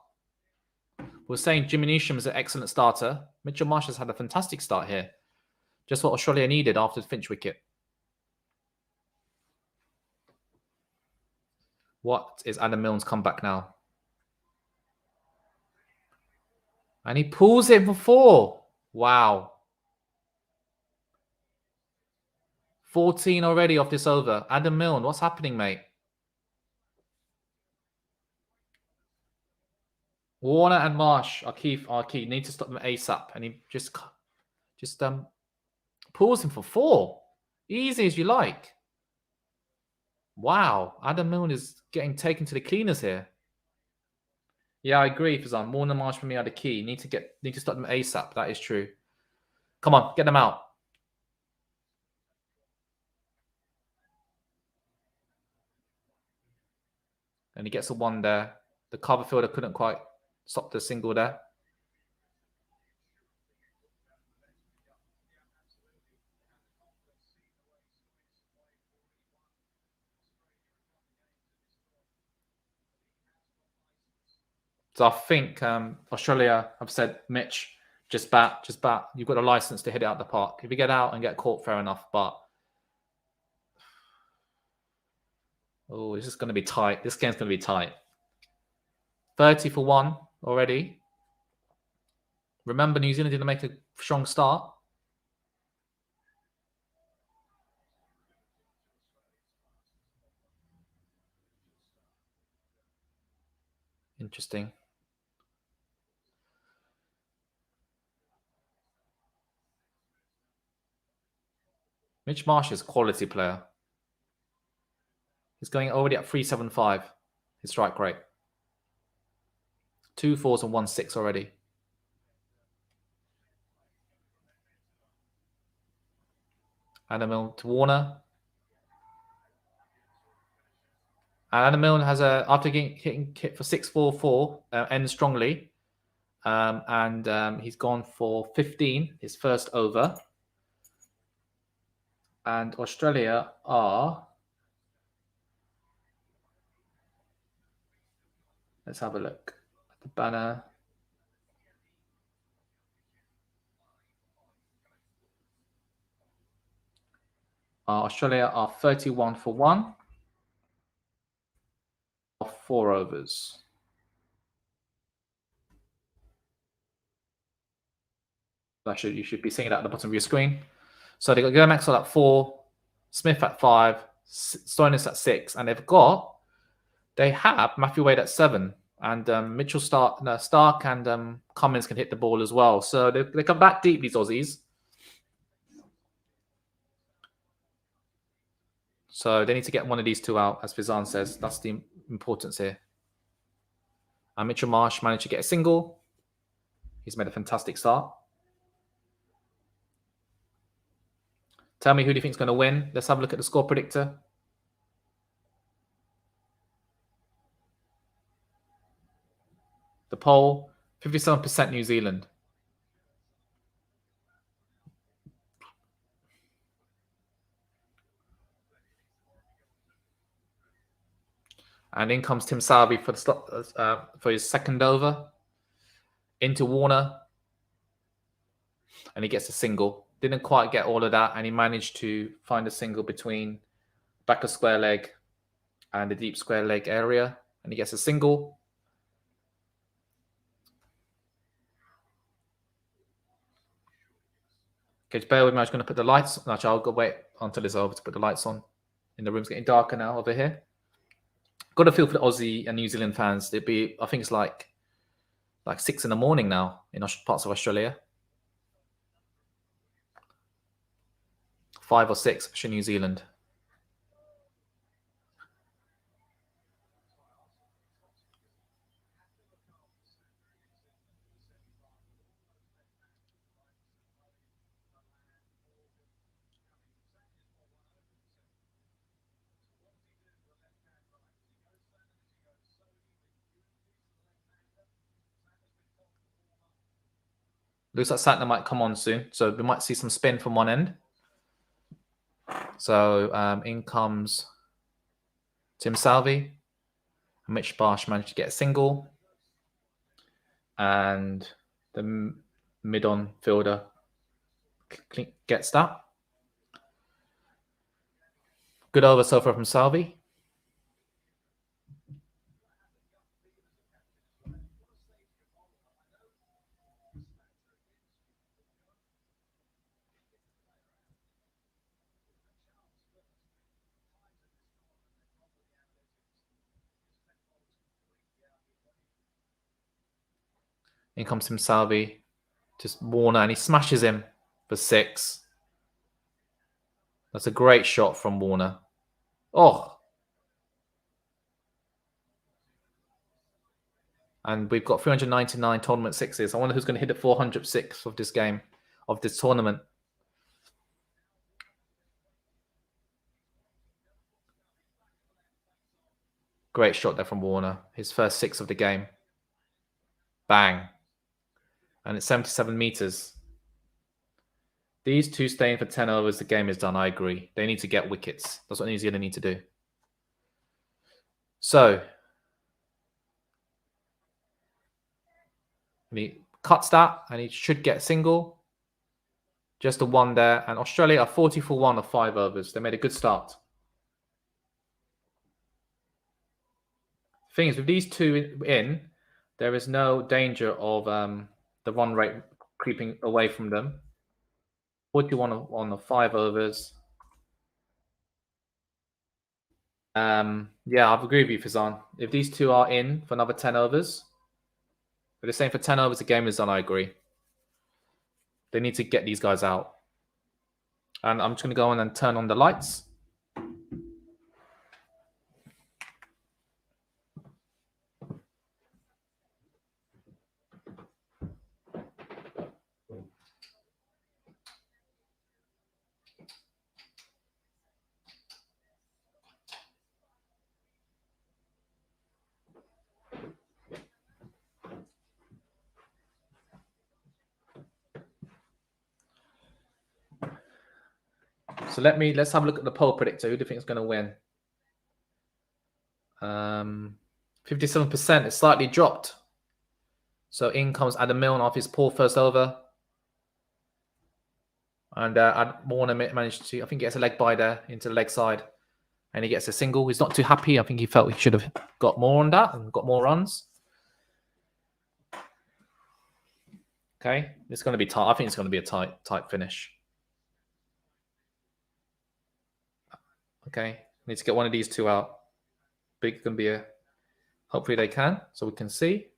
Speaker 1: We're saying Jimmy Neesham is an excellent starter. Mitchell Marsh has had a fantastic start here. Just what Australia needed after the Finch wicket. What is Adam Milne's comeback now? And he pulls it for 4. Wow. 14 already off this over. Adam Milne, what's happening, mate? Warner and Marsh are key. Need to stop them ASAP. And he just pulls him for 4. Easy as you like. Wow. Adam Milne is getting taken to the cleaners here. Yeah, I agree, Fazan. Warner, Marsh for me are the key. Need to stop them ASAP. That is true. Come on, get them out. And he gets a 1 there. The cover fielder couldn't quite stop the single there. So I think Australia have said, Mitch, just bat. You've got a license to hit it out the park. If you get out and get caught, fair enough. But oh, this is going to be tight. This game's going to be tight. 30 for 1 already. Remember, New Zealand didn't make a strong start. Interesting. Mitch Marsh is a quality player. He's going already at 375. His strike rate. 2 4s and 1 6 already. Adam Milne to Warner. And Adam Milne has after hitting hit for 6-4-4, ends strongly. He's gone for 15, his first over. And Australia are... Let's have a look at the banner. Australia are 31 for 1 of 4 overs. You should be seeing that at the bottom of your screen. So they've got Glenn Maxwell at 4, Smith at 5, Stoinis at 6, and they have Matthew Wade at 7, and Mitchell Stark and Cummins can hit the ball as well. So they come back deep, these Aussies. So they need to get one of these two out, as Fizan says. That's the importance here. And Mitchell Marsh managed to get a single. He's made a fantastic start. Tell me who do you think is going to win. Let's have a look at the score predictor. The poll, 57% New Zealand. And in comes Tim Salvi for his second over. Into Warner. And he gets a single. Didn't quite get all of that. And he managed to find a single between back of square leg and the deep square leg area. And he gets a single. Okay, bear with me. I'm just going to put the lights on. Actually, I'll go wait until it's over to put the lights on. And the room's getting darker now over here. Got a feel for the Aussie and New Zealand fans. I think it's like 6 in the morning now in parts of Australia. 5 or 6 for New Zealand. Looks like Santner might come on soon. So we might see some spin from one end. So in comes Tim Salvi. Mitch Marsh managed to get a single. And the mid-on fielder gets that. Good over so far from Salvi. In comes Tim Salvi, just Warner, and he smashes him for 6. That's a great shot from Warner. Oh. And we've got 399 tournament 6s. I wonder who's going to hit the 406 of this game, of this tournament. Great shot there from Warner. His first 6 of the game. Bang. And it's 77 meters. These two staying for 10 overs, the game is done. I agree. They need to get wickets. That's what New Zealand need to do. So, and he cuts that, and he should get a single. Just a 1 there. And Australia are 40 for 1 of 5 overs. They made a good start. Thing is, with these two in, there is no danger of the run rate creeping away from them. 41 on the 5 overs. Yeah, I agree with you, Fizan. If these two are in for another 10 overs, if they're saying for 10 overs, the game is done, I agree. They need to get these guys out. And I'm just going to go on and turn on the lights. So let's have a look at the poll predictor. Who do you think is going to win? 57%. It's slightly dropped. So in comes Adam Milne off his poor first over. And Warner managed to, I think he gets a leg by there into the leg side. And he gets a single. He's not too happy. I think he felt he should have got more on that and got more runs. Okay, it's going to be tight. I think it's going to be a tight finish. Okay, need to get one of these two out. Big going to be a. Hopefully they can, so we can see.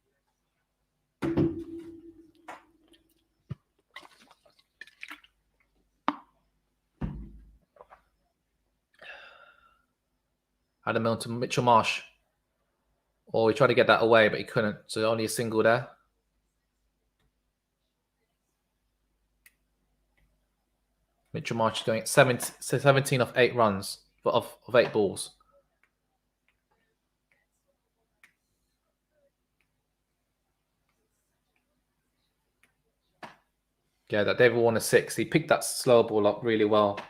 Speaker 1: Adam Milne to Mitchell Marsh. Or he tried to get that away, but he couldn't. So only a single there. Mitchell Marsh is going at 17 of 8 runs, of 8 balls. Yeah, that David Warner 6. He picked that slow ball up really well.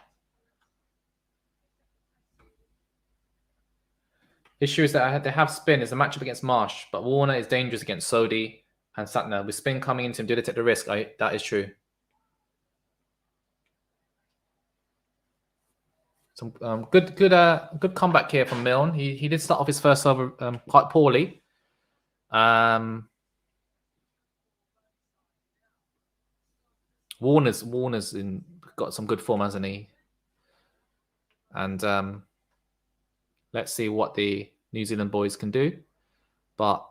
Speaker 1: Issue is that they have spin. It's a matchup against Marsh, but Warner is dangerous against Sodhi and Satner. With spin coming into him, did it take the risk? That is true. Some good comeback here from Milne. He did start off his first over quite poorly. Warner's got some good form, hasn't he? And let's see what the New Zealand boys can do. But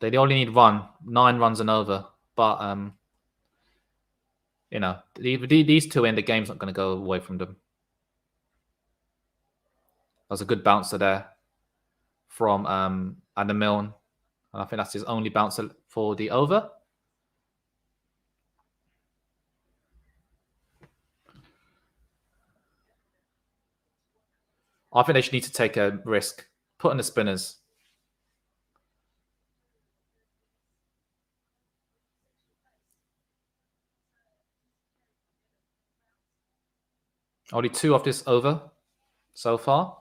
Speaker 1: they only need 9 runs and over. But you know, these two in, the game's not going to go away from them. That was a good bouncer there from Adam Milne. And I think that's his only bouncer for the over. I think they should need to take a risk. Put in the spinners. Only 2 of this over so far.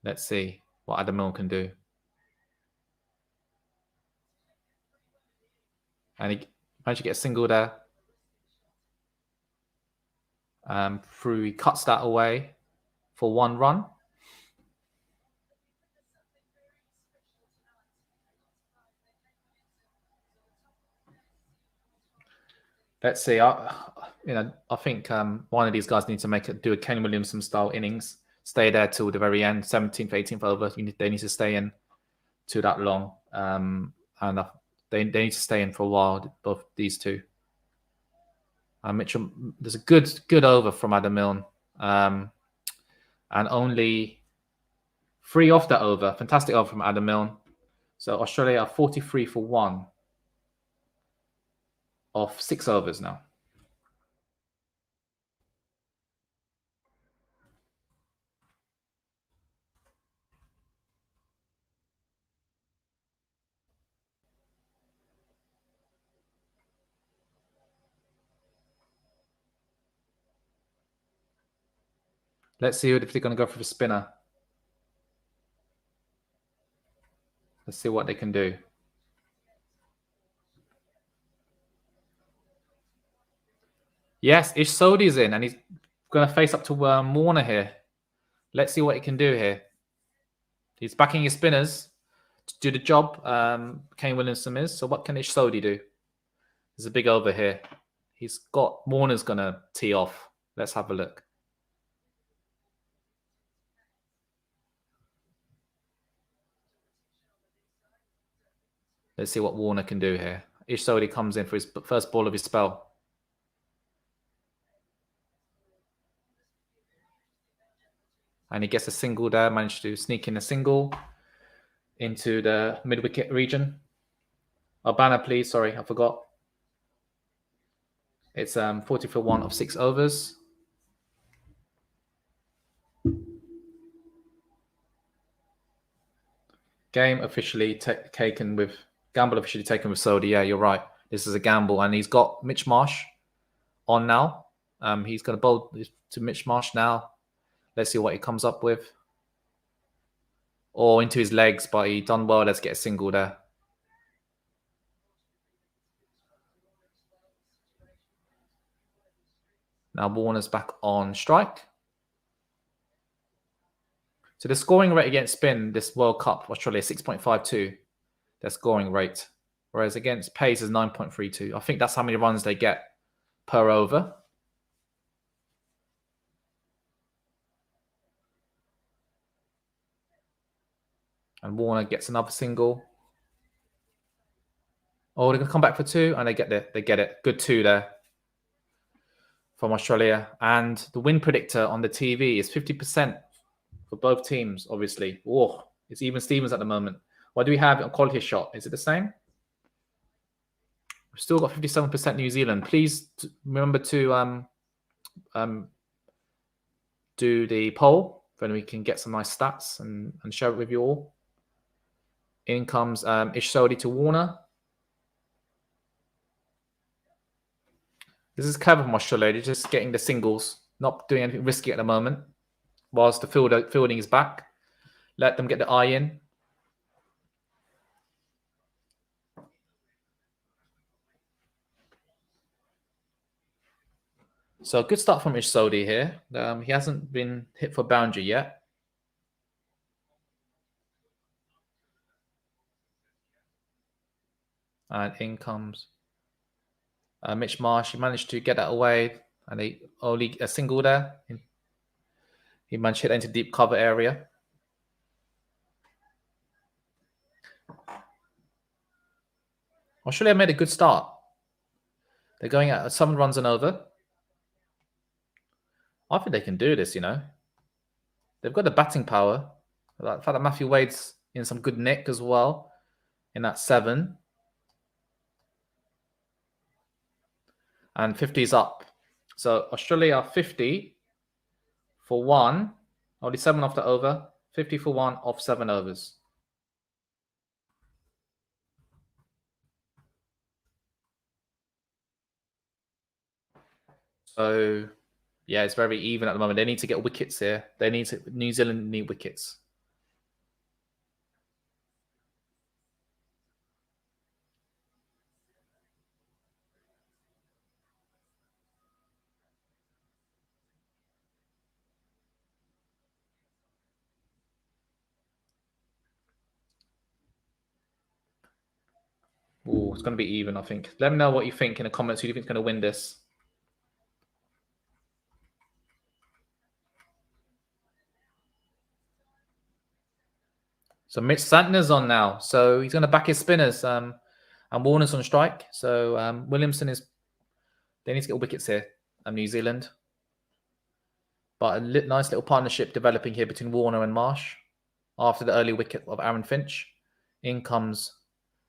Speaker 1: Let's see what Adam Milne can do. And he managed to get a single there. He cuts that away for 1 run. Let's see. I think one of these guys needs to do a Ken Williamson style innings. Stay there till the very end, 17th, 18th over. They need to stay in to that long, and they need to stay in for a while. Both these two. Mitchell, there's a good over from Adam Milne, and only 3 off that over. Fantastic over from Adam Milne. So Australia are 43 for 1 off 6 overs now. Let's see if they're going to go for the spinner. Let's see what they can do. Yes, Ish Sodhi's in, and he's going to face up to Warner here. Let's see what he can do here. He's backing his spinners to do the job. Kane Williamson is. So what can Ish Sodhi do? There's a big over here. He's got Warner's going to tee off. Let's have a look. Let's see what Warner can do here. Ish Sodhi comes in for his first ball of his spell. And he gets a single there, managed to sneak in a single into the mid-wicket region. Oh, banner, please. Sorry, I forgot. It's 40 for 1 of 6 overs. Gamble officially taken with Sodhi. Yeah, you're right. This is a gamble, and he's got Mitch Marsh on now. He's going to bowl to Mitch Marsh now. Let's see what he comes up with. Or into his legs, but he done well. Let's get a single there. Now Warner's back on strike. So the scoring rate against spin this World Cup, Australia, 6.52. Their scoring rate. Whereas against pace is 9.32. I think that's how many runs they get per over. And Warner gets another single. Oh, they're going to come back for 2, and they get it. They get it. Good 2 there from Australia. And the win predictor on the TV is 50% for both teams, obviously. Oh, it's even Stevens at the moment. What do we have on QualityShot? Is it the same? We've still got 57% New Zealand. Please remember to do the poll, then we can get some nice stats and share it with you all. In comes Ish Sodhi to Warner. This is clever from Australia. They're just getting the singles, not doing anything risky at the moment, whilst the fielding is back. Let them get the eye in. So a good start from Ish Sodhi here. He hasn't been hit for boundary yet. And in comes Mitch Marsh. He managed to get that away, and they only a single there. He managed to hit into deep cover area. Australia made a good start. They're going at 7 runs and over. I think they can do this, you know. They've got the batting power. The fact that Matthew Wade's in some good nick as well in that 7. And 50 is up. So Australia are 50 for 1. Only 7 off the over. 50 for 1 off 7 overs. So, yeah, it's very even at the moment. They need to get wickets here. New Zealand need wickets. Oh, it's going to be even, I think. Let me know what you think in the comments. Who do you think is going to win this? So Mitch Santner's on now. So he's going to back his spinners. And Warner's on strike. So Williamson is... They need to get wickets here. New Zealand. But a nice little partnership developing here between Warner and Marsh. After the early wicket of Aaron Finch. In comes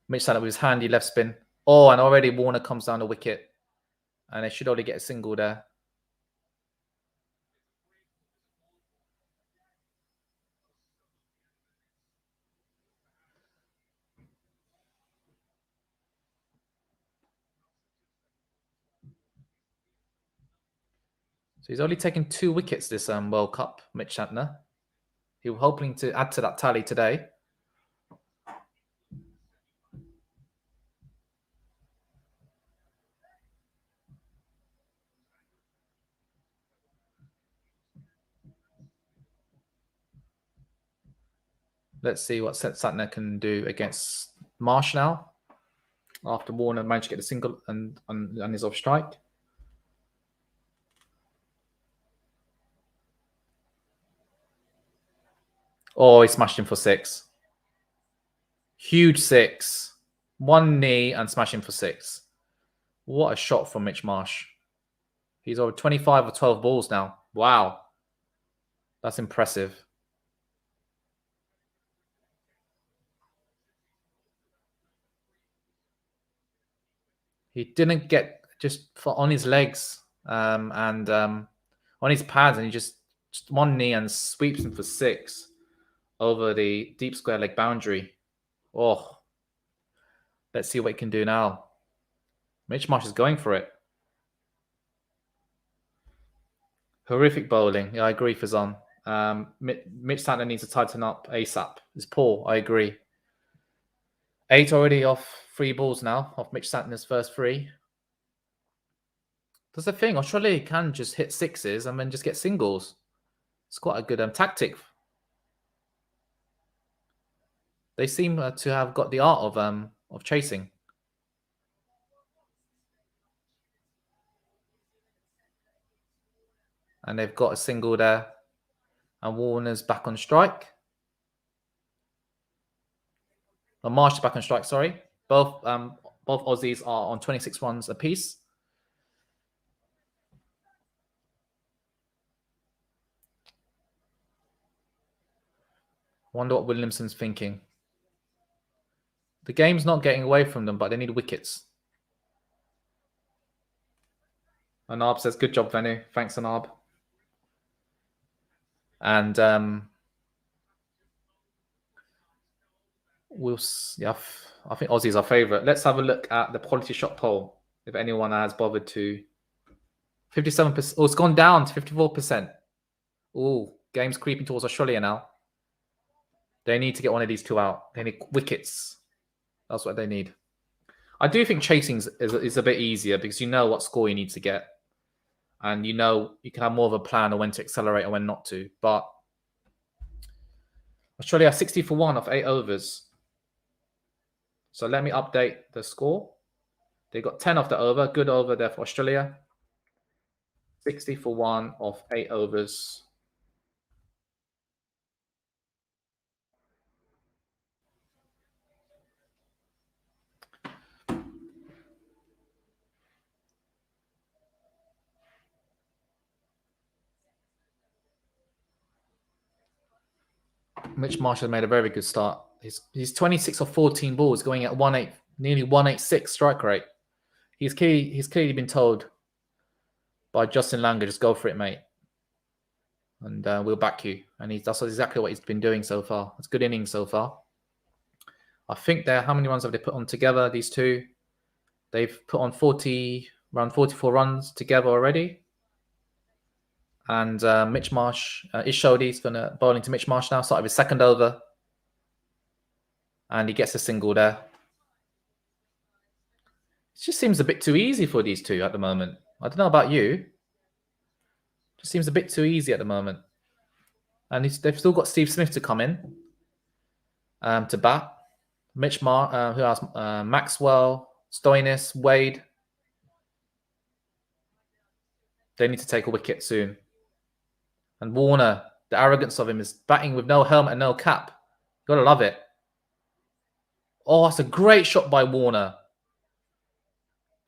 Speaker 1: Mitch Santner with his handy left spin. Oh, and already Warner comes down the wicket. And they should only get a single there. So he's only taken 2 wickets this World Cup, Mitch Santner. He was hoping to add to that tally today. Let's see what Santner can do against Marsh now. After Warner managed to get the single and is off strike. Oh, he smashed him for 6. Huge 6. 1 knee and smash him for 6. What a shot from Mitch Marsh. He's over 25 or 12 balls now. Wow. That's impressive. He didn't get just on his legs and on his pads, and he just 1 knee and sweeps him for 6 over the deep square leg boundary. Oh, let's see what he can do now. Mitch Marsh is going for it. Horrific bowling. Yeah, I agree, Fazan. Mitch Santner needs to tighten up ASAP. It's poor. I agree. 8 already off 3 balls now, off Mitch Santner's first 3. That's the thing. Australia can just hit 6s and then just get singles. It's quite a good tactic. They seem to have got the art of chasing. And they've got a single there. And Warner's back on strike. Marsh is back on strike, sorry. Both Aussies are on 26 runs apiece. Wonder what Williamson's thinking. The game's not getting away from them, but they need wickets. Anab says, good job, Venu. Thanks, Anab. And I think Aussie's our favourite. Let's have a look at the QualityShot poll. If anyone has bothered to. 57%. Oh, it's gone down to 54%. Oh, game's creeping towards Australia now. They need to get one of these two out. They need wickets. That's what they need. I do think chasing is a bit easier because you know what score you need to get. And you know you can have more of a plan on when to accelerate and when not to. But Australia are 60 for 1 off 8 overs. So let me update the score. They got 10 off the over. Good over there for Australia. 60 for 1 off 8 overs. Mitch Marsh has made a very good start. He's 26 or 14 balls, going at nearly 186 strike rate. He's clearly been told by Justin Langer, just go for it, mate, and we'll back you. And that's exactly what he's been doing so far. It's good innings so far. I think how many runs have they put on together? These two, they've put on around 44 runs together already. And Mitch Marsh, Ishodi's going to bowl into Mitch Marsh now. Started with second over. And he gets a single there. It just seems a bit too easy for these two at the moment. I don't know about you. It just seems a bit too easy at the moment. And they've still got Steve Smith to come in to bat. Mitch Marsh, who else? Maxwell, Stoinis, Wade. They need to take a wicket soon. And Warner, the arrogance of him is batting with no helmet and no cap. You gotta love it. Oh, it's a great shot by Warner.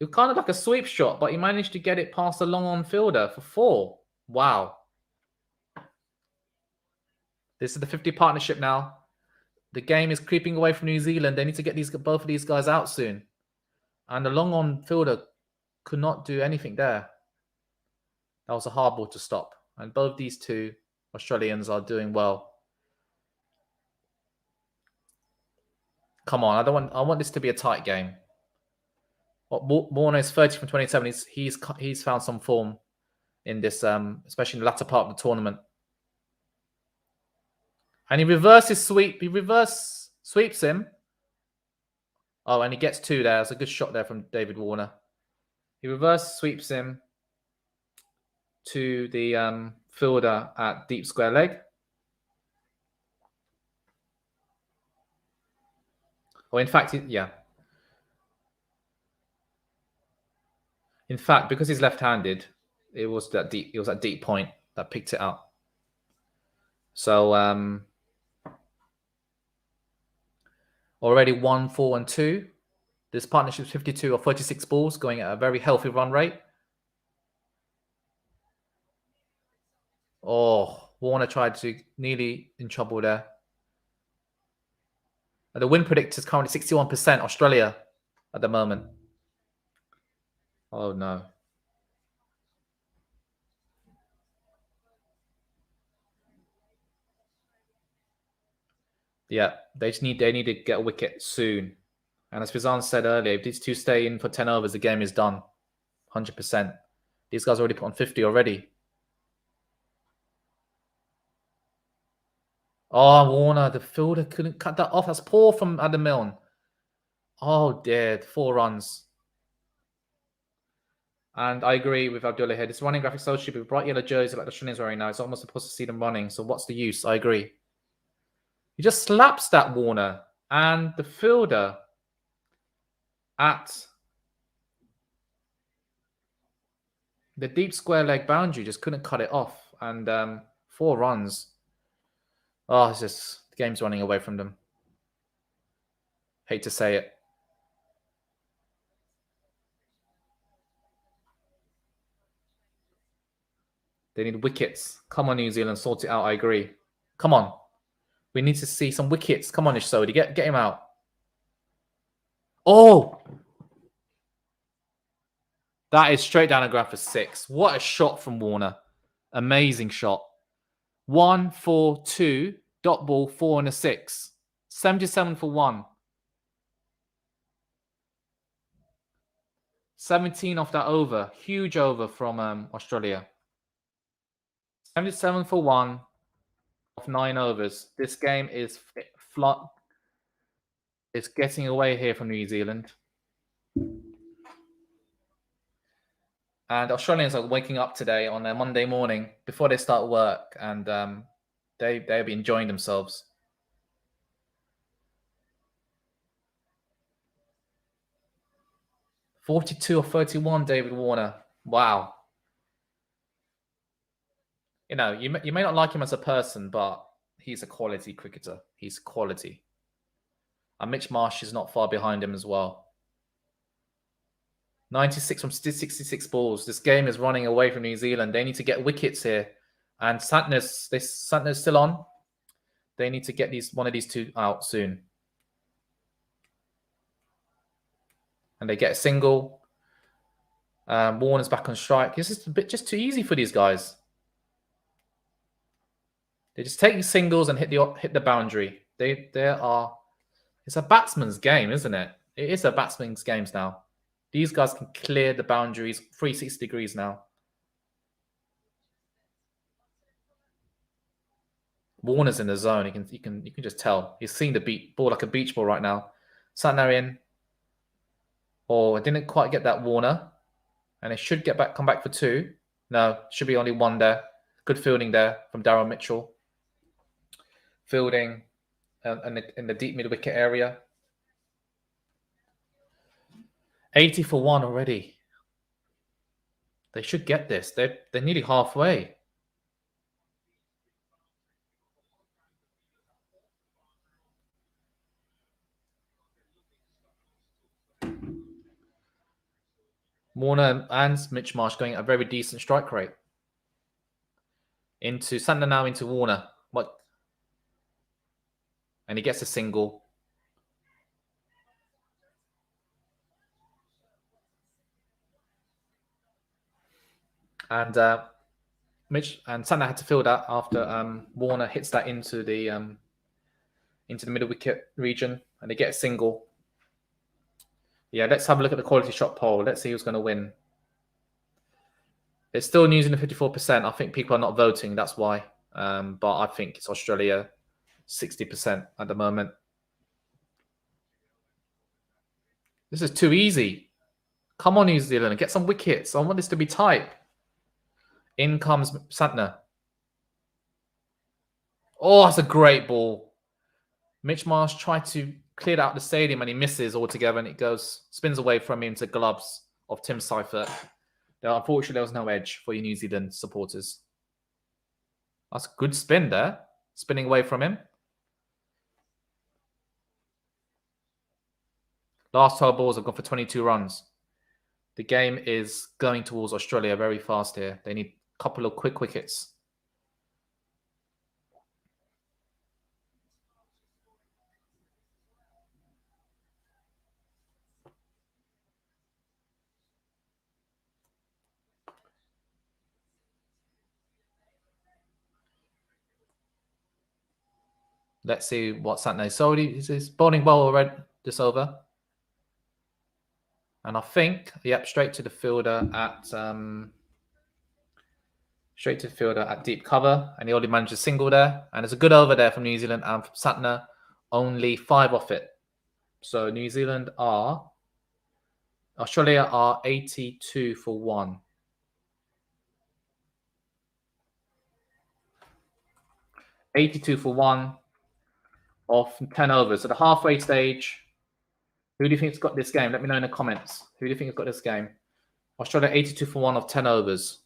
Speaker 1: It was kind of like a sweep shot, but he managed to get it past the long-on fielder for 4. Wow. This is the 50 partnership now. The game is creeping away from New Zealand. They need to get both of these guys out soon. And the long-on fielder could not do anything there. That was a hard ball to stop. And both these two Australians are doing well. Come on, I want this to be a tight game. Warner is 30 from 27. He's found some form in this, especially in the latter part of the tournament. And he reverses sweep. He reverse sweeps him. Oh, and he gets 2 there. It's a good shot there from David Warner. He reverse sweeps him to the fielder at deep square leg. Or in fact, yeah. In fact, because he's left-handed, it was that deep point that picked it up. So already 1, 4, and 2. This partnership is 52 or 36 balls, going at a very healthy run rate. Oh, Warner tried to nearly in trouble there. And the win predictor is currently 61% Australia at the moment. Oh no. Yeah, they need to get a wicket soon. And as Fizan said earlier, if these two stay in for 10 overs, the game is done. 100%. These guys already put on 50 already. Oh, Warner, the fielder couldn't cut that off. That's poor from Adam Milne. Oh, dear. 4 runs. And I agree with Abdullah here. This running graphic so stupid with bright yellow jersey like the Australians wearing now. It's almost supposed to see them running. So what's the use? I agree. He just slaps that Warner. And the fielder at the deep square leg boundary just couldn't cut it off. And 4 runs. Oh, it's just the game's running away from them. Hate to say it. They need wickets. Come on, New Zealand, sort it out. I agree. Come on. We need to see some wickets. Come on, Ishsodi. Get him out. Oh! That is straight down the ground for 6. What a shot from Warner. Amazing shot. 1, 4, 2, dot ball, 4 and a 6. 77 for 1. 17 off that over. Huge over from Australia. 77 for 1 off 9 overs. This game is it's getting away here from New Zealand. And Australians are waking up today on their Monday morning before they start work, and they'll be enjoying themselves. .42 or 31, David Warner. Wow. You know, you may not like him as a person, but he's a quality cricketer. He's quality. And Mitch Marsh is not far behind him as well. 96 from 66 balls. This game is running away from New Zealand. They need to get wickets here. And Santner's still on. They need to get one of these 2 out soon. And they get a single. Warner's back on strike. This is a bit just too easy for these guys. They just take singles and hit the boundary. It's a batsman's game, isn't it? It is a batsman's game now. These guys can clear the boundaries 360 degrees now. Warner's in the zone. You can just tell. He's seeing the ball like a beach ball right now. Santner in. Oh, I didn't quite get that, Warner. And it should come back for 2. No, should be only 1 there. Good fielding there from Darryl Mitchell. Fielding in the deep mid-wicket area. 80 for 1 already. They should get this. They're nearly halfway. Warner and Mitch Marsh going at a very decent strike rate. Into Santner now into Warner. What? And he gets a single. And Santner had to field that after Warner hits that into the middle wicket region, and they get a single. Yeah, let's have a look at the quality shot poll. Let's see who's going to win. It's still New Zealand 54%. I think people are not voting. That's why. But I think it's Australia 60% at the moment. This is too easy. Come on, New Zealand. Get some wickets. I want this to be tight. In comes Santner. Oh, that's a great ball. Mitch Marsh tried to clear out the stadium and he misses altogether, and it spins away from him to gloves of Tim Seifert. Unfortunately, there was no edge for you New Zealand supporters. That's a good spin there. Spinning away from him. Last 12 balls have gone for 22 runs. The game is going towards Australia very fast here. They need a couple of quick wickets. Let's see what Santner. So he's bowling well already this over. And I think, yep, straight to the fielder at deep cover. And he only managed a single there. And it's a good over there from New Zealand. And from Santner, only 5 off it. So Australia are 82 for 1. 82 for 1. of 10 overs. So the halfway stage. Who do you think's got this game? Let me know in the comments. Who do you think has got this game? Australia 82 for 1 of 10 overs.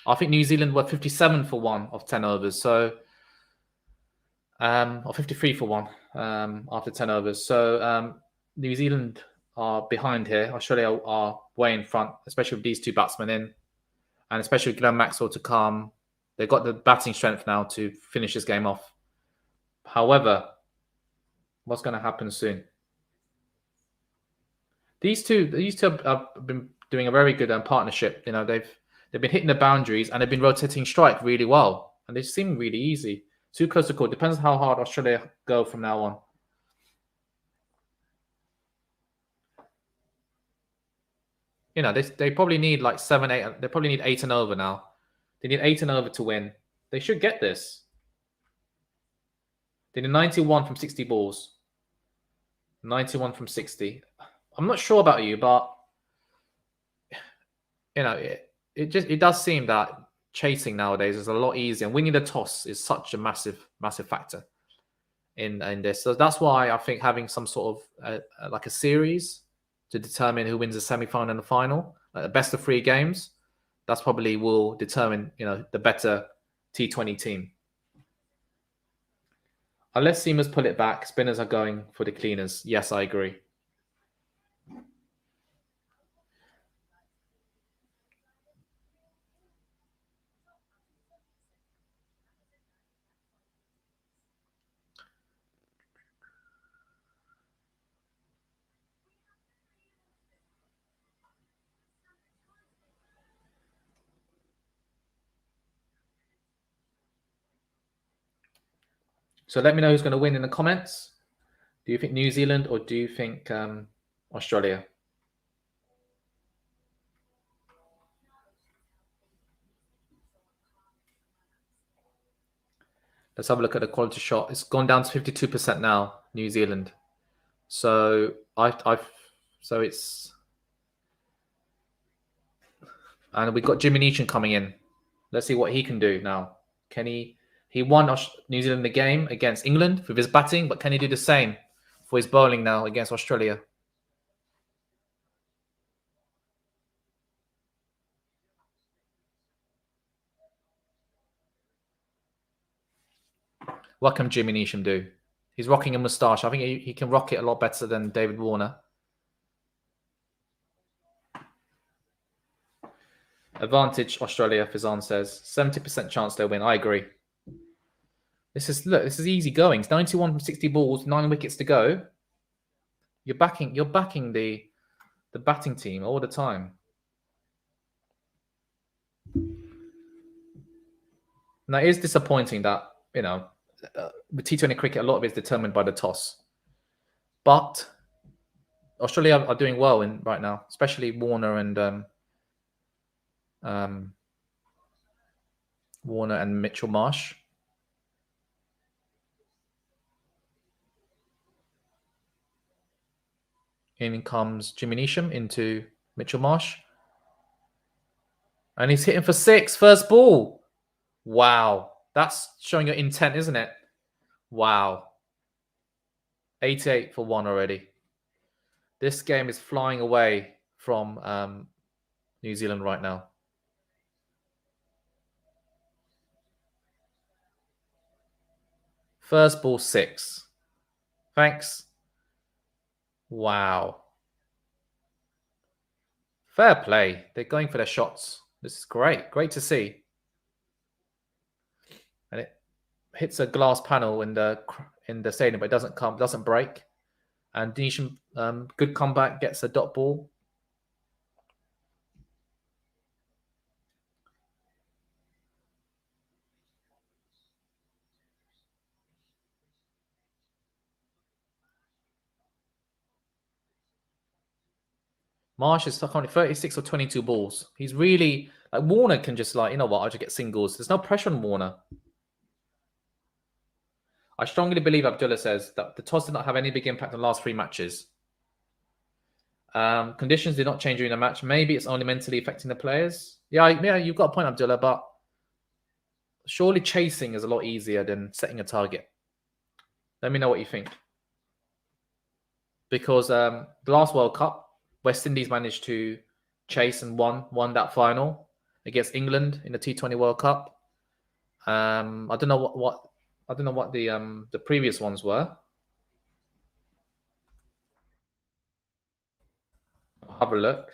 Speaker 1: I think New Zealand were 57 for 1 of 10 overs. So, or 53 for 1 after 10 overs. So New Zealand are behind here. Australia are way in front, especially with these two batsmen in, and especially with Glenn Maxwell to come. They've got the batting strength now to finish this game off. However, what's going to happen soon? These two have been doing a very good partnership. You know, they've been hitting the boundaries and they've been rotating strike really well, and they seem really easy. Too close to call. Depends on how hard Australia go from now on. You know, they probably need like 7, 8. They probably need 8 and over now. They need 8 and over to win. They should get this. They need 91 from 60 balls. 91 from 60. I'm not sure about you, but you know, it does seem that chasing nowadays is a lot easier, and winning the toss is such a massive factor in this. So that's why I think having some sort of like a series to determine who wins the semi-final and the final, like the best of 3 games, that's probably will determine, you know, the better T20 team. Unless seamers pull it back, spinners are going for the cleaners. Yes, I agree. So let me know who's going to win in the comments. Do you think New Zealand or do you think Australia? Let's have a look at the quality shot. It's gone down to 52% now, New Zealand. So so it's, and we've got Jimmy Neesham coming in. Let's see what he can do now. Can he won New Zealand the game against England with his batting, but can he do the same for his bowling now against Australia? What can Jimmy Neesham do? He's rocking a moustache. I think he can rock it a lot better than David Warner. Advantage Australia, Fizan says. 70% chance they'll win. I agree. This is easy going. It's 91 from 60 balls, 9 wickets to go. You're backing the batting team all the time. Now it is disappointing that, you know, with T20 cricket, a lot of it is determined by the toss. But Australia are doing well right now, especially Warner and Mitchell Marsh. In comes Jimmy Neesham into Mitchell Marsh. And he's hitting for 6, first ball. Wow. That's showing your intent, isn't it? Wow. 88 for 1 already. This game is flying away from New Zealand right now. First ball 6. Thanks. Wow. Fair play. They're going for their shots. This is great. Great to see. And it hits a glass panel in the stadium, but it doesn't break. And Neesham, good comeback, gets a dot ball. Marsh is stuck on 36 or 22 balls. He's really, like, Warner can just, like, you know what, I'll just get singles. There's no pressure on Warner. I strongly believe, Abdullah says, that the toss did not have any big impact on the last 3 matches. Conditions did not change during the match. Maybe it's only mentally affecting the players. Yeah, you've got a point, Abdullah, but surely chasing is a lot easier than setting a target. Let me know what you think. Because the last World Cup, West Indies managed to chase and won that final against England in the T20 World Cup. I don't know what the previous ones were. I'll have a look.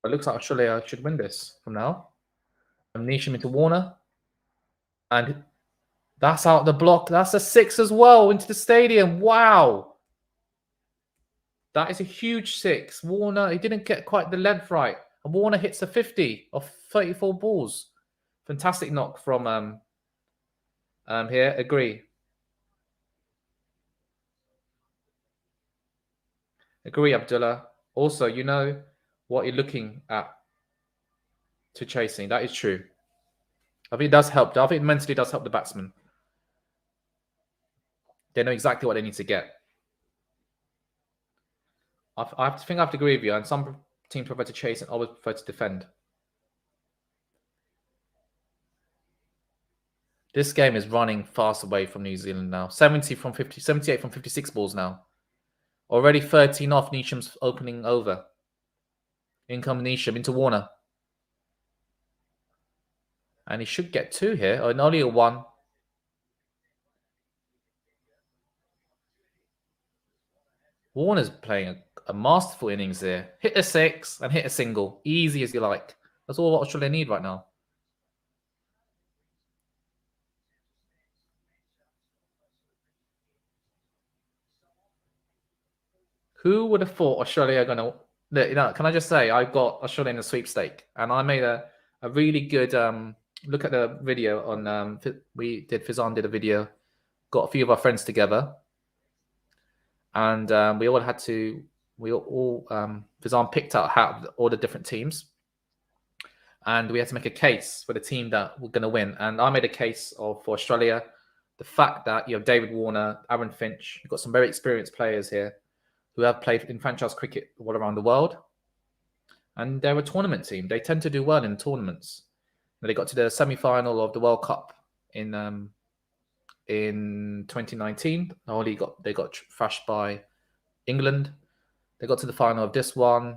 Speaker 1: It looks like Australia should win this from now. Nisham into Warner. And that's out the block. That's a 6 as well into the stadium. Wow. That is a huge 6. Warner, he didn't get quite the length right. And Warner hits a 50 of 34 balls. Fantastic knock from here. Agree. Agree, Abdullah. Also, you know what you're looking at to chasing. That is true. I think it does help. I think it mentally does help the batsman. They know exactly what they need to get. I think I have to agree with you. And some teams prefer to chase and others prefer to defend. This game is running fast away from New Zealand now. 78 from 56 balls now. Already 13 off Nisham's opening over. In comes Nisham into Warner. And he should get 2 here. Oh, and only a 1. Warner's playing a masterful innings there. Hit a 6 and hit a single. Easy as you like. That's all what Australia need right now. Who would have thought Australia are going to... You know, can I just say, I got Australia in a sweepstake. And I made a really good... look at the video on... Fizan did a video. Got a few of our friends together. And we all had to... Fizan picked out all the different teams. And we had to make a case for the team that we're going to win. And I made a case for Australia. The fact that you have David Warner, Aaron Finch. You've got some very experienced players here who have played in franchise cricket all around the world. And they're a tournament team. They tend to do well in tournaments. And they got to the semi-final of the World Cup in 2019. They got thrashed by England. They got to the final of this one.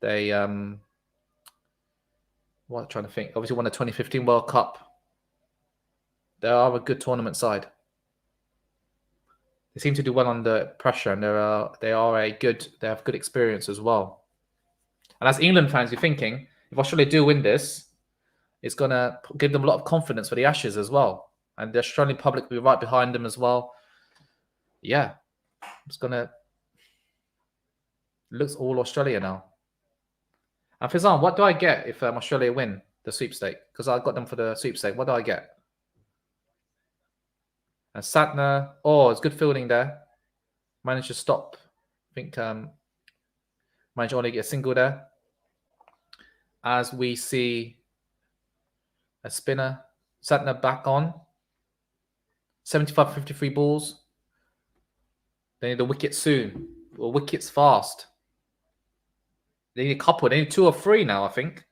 Speaker 1: They I'm trying to think. Obviously won the 2015 World Cup. They are a good tournament side. They seem to do well under pressure, and they have good experience as well. And as England fans, you're thinking, if Australia do win this, it's going to give them a lot of confidence for the Ashes as well. And the Australian public will be right behind them as well. Yeah, it's going to... Looks all Australia now. And Fizan, what do I get if Australia win the sweepstake? Because I got them for the sweepstake. What do I get? And Santner, it's good fielding there. Managed to stop. I think managed to only get a single there. As we see a spinner. Santner back on. 75-53 balls. They need a wicket soon. Or wickets fast. They need a couple. They need 2 or 3 now, I think.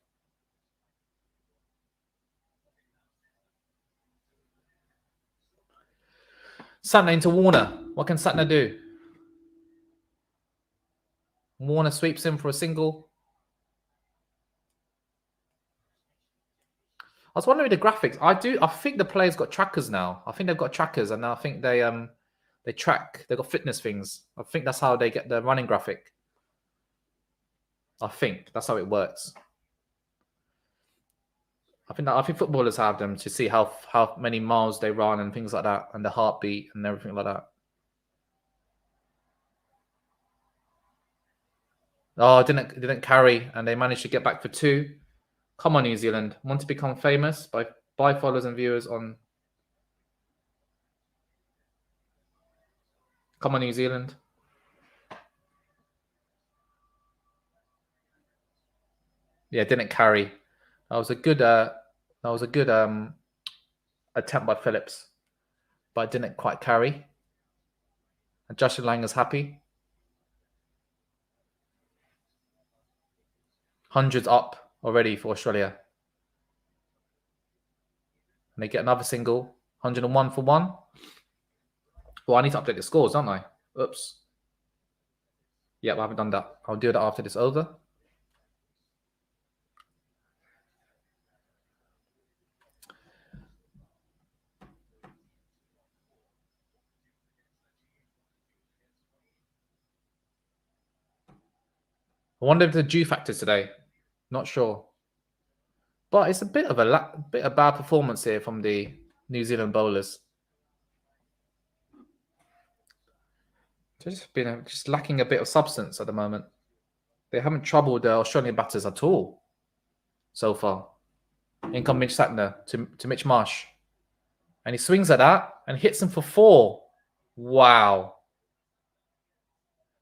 Speaker 1: Santner into Warner. What can Santner do? Warner sweeps in for a single. I was wondering the graphics. I think the players got trackers now. I think they've got trackers, and I think they track. They've got fitness things. I think that's how they get the running graphic. I think that's how it works. I think footballers have them to see how many miles they run and things like that, and the heartbeat and everything like that. Oh, it didn't carry, and they managed to get back for 2. Come on, New Zealand. Want to become famous by followers and viewers on... Come on, New Zealand. Yeah, didn't carry. That was a good attempt by Phillips, but it didn't quite carry. And Joshua Lang is happy. Hundreds up already for Australia. And they get another single. 101 for 1. Well, I need to update the scores, don't I? Oops. Yep, I haven't done that. I'll do that after this over. I wonder if the due factor today. Not sure. But it's a bit of a bad performance here from the New Zealand bowlers. Just lacking a bit of substance at the moment. They haven't troubled the Australian batters at all so far. In comes Mitch Satner to Mitch Marsh. And he swings at that and hits him for 4. Wow.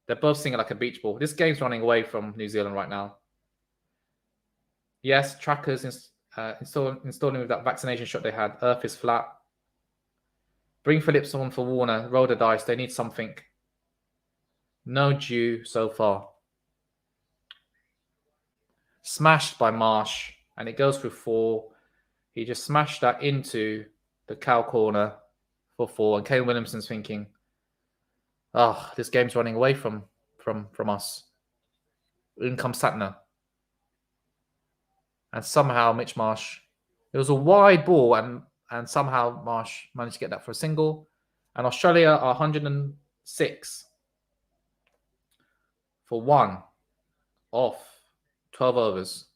Speaker 1: They're both singing like a beach ball. This game's running away from New Zealand right now. Yes, trackers installing with that vaccination shot they had. Earth is flat. Bring Phillips on for Warner. Roll the dice. They need something. No due so far. Smashed by Marsh. And it goes through 4. He just smashed that into the cow corner for 4. And Kane Williamson's thinking, oh, this game's running away from us. In comes Satner. And somehow Mitch Marsh, it was a wide ball, and somehow Marsh managed to get that for a single. And Australia are 106 for 1 off 12 overs.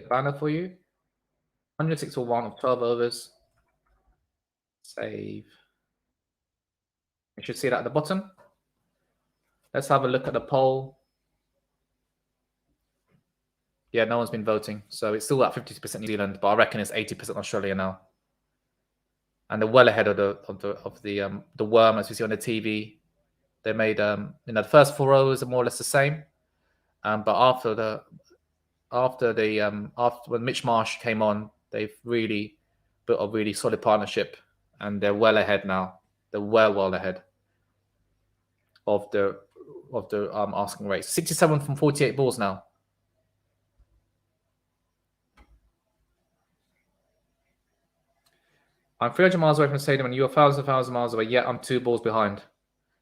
Speaker 1: Banner for you. 106 for 1 of 12 overs. Save. You should see that at the bottom. Let's have a look at the poll. Yeah, no one's been voting. So it's still at 50% New Zealand, but I reckon it's 80% Australia now. And they're well ahead of the worm, as we see on the TV. They made the first 4 overs are more or less the same. But after when Mitch Marsh came on, they've really built a really solid partnership, and they're well ahead now. They're well ahead of the asking rate. 67 from 48 balls now. I'm 300 miles away from the stadium, and you're 1,000 miles away. Yeah, I'm 2 balls behind.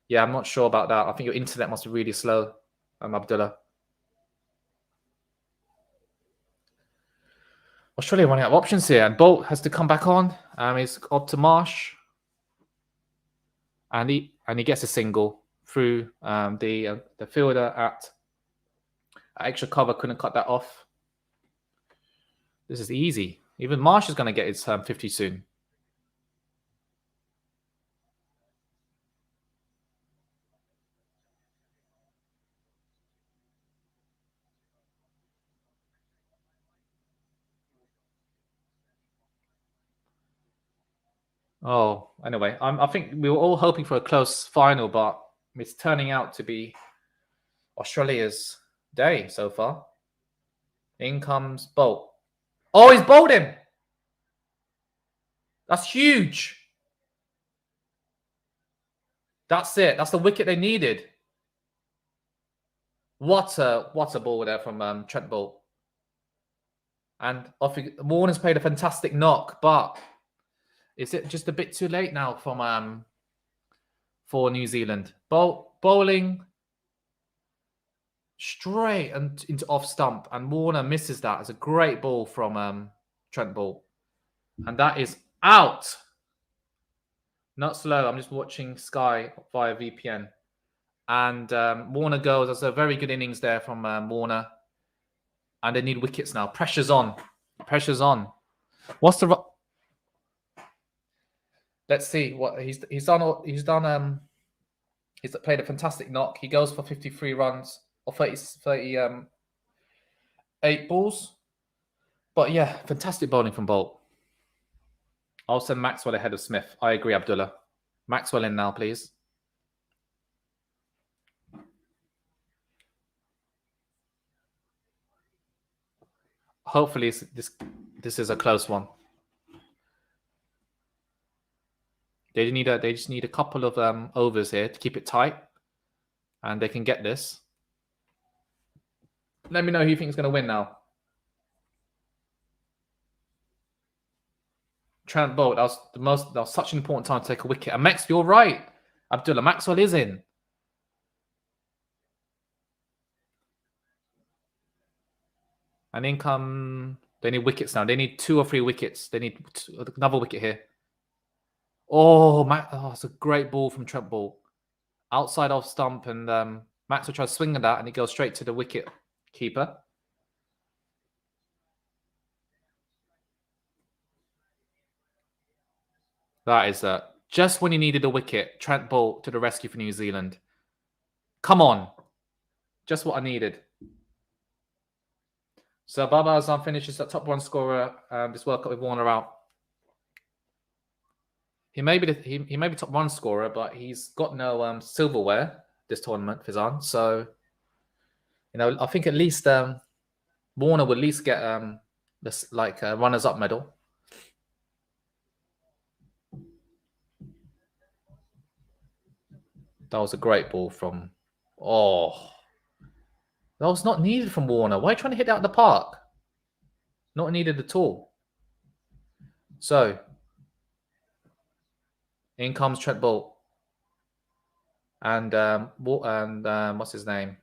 Speaker 1: Yeah, I'm not sure about that. I think your internet must be really slow, Abdullah. Australia running out of options here, and Bolt has to come back on. He's up to Marsh, and he gets a single through the fielder at extra cover couldn't cut that off. This is easy. Even Marsh is going to get his 50 soon. Oh, anyway, I think we were all hoping for a close final, but it's turning out to be Australia's day so far. In comes Bolt. Oh, he's bowled him. That's huge. That's it. That's the wicket they needed. What a ball there from Trent Bolt. And Warner's played a fantastic knock, but is it just a bit too late now for New Zealand? Bowling straight and into off stump, and Warner misses that. It's a great ball from Trent Bolt, and that is out. Not slow. I'm just watching Sky via VPN, and Warner goes. That's a very good innings there from Warner, and they need wickets now. Pressure's on. Pressure's on. What's the? Let's see what he's done. He's played a fantastic knock. He goes for 53 runs or 38 balls. But yeah, fantastic bowling from Bolt. I'll send Maxwell ahead of Smith. I agree, Abdullah. Maxwell in now, please. Hopefully this is a close one. They just need a couple of overs here to keep it tight, and they can get this. Let me know who you think is going to win now. Trent Bolt. That was such an important time to take a wicket. And Max, you're right. Abdullah, Maxwell is in. And in come... They need wickets now. They need 2 or 3 wickets. They need another wicket here. Oh, it's a great ball from Trent Bolt. Outside off stump, and Maxwell tries to swing at that, and it goes straight to the wicket keeper. That is just when you needed a wicket. Trent Bolt to the rescue for New Zealand. Come on. Just what I needed. So Baba Azam finishes at top 1 scorer this World Cup with Warner out. He may be top 1 scorer, but he's got no silverware this tournament, Fizan. So, you know, I think at least Warner would at least get this runners-up medal. That was a great ball from... Oh, that was not needed from Warner. Why are you trying to hit that out of the park? Not needed at all. So, in comes Trent Bolt. And what's his name?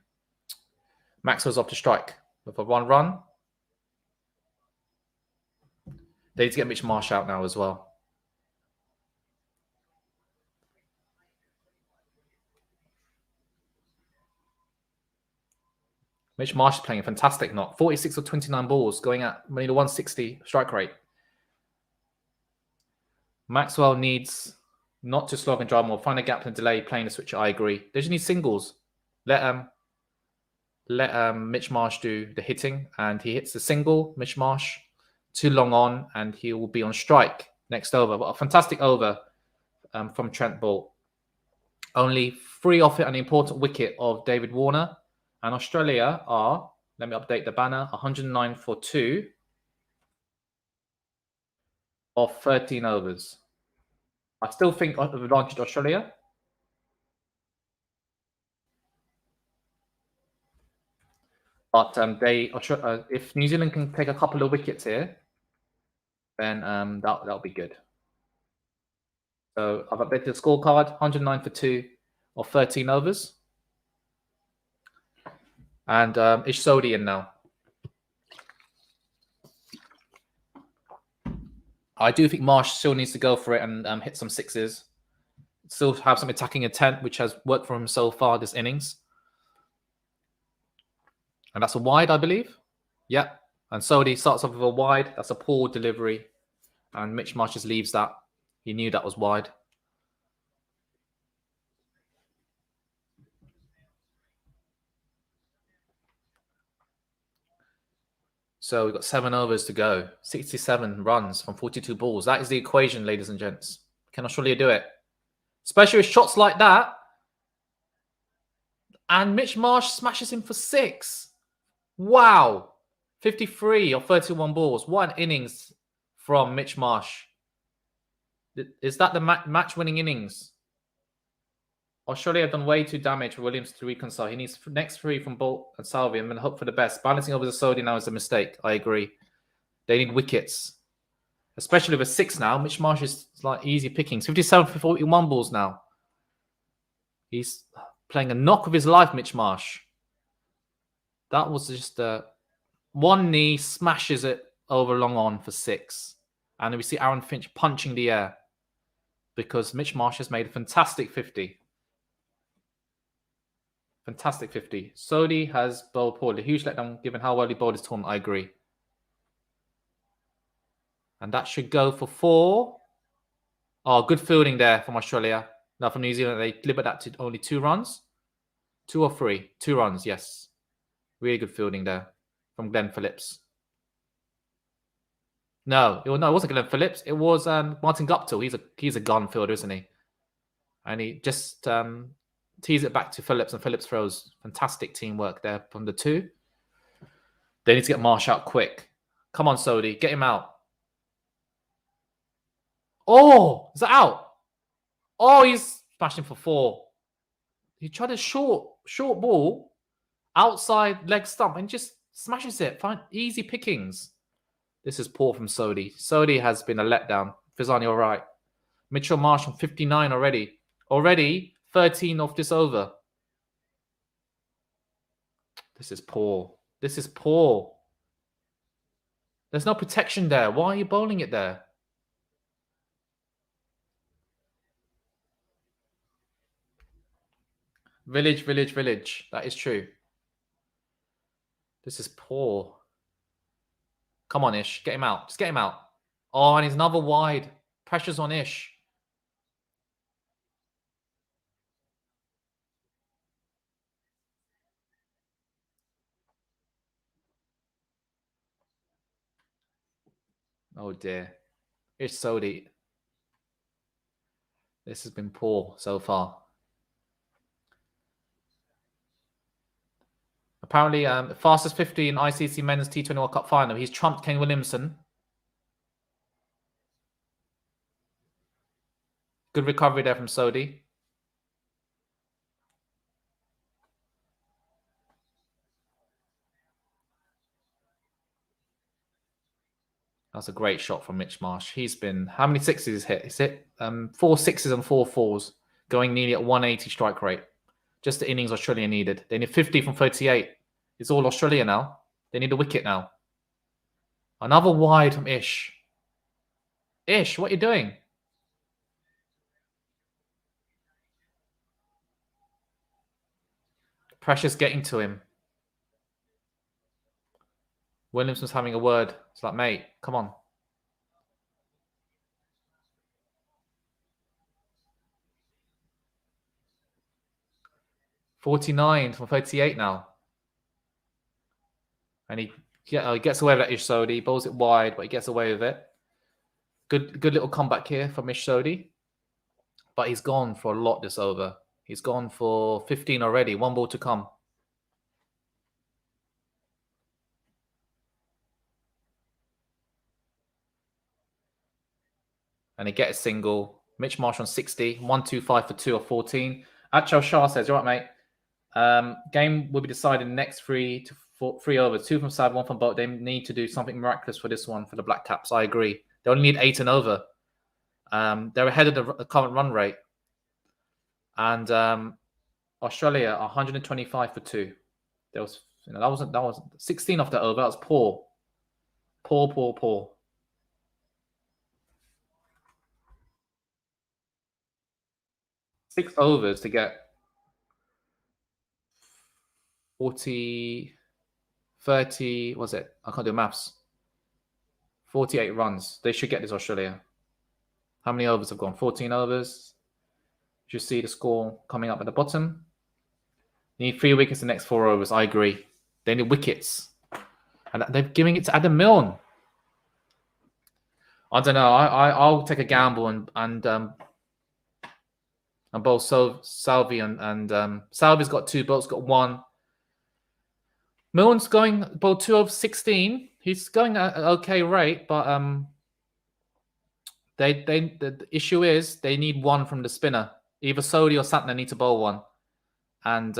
Speaker 1: Maxwell's off to strike with a 1 run. They need to get Mitch Marsh out now as well. Mitch Marsh is playing a fantastic knock. 46 of 29 balls, going at only the 160 strike rate. Maxwell needs not to slow up and drive more. Find a gap and delay playing the switcher. I agree. They just need singles. Let Mitch Marsh do the hitting, and he hits the single. Mitch Marsh, too long on, and he will be on strike next over. But a fantastic over from Trent Bolt. Only 3 off it, an important wicket of David Warner. And Australia are, let me update the banner, 109 for 2 of 13 overs. I still think of advantage to Australia. But if New Zealand can take a couple of wickets here, then that'll be good. So I've updated the scorecard, 109 for 2 of 13 overs. And Ish Sodhi in now. I do think Marsh still needs to go for it and hit some 6s. Still have some attacking intent, which has worked for him so far this innings. And that's a wide, I believe. Yeah. And Sodhi starts off with a wide. That's a poor delivery. And Mitch Marsh just leaves that. He knew that was wide. So we've got 7 overs to go. 67 runs from 42 balls. That is the equation, ladies and gents. Can Australia do it? Especially with shots like that. And Mitch Marsh smashes him for 6. Wow. 53 of 31 balls. What an innings from Mitch Marsh. Is that the match-winning innings? Australia have done way too damage for Williamson to reconcile. He needs next 3 from Bolt and Salvi and hope for the best. Balancing over the Sodhi now is a mistake. I agree. They need wickets. Especially with 6 now. Mitch Marsh is like easy pickings. 57 for 41 balls now. He's playing a knock of his life, Mitch Marsh. That was just one knee, smashes it over long on for 6. And then we see Aaron Finch punching the air because Mitch Marsh has made a fantastic 50. Fantastic 50. Sodhi has bowled poorly. Huge letdown given how well he bowled his tournament. I agree. And that should go for 4. Oh, good fielding there from Australia. Now from New Zealand, they limit that to only 2 runs. 2 or 3? 2 runs, yes. Really good fielding there from Glenn Phillips. No, it wasn't Glenn Phillips. It was Martin Guptill. He's a gun fielder, isn't he? And he just tees it back to Phillips, and Phillips throws. Fantastic teamwork there from the 2. They need to get Marsh out quick. Come on, Sodhi. Get him out. Oh, is that out? Oh, he's smashing for 4. He tried a short ball outside leg stump and just smashes it. Fine, easy pickings. This is poor from Sodhi. Sodhi has been a letdown. Fizani, all right. Mitchell Marsh on 59 already. Already 13 off this over. This is poor. This is poor. There's no protection there. Why are you bowling it there? Village, village, village. That is true. This is poor. Come on, Ish. Get him out. Just get him out. Oh, and he's another wide. Pressure's on Ish. Oh, dear. Ish Sodhi. This has been poor so far. Apparently, fastest 50 in ICC Men's T20 World Cup final. He's trumped Ken Williamson. Good recovery there from Sodhi. That's a great shot from Mitch Marsh. He's been... How many sixes he's hit? He's hit 4 sixes and 4 fours, going nearly at 180 strike rate. Just the innings Australia needed. They need 50 from 38. It's all Australia now. They need a wicket now. Another wide from Ish. Ish, what are you doing? Pressure's getting to him. Williamson's having a word. It's like, mate, come on. $49 from 38 now. And he gets away with that Ish Sodhi. He bowls it wide, but he gets away with it. Good little comeback here from Ish Sodhi. But he's gone for a lot this over. He's gone for 15 already. 1 ball to come. And he gets a single. Mitch Marsh on 60. 1-2-5 for 2 or 14. Achal Shah says, you're right, mate. Game will be decided in the next 3 overs. 2 from side, 1 from both. They need to do something miraculous for this one for the Black Caps. I agree. They only need 8 and over. They're ahead of the current run rate. And Australia 125 for 2. There was, that was 16 off the over. That was poor. Poor. 6 overs to get 40, 30, what's it? I can't do maths. 48 runs. They should get this, Australia. How many overs have gone? 14 overs. You see the score coming up at the bottom. Need 3 wickets in the next 4 overs. I agree. They need wickets. And they're giving it to Adam Milne. I don't know. I'll take a gamble and bowl Salvi and Salvi's got 2, Bolt's got 1. Milne's going bowl 2 over 16. He's going at an okay rate, but the issue is they need 1 from the spinner. Either Sodhi or Santner need to bowl 1. And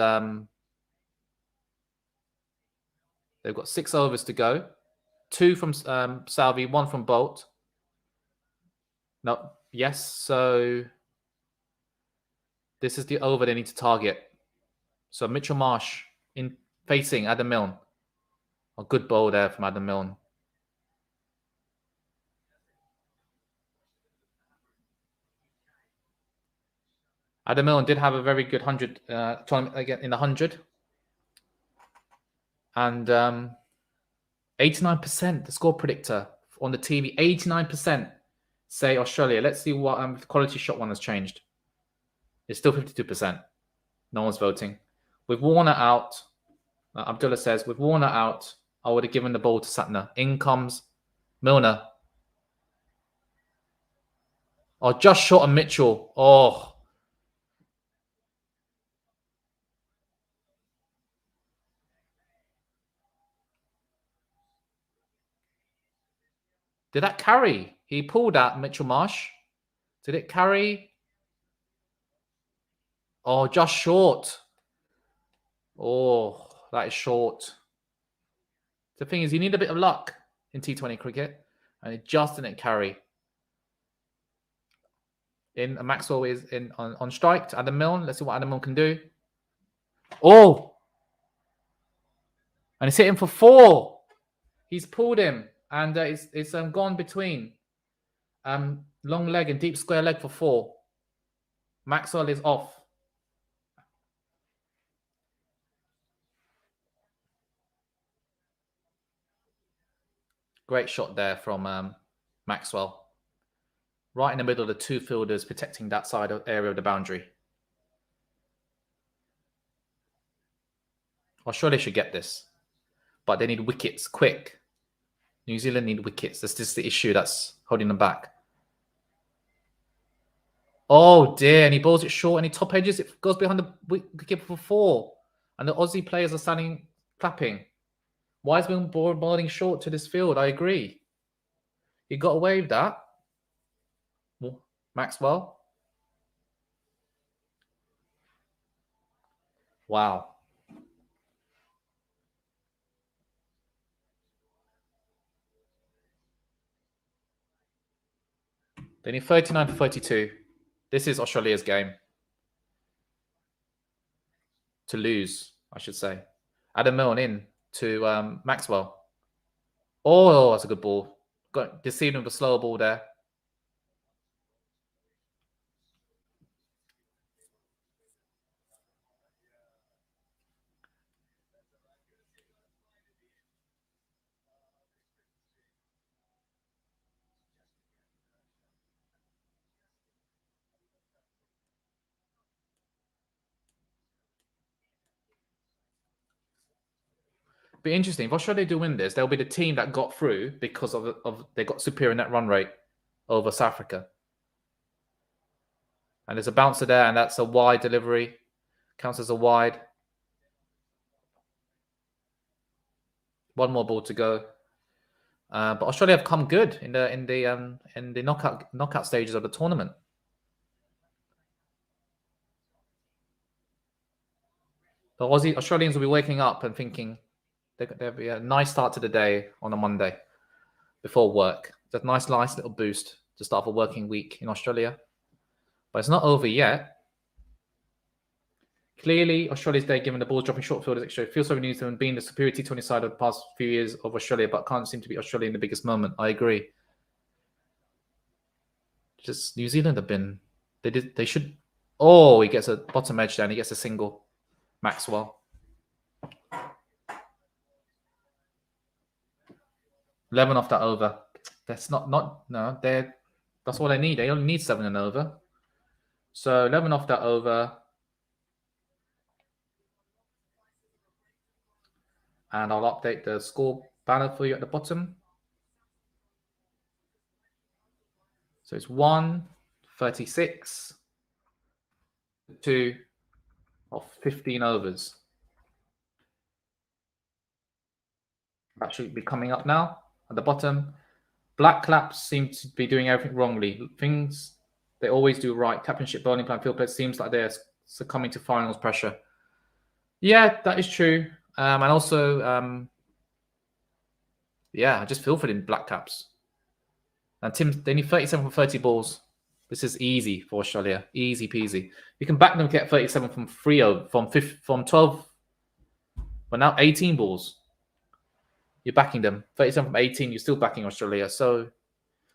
Speaker 1: they've got 6 overs to go. 2 from Salvi, 1 from Bolt. No, yes, so this is the over they need to target. So Mitchell Marsh in facing Adam Milne. A good bowl there from Adam Milne. Adam Milne did have a very good 100 tournament again in the 100. And 89%, the score predictor on the TV, 89% say Australia. Let's see what the QualityShot one has changed. It's still 52%. No one's voting. With Warner out, Abdullah says, with Warner out, I would have given the ball to Santner. In comes Milner. Oh, just short of Mitchell. Oh. Did that carry? He pulled out Mitchell Marsh. Did it carry? Oh, just short. Oh, that is short. The thing is, you need a bit of luck in T20 cricket, and it just didn't carry. in. Maxwell is in on strike to Adam Milne. Let's see what Adam Milne can do. Oh, and he's hit him for 4. He's pulled him, and it's gone between long leg and deep square leg for 4. Maxwell is off. Great shot there from Maxwell. Right in the middle of the 2 fielders protecting that side of area of the boundary. Australia should get this, but they need wickets quick. New Zealand need wickets. That's just the issue that's holding them back. Oh dear, and he bowls it short and he top edges. It goes behind the wicket for 4. And the Aussie players are standing clapping. Why is Williamson bowling short to this field? I agree. He got away with that. Maxwell. Wow. They need 39 for 32. This is Australia's game. To lose, I should say. Adam Milne in to Maxwell. Oh, that's a good ball. Got deceived with a slower ball there. Be interesting. If Australia do win this, they'll be the team that got through because of they got superior net run rate over South Africa. And there's a bouncer there, and that's a wide delivery. Counts as a wide. One more ball to go. But Australia have come good in the knockout stages of the tournament. The Australians will be waking up and thinking there'll be a nice start to the day on a Monday before work. It's a nice little boost to start a working week in Australia. But it's not over yet. Clearly, Australia's day, given the ball dropping short fielders extra. Feels so New Zealand being the superior T20 side of the past few years of Australia, but can't seem to be Australia in the biggest moment. I agree. Just New Zealand have been. They should. Oh, he gets a bottom edge down. He gets a single. Maxwell. 11 off that over. That's no. That's all they need. They only need 7 and over. So 11 off that over. And I'll update the score banner for you at the bottom. So it's 136 to 15 overs. That should be coming up now at the bottom. Black Claps seem to be doing everything wrongly. Things they always do right. Captainship, bowling plan, field play seems like they're succumbing to finals pressure. Yeah, that is true. And also, I just feel for them Black Caps. And they need 37 from 30 balls. This is easy for Australia. Easy peasy. You can back them get 37 from 12, but now 18 balls. You're backing them. 37 from 18, you're still backing Australia. So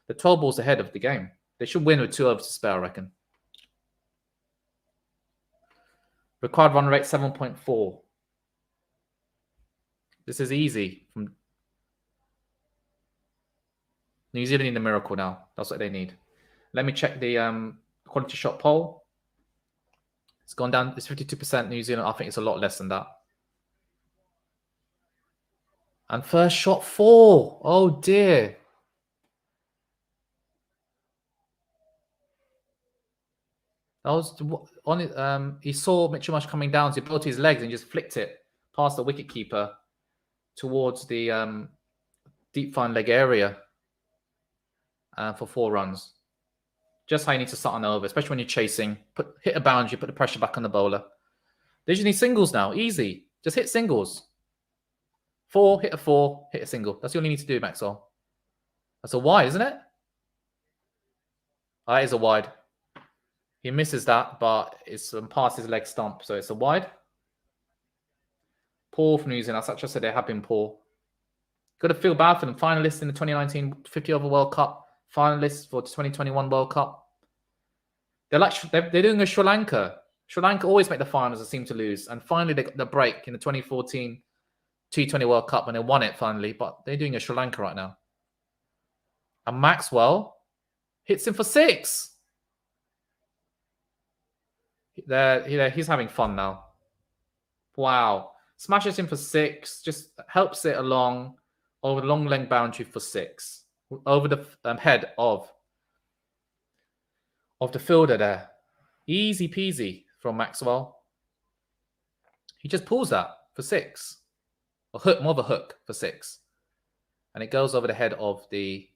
Speaker 1: the 12 balls ahead of the game. They should win with 2 overs to spare, I reckon. Required run rate 7.4. This is easy. From New Zealand need a miracle now. That's what they need. Let me check the QualityShot poll. It's gone down. It's 52% New Zealand. I think it's a lot less than that. And first shot 4. Oh dear. That was on it. He saw Mitchell Marsh coming down, so he built his legs and just flicked it past the wicketkeeper towards the deep fine leg area for 4 runs. Just how you need to start on over, especially when you're chasing. Hit a boundary, put the pressure back on the bowler. They just need singles now. Easy. Just hit singles. 4, hit a 4, hit a single. That's all you need to do, Maxwell. That's a wide, isn't it? That is a wide. He misses that, but it's past his leg stump, so it's a wide. Poor from New Zealand. As I said, they have been poor. Got to feel bad for them. Finalists in the 2019 50 over World Cup. Finalists for the 2021 World Cup. They're doing a Sri Lanka. Sri Lanka always make the finals and seem to lose. And finally, they got the break in the 2014 T20 World Cup and they won it finally. But they're doing a Sri Lanka right now. And Maxwell hits him for 6. He's having fun now. Wow. Smashes him for 6. Just helps it along over the long leg boundary for 6. Over the head of the fielder there. Easy peasy from Maxwell. He just pulls that for 6. A hook, more of a hook for 6. And it goes over the head of the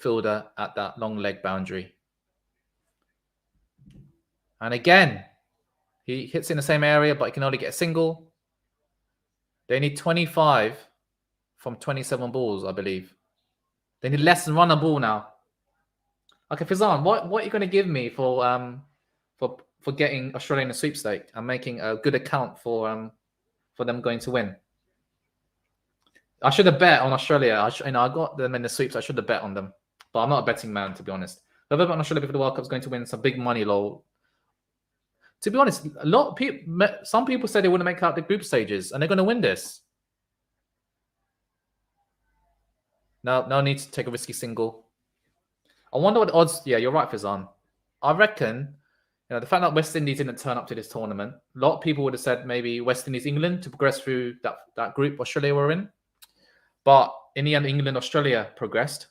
Speaker 1: fielder at that long leg boundary. And again, he hits in the same area, but he can only get a single. They need 25 from 27 balls, I believe. They need less than 1 a ball now. Okay, Fizan, what are you going to give me for getting Australia in a sweepstake and making a good account for them going to win? I should have bet on Australia. I got them in the sweeps. I should have bet on them, but I'm not a betting man, to be honest. If I bet on Australia before the World Cup is going to win some big money, lol. To be honest, a lot of people, some people said they wouldn't make out the group stages, and they're going to win this. No need to take a risky single. I wonder what the odds. Yeah, you're right, Fizan. I reckon, the fact that West Indies didn't turn up to this tournament, a lot of people would have said maybe West Indies, England to progress through that group Australia were in. But in the end, England, Australia progressed,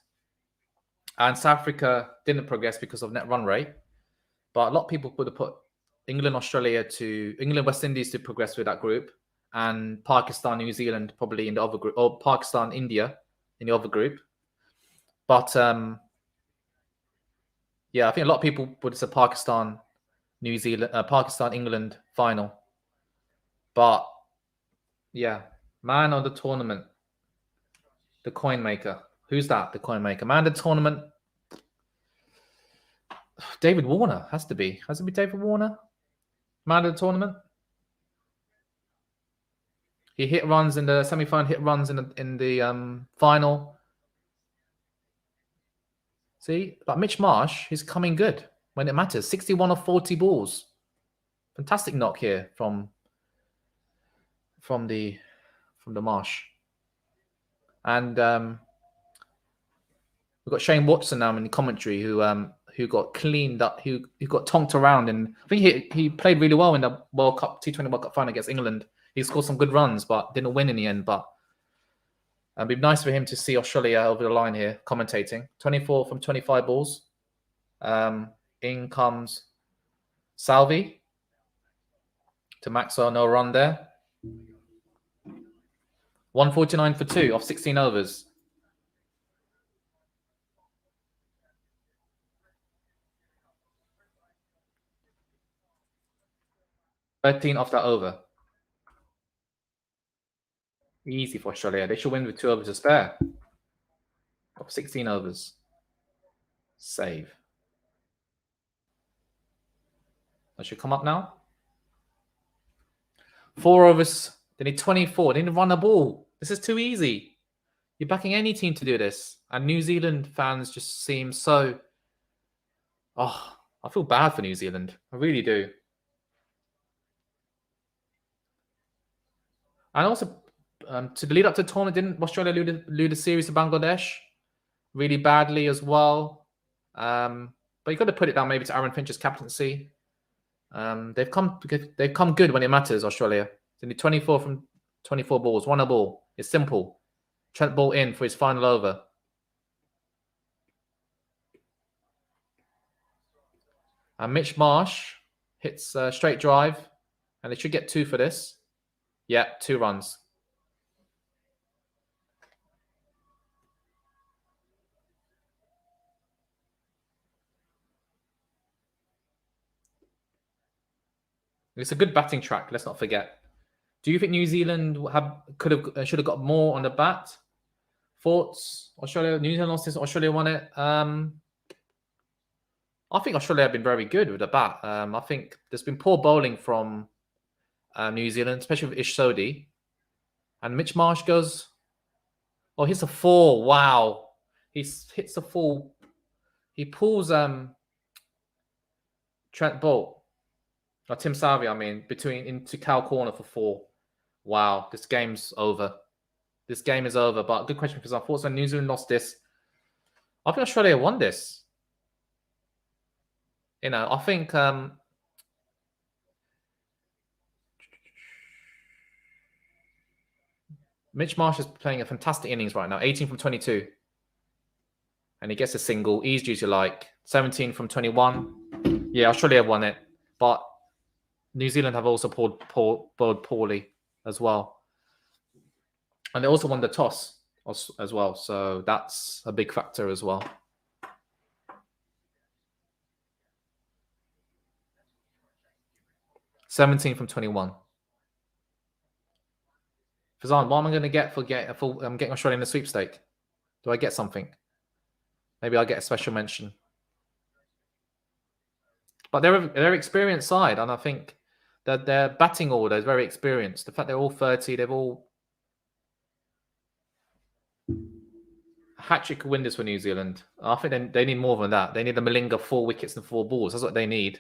Speaker 1: and South Africa didn't progress because of net run rate. But a lot of people would have put England, West Indies to progress through that group, and Pakistan, New Zealand probably in the other group, or Pakistan, India in the other group. But yeah, I think a lot of people would have said Pakistan, New Zealand, Pakistan, England final. But yeah, man of the tournament, the coin maker. Who's that? The coin maker, man of the tournament. David Warner has to be. Has it be David Warner? Man of the tournament. He hit runs in the semi-final, hit runs in the final. See, but Mitch Marsh, he's coming good when it matters. 61 of 40 balls. Fantastic knock here from the Marsh. And we've got Shane Watson now in the commentary who got cleaned up, who got tonked around, and I think he played really well in the World Cup T20 World Cup final against England. He scored some good runs, but didn't win in the end. But it'd be nice for him to see Australia over the line here, commentating. 24 from 25 balls. In comes Salvi to Maxwell, no run there. 149 for 2 off 16 overs. off that over. Easy for Australia. They should win with 2 overs to spare. Of 16 overs. Save. That should come up now. 4 overs. They need 24. They need to run the ball. This is too easy. You're backing any team to do this. And New Zealand fans just seem so... Oh, I feel bad for New Zealand. I really do. And also, to the lead up to the tournament, didn't Australia lose the series to Bangladesh really badly as well? But you've got to put it down maybe to Aaron Finch's captaincy. They've come good when it matters, Australia. They need 24 from 24 balls, 1 a ball. It's simple. Trent ball in for his final over. And Mitch Marsh hits a straight drive, and they should get 2 for this. Yeah, 2 runs. It's a good batting track, let's not forget. Do you think New Zealand should have got more on the bat? Thoughts? Australia, New Zealand lost this, Australia won it. I think Australia have been very good with the bat. I think there's been poor bowling from New Zealand, especially with Ish Sodhi. And Mitch Marsh goes, oh, hits a 4. Wow. He hits a 4. He pulls Trent Bolt, or Tim Savvy, I mean, into cow corner for 4. Wow, this game's over. This game is over. But good question, because unfortunately New Zealand lost this. I think Australia won this. You know, I think Mitch Marsh is playing a fantastic innings right now. 18 from 22. And he gets a single. Easy as you like. 17 from 21. Yeah, Australia won it. But New Zealand have also bowled poorly as well. And they also won the toss as well. So that's a big factor as well. $17 from 21. Fazan, what am I going to get for getting Australia in the sweepstake? Do I get something? Maybe I'll get a special mention. But they're experienced side, and I think that their batting order is very experienced. The fact they're all 30, they've all hat-trick win this for New Zealand. I think they need more than that. They need a Malinga 4 wickets and 4 balls. That's what they need.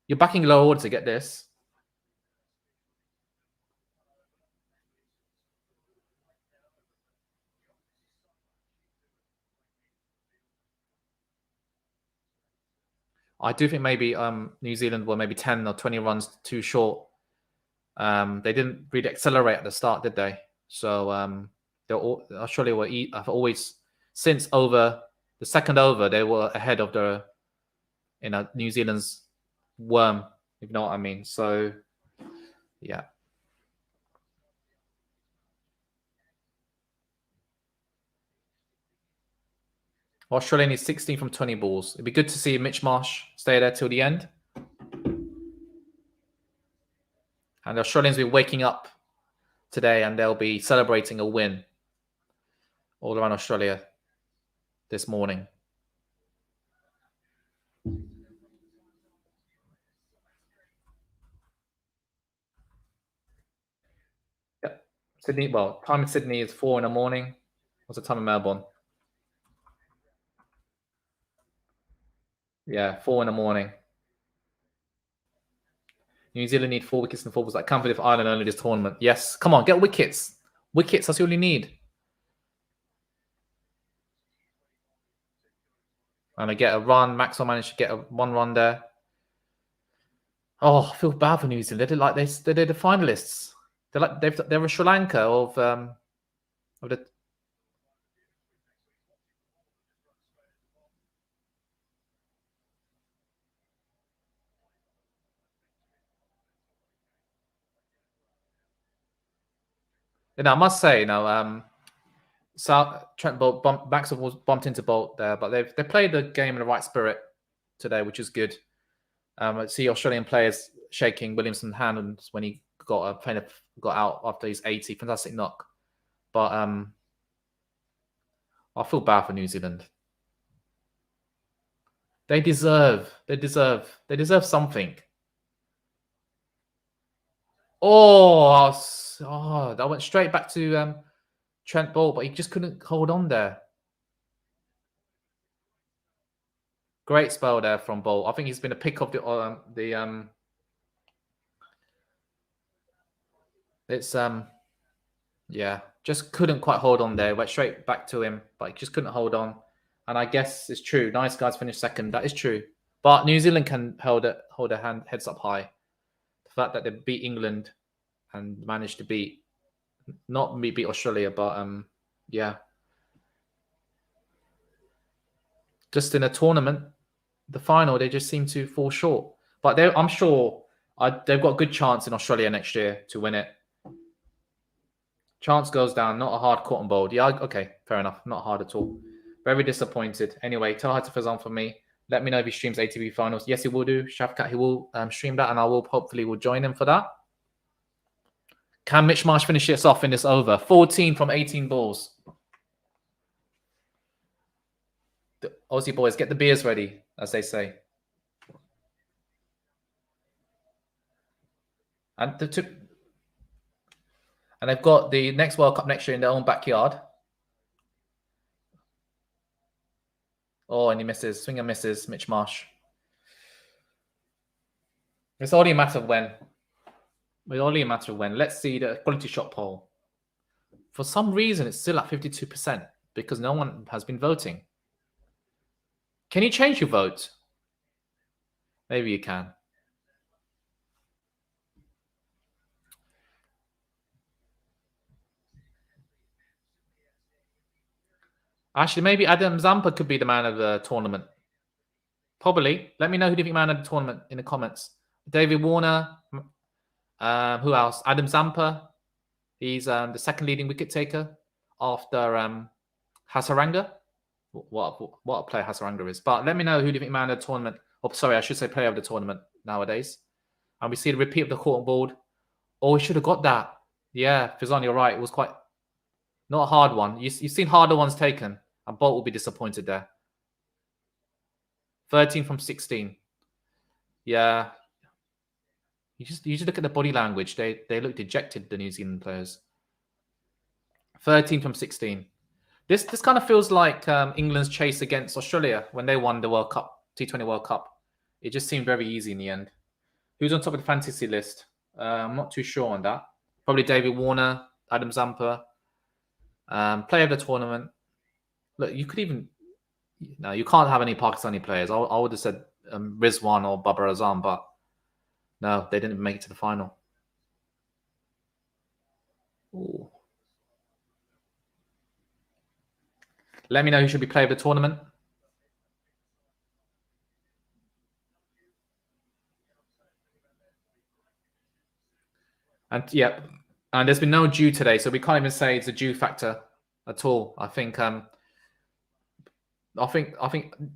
Speaker 1: You're backing low order to get this. I do think maybe New Zealand were maybe 10 or 20 runs too short. They didn't really accelerate at the start, did they? So Australia have always, since over the second over, they were ahead of New Zealand's worm, if you know what I mean. So, yeah. Australia needs 16 from 20 balls. It'd be good to see Mitch Marsh stay there till the end. And the Australians will be waking up today and they'll be celebrating a win all around Australia this morning. Yep. Sydney, well, time in Sydney is 4 in the morning. What's the time in Melbourne? Yeah, 4 in the morning. New Zealand need 4 wickets and 4 balls. I can't believe Ireland only this tournament. Yes, come on, get wickets. Wickets, that's all you need. And I get a run. Maxwell managed to get 1 run there. Oh, I feel bad for New Zealand. They're like they're the finalists. They're a Sri Lanka of the. I must say, Trent Bolt Maxwell was bumped into Bolt there, but they played the game in the right spirit today, which is good. I see Australian players shaking Williamson's hand when he got out after his 80. Fantastic knock. But I feel bad for New Zealand. They deserve something. Oh, that went straight back to Trent Bolt, but he just couldn't hold on there. Great spell there from Bolt. I think he's been a pick of just couldn't quite hold on there. Went straight back to him, but he just couldn't hold on. And I guess it's true. Nice guys finished second. That is true. But New Zealand can hold their heads up high. The fact that they beat England and managed to not beat Australia, but yeah. Just in a tournament, the final, they just seem to fall short. But I'm sure they've got a good chance in Australia next year to win it. Chance goes down, not a hard cotton bowl. Yeah, okay, fair enough. Not hard at all. Very disappointed. Anyway, Taha Fazan for me. Let me know if he streams ATP finals. Yes, he will do. Shafkat, he will stream that, and I will hopefully join him for that. Can Mitch Marsh finish this off in this over? 14 from 18 balls. Aussie boys, get the beers ready, as they say. And they've got the next World Cup next year in their own backyard. Oh, and he misses. Swinger misses. Mitch Marsh. It's only a matter of when. It's only a matter of when. Let's see the quality shot poll. For some reason, it's still at 52% because no one has been voting. Can you change your vote? Maybe you can. Actually, maybe Adam Zampa could be the man of the tournament. Probably. Let me know who do you think man of the tournament in the comments. David Warner. Who else? Adam Zampa. He's the second leading wicket taker after Hasaranga. What a player Hasaranga is. But let me know who do you think man of the tournament. Oh, sorry, I should say player of the tournament nowadays. And we see the repeat of the court board. Oh, we should have got that. Yeah, Fizan, you're right. It was quite not a hard one. You've seen harder ones taken. And Bolt will be disappointed there. 13 from 16. Yeah. You just look at the body language. They look dejected, the New Zealand players. 13 from 16. This kind of feels like England's chase against Australia when they won the World Cup, T20 World Cup. It just seemed very easy in the end. Who's on top of the fantasy list? I'm not too sure on that. Probably David Warner, Adam Zampa. Player of the tournament. Look, you could even... No, you can't have any Pakistani players. I would have said Rizwan or Babar Azam, but no, they didn't make it to the final. Ooh. Let me know who should be player of the tournament. And yeah, and there's been no dew today, so we can't even say it's a dew factor at all. I think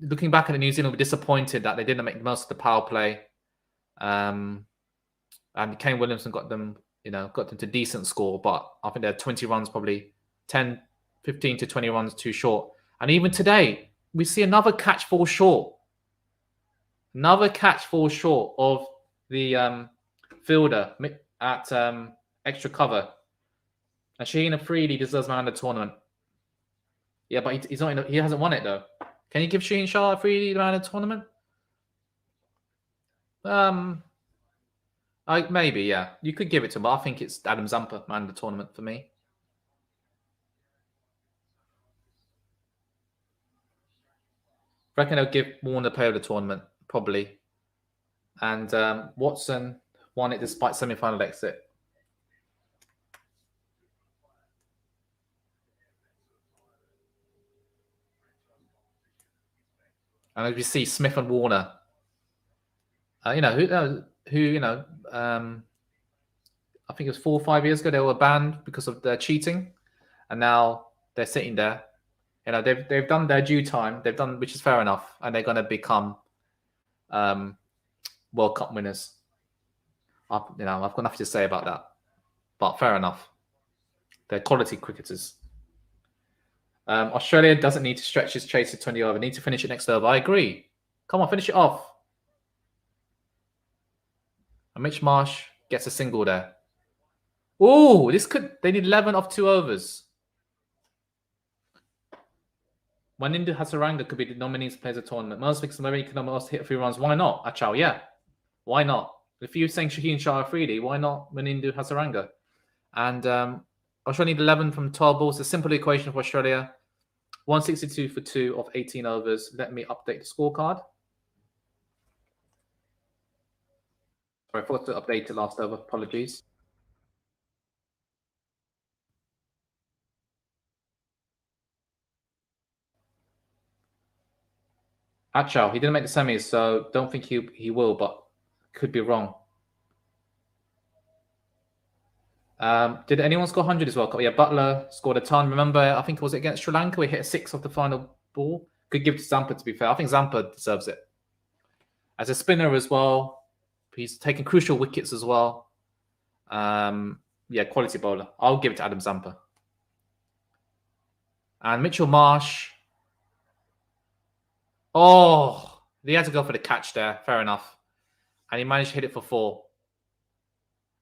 Speaker 1: looking back at the New Zealand, we're disappointed that they didn't make the most of the power play. And Kane Williamson got them to decent score, but I think they're 20 runs, probably 10, 15 to 20 runs too short. And even today, we see another catch fall short. Another catch fall short of the fielder at extra cover. And Shaheen Afridi deserves man of the tournament. Yeah, but he's not. He hasn't won it though. Can you give Shaheen Shah Afridi the man of the tournament? Maybe, yeah. You could give it to him, but I think it's Adam Zampa man of the tournament for me. I reckon they'll give Warner player of the tournament, probably. And Watson won it despite semi-final exit. And as we see, Smith and Warner, I think it was 4 or 5 years ago, they were banned because of their cheating. And now they're sitting there. They've done their due time. They've done, which is fair enough. And they're going to become World Cup winners. I've got nothing to say about that. But fair enough. They're quality cricketers. Australia doesn't need to stretch its chase to 20 over. Need to finish it next over. I agree. Come on, finish it off. And Mitch Marsh gets a single there. Oh, they need 11 off 2 overs. Manindu Hasaranga could be the nominees to play the tournament. Most because maybe can almost hit a few runs. Why not? Achal, yeah. Why not? If you're saying Shaheen Shah Afridi, why not Manindu Hasaranga? And Australia need 11 from 12 balls. It's a simple equation for Australia. 162 for 2 of 18 overs. Let me update the scorecard. Sorry, I forgot to update it last over. Apologies. Achal, he didn't make the semis, so don't think he will, but could be wrong. Did anyone score 100 as well? Yeah, Butler scored a ton. Remember, I think it was against Sri Lanka. We hit a 6 off the final ball. Could give it to Zampa, to be fair. I think Zampa deserves it. As a spinner as well, he's taken crucial wickets as well. Yeah, quality bowler. I'll give it to Adam Zampa. And Mitchell Marsh. Oh, he had to go for the catch there. Fair enough. And he managed to hit it for 4.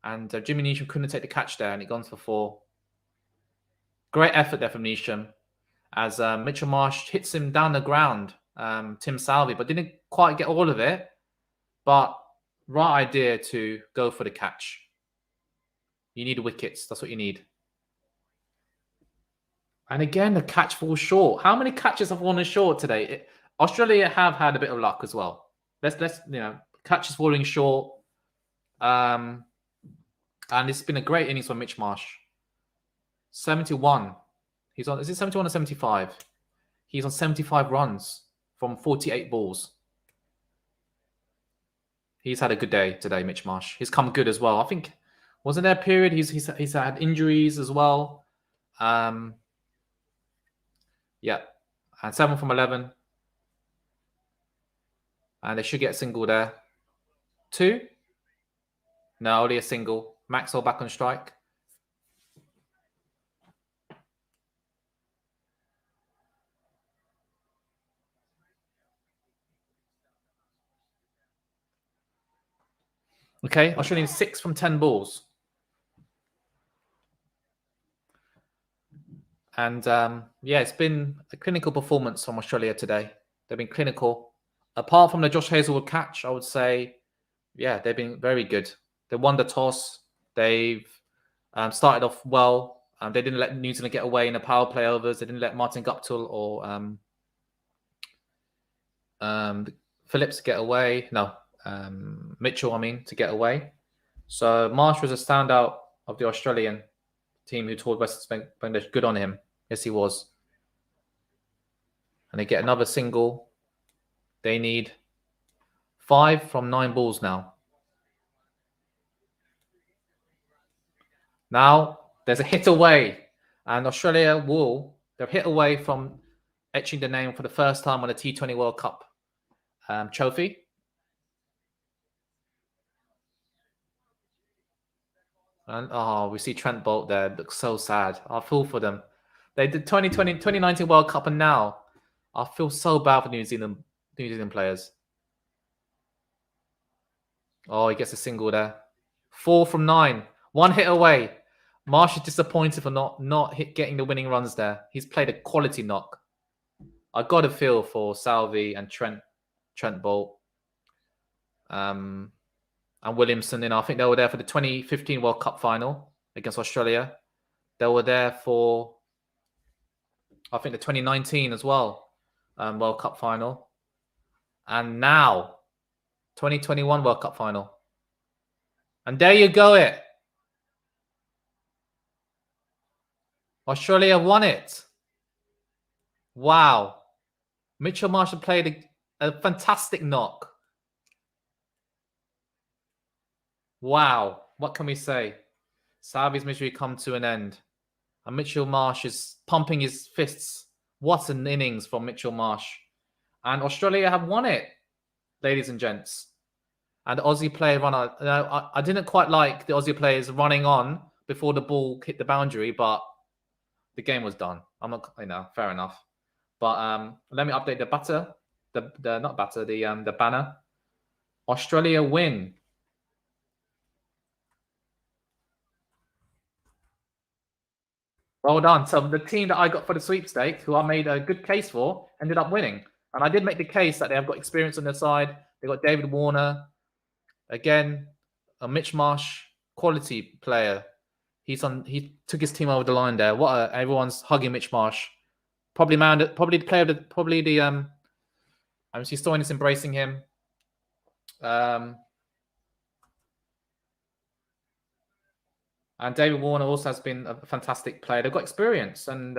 Speaker 1: And Jimmy Neesham couldn't take the catch there, and it gone for 4. Great effort there from Neesham, as Mitchell Marsh hits him down the ground, Tim Salvi, but didn't quite get all of it. But right idea to go for the catch. You need wickets. That's what you need. And again, the catch falls short. How many catches have fallen short today? Australia have had a bit of luck as well. Let's catches falling short. And it's been a great innings for Mitch Marsh. 71. He's on. Is it 71 or 75? He's on 75 runs from 48 balls. He's had a good day today, Mitch Marsh. He's come good as well. I think wasn't there a period he's had injuries as well. Yeah, and 7 from 11, and they should get a single there. 2? No, only a single. Maxwell back on strike. Okay, Australian 6 from 10 balls. And yeah, it's been a clinical performance from Australia today. They've been clinical. Apart from the Josh Hazlewood catch, I would say, yeah, they've been very good. They won the toss. They've started off well. They didn't let New Zealand get away in the power play overs. They didn't let Martin Guptill or Phillips get away. No, Mitchell, to get away. So Marsh was a standout of the Australian team who toured Western Bangladesh. Good on him. Yes, he was. And they get another single. They need 5 from 9 balls now. Now, there's a hit away. And Australia they're hit away from etching the name for the first time on the T20 World Cup trophy. And we see Trent Bolt there. Looks so sad. I feel for them. They did 2019 World Cup, and now I feel so bad for New Zealand players. Oh, he gets a single there. 4 from 9. 1 hit away. Marsh is disappointed for not getting the winning runs there. He's played a quality knock. I got a feel for Salvi and Trent Bolt. And Williamson, I think they were there for the 2015 World Cup final against Australia. They were there for, I think, the 2019 as well, World Cup final. And now, 2021 World Cup final. And there you go it. Australia won it. Wow. Mitchell Marsh played a fantastic knock. Wow. What can we say? Salvi's misery come to an end. And Mitchell Marsh is pumping his fists. What an innings from Mitchell Marsh. And Australia have won it, ladies and gents. And the Aussie player I didn't quite like the Aussie players running on before the ball hit the boundary, but the game was done. I'm not, fair enough. But let me update the batter. The banner. Australia win. Well done. So the team that I got for the sweepstake, who I made a good case for, ended up winning. And I did make the case that they have got experience on their side. They got David Warner. Again, a Mitch Marsh, quality player. He took his team over the line there. Everyone's hugging Mitch Marsh. Probably the player, Stoinis embracing him. And David Warner also has been a fantastic player. They've got experience, and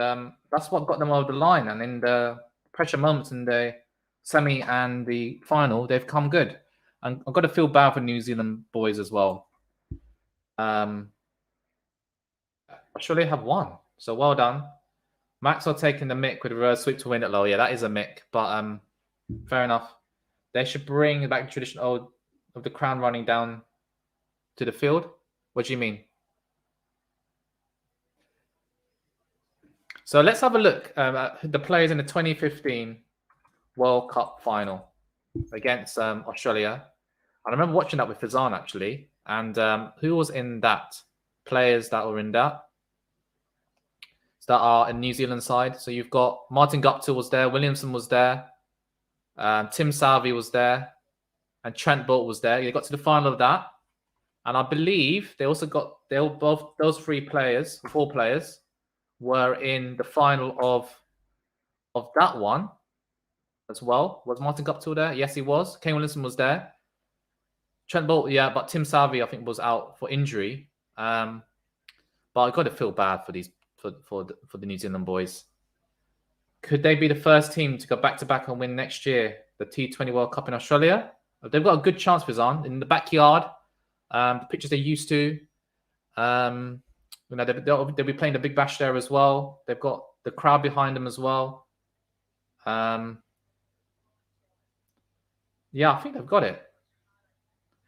Speaker 1: that's what got them over the line. And in the pressure moments in the semi and the final, they've come good. And I've got to feel bad for New Zealand boys as well. Australia have won, so well done. Maxwell taking the mick with a reverse sweep to win it low. Yeah, that is a mick, but fair enough. They should bring back the tradition of the crown running down to the field. What do you mean? So let's have a look at the players in the 2015 World Cup final against Australia. I remember watching that with Fazan actually. And who was in that? Players that were in that. That are in New Zealand side. So you've got Martin Guptill was there, Williamson was there, Tim Southee was there, and Trent Boult was there. They got to the final of that, and I believe they were both those four players were in the final of that one as well. Was Martin Guptill there? Yes, he was. Kane Williamson was there. Trent Boult, yeah, but Tim Southee I think was out for injury. But I got to feel bad for these. For the New Zealand boys. Could they be the first team to go back-to-back and win next year the T20 World Cup in Australia? They've got a good chance, Fazan, in the backyard. The pitches they're used to. They'll be playing the Big Bash there as well. They've got the crowd behind them as well. Yeah, I think they've got it.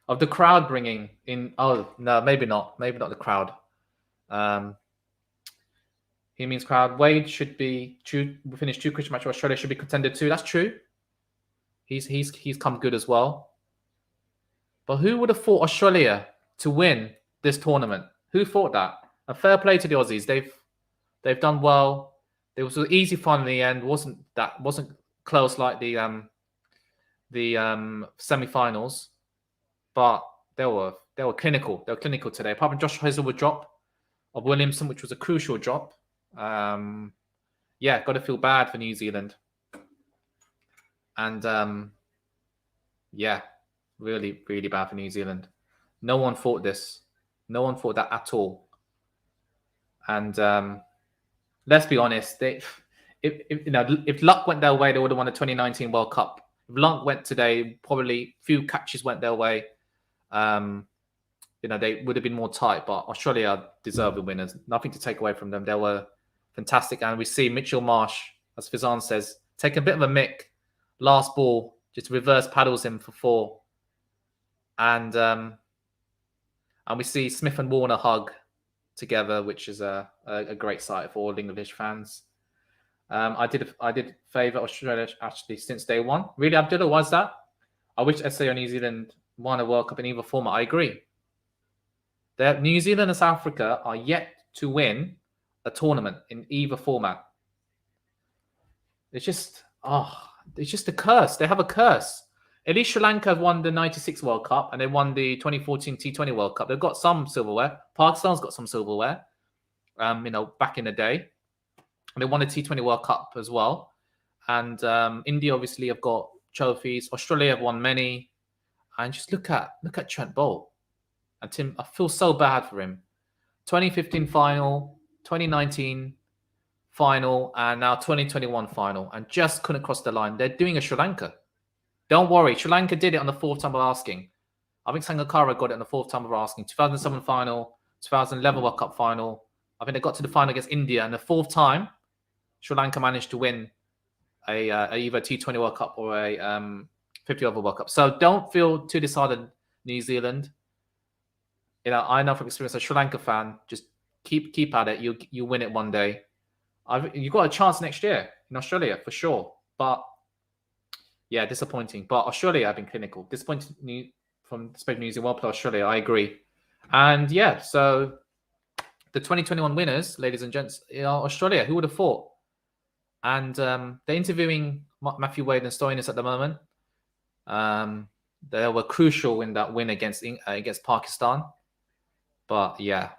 Speaker 1: Of the crowd bringing in... Oh, no, maybe not. Maybe not the crowd. He means crowd. Wade should be true. We finished 2 cricket matches. Australia should be contended too. That's true. He's come good as well. But who would have thought Australia to win this tournament? Who thought that? A fair play to the Aussies. They've done well. There was an easy final in the end. Wasn't close like the semi-finals, but they were clinical. They were clinical today. Apart from Josh Hazlewood drop of Williamson, which was a crucial drop. Yeah, got to feel bad for New Zealand. And yeah, really, really bad for New Zealand. No one thought this. No one thought that at all. And let's be honest, if luck went their way, they would have won the 2019 World Cup. If luck went today, probably few catches went their way. They would have been more tight, but Australia deserve the winners. Nothing to take away from them. They were fantastic. And we see Mitchell Marsh, as Fazan says, take a bit of a mick. Last ball, just reverse paddles him for 4. And we see Smith and Warner hug together, which is a great sight for all English fans. I did favour Australia actually since day one. Really, Abdullah, why's that? I wish SA or New Zealand won a World Cup in either format. I agree. New Zealand and South Africa are yet to win a tournament in either format. It's just a curse. They have a curse. At least Sri Lanka have won the 96 World Cup and they won the 2014 T20 World Cup. They've got some silverware. Pakistan's got some silverware, back in the day. And they won the T20 World Cup as well. And India obviously have got trophies. Australia have won many. And just look at Trent Boult. And Tim, I feel so bad for him. 2015 final, 2019 final, and now 2021 final. And just couldn't cross the line. They're doing a Sri Lanka. Don't worry. Sri Lanka did it on the 4th time of asking. I think Sangakkara got it on the 4th time of asking. 2007 final, 2011 World Cup final. I think they got to the final against India. And the 4th time, Sri Lanka managed to win either a T20 World Cup or a 50 over World Cup. So don't feel too disheartened, New Zealand. I know from experience, a Sri Lanka fan, just keep at it. You win it one day. You've got a chance next year in Australia for sure. But yeah, disappointing. But Australia have been clinical. Disappointing from New Zealand. Well played Australia. I agree. And yeah, so the 2021 winners, ladies and gents, are Australia. Who would have thought? And they're interviewing Matthew Wade and Stoinis at the moment. They were crucial in that win against Pakistan. But yeah,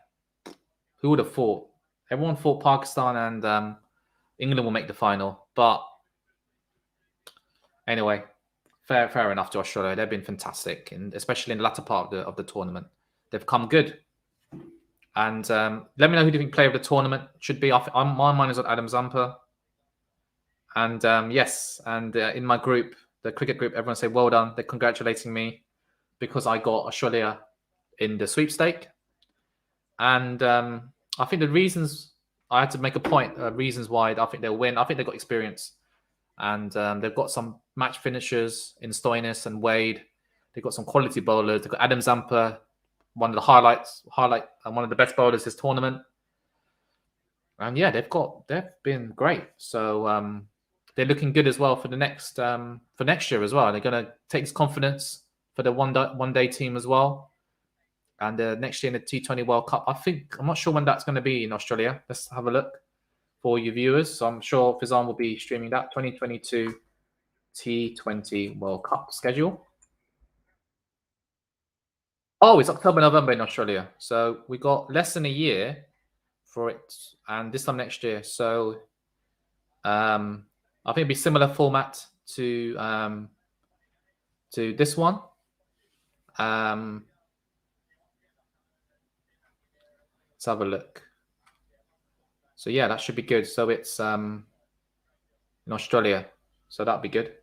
Speaker 1: who would have thought? Everyone thought Pakistan and England will make the final. But anyway, fair enough to Australia. They've been fantastic, and especially in the latter part of the tournament, they've come good. And let me know who do you think player of the tournament should be. My mind is on Adam Zampa. And yes, and in my group, the cricket group, everyone say well done. They're congratulating me because I got Australia in the sweepstake. And I think the reasons I had to make a point, reasons why I think they'll win. I think they've got experience, and they've got some match finishers in Stoinis and Wade. They've got some quality bowlers. They've got Adam Zampa, one of the highlight and one of the best bowlers this tournament. And yeah, they've been great. So they're looking good as well for the next for next year as well. They're going to take his confidence for the one day team as well. And next year in the T20 World Cup, I'm not sure when that's going to be in Australia. Let's have a look for you viewers. So I'm sure Fizan will be streaming that 2022 T20 World Cup schedule. Oh, it's October, November in Australia. So we got less than a year for it, and this time next year. So I think it'll be similar format to this one. Let's have a look. So yeah, that should be good. So it's in Australia, so that'd be good.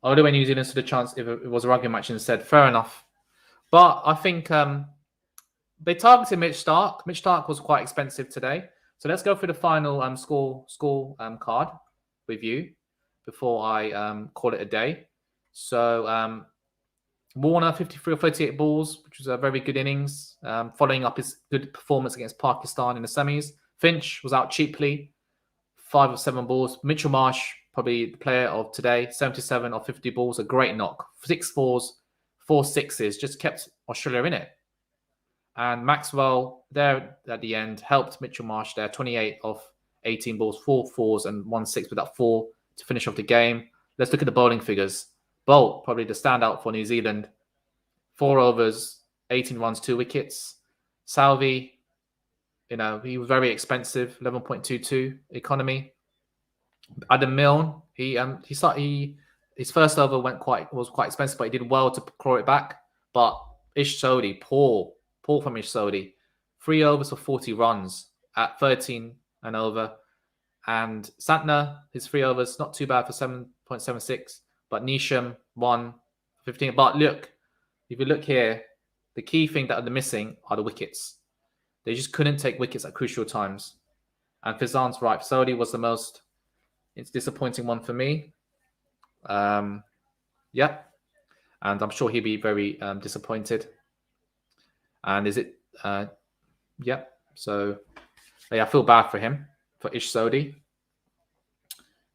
Speaker 1: All the way New Zealand stood a chance if it was a rugby match instead. Fair enough. But I think they targeted Mitch Starc. Mitch Starc was quite expensive today. So let's go through the final score card with you before I call it a day. So Warner, 53 or 38 balls, which was a very good innings, following up his good performance against Pakistan in the semis. Finch was out cheaply, 5 of 7 balls. Mitchell Marsh, probably the player of today, 77 of 50 balls, a great knock. 6 fours, 4 sixes, just kept Australia in it. And Maxwell there at the end helped Mitchell Marsh there, 28 of 18 balls, 4 fours and 1 6 with that 4 to finish off the game. Let's look at the bowling figures. Bolt, probably the standout for New Zealand. 4 overs, 18 runs, 2 wickets. Salvi, he was very expensive, 11.22 economy. Adam Milne, his first over was quite expensive, but he did well to claw it back. But Ish Sodhi, poor from Ish Sodhi. 3 overs for 40 runs at 13 and over. And Santner, his 3 overs, not too bad for 7.76. But Nisham, 1.15. But look, if you look here, the key thing that they're missing are the wickets. They just couldn't take wickets at crucial times. And Fizan's right. Sodhi was the most disappointing one for me. Yeah. And I'm sure he'll be very disappointed. And is it... yeah. So, yeah, I feel bad for him, for Ish Sodhi.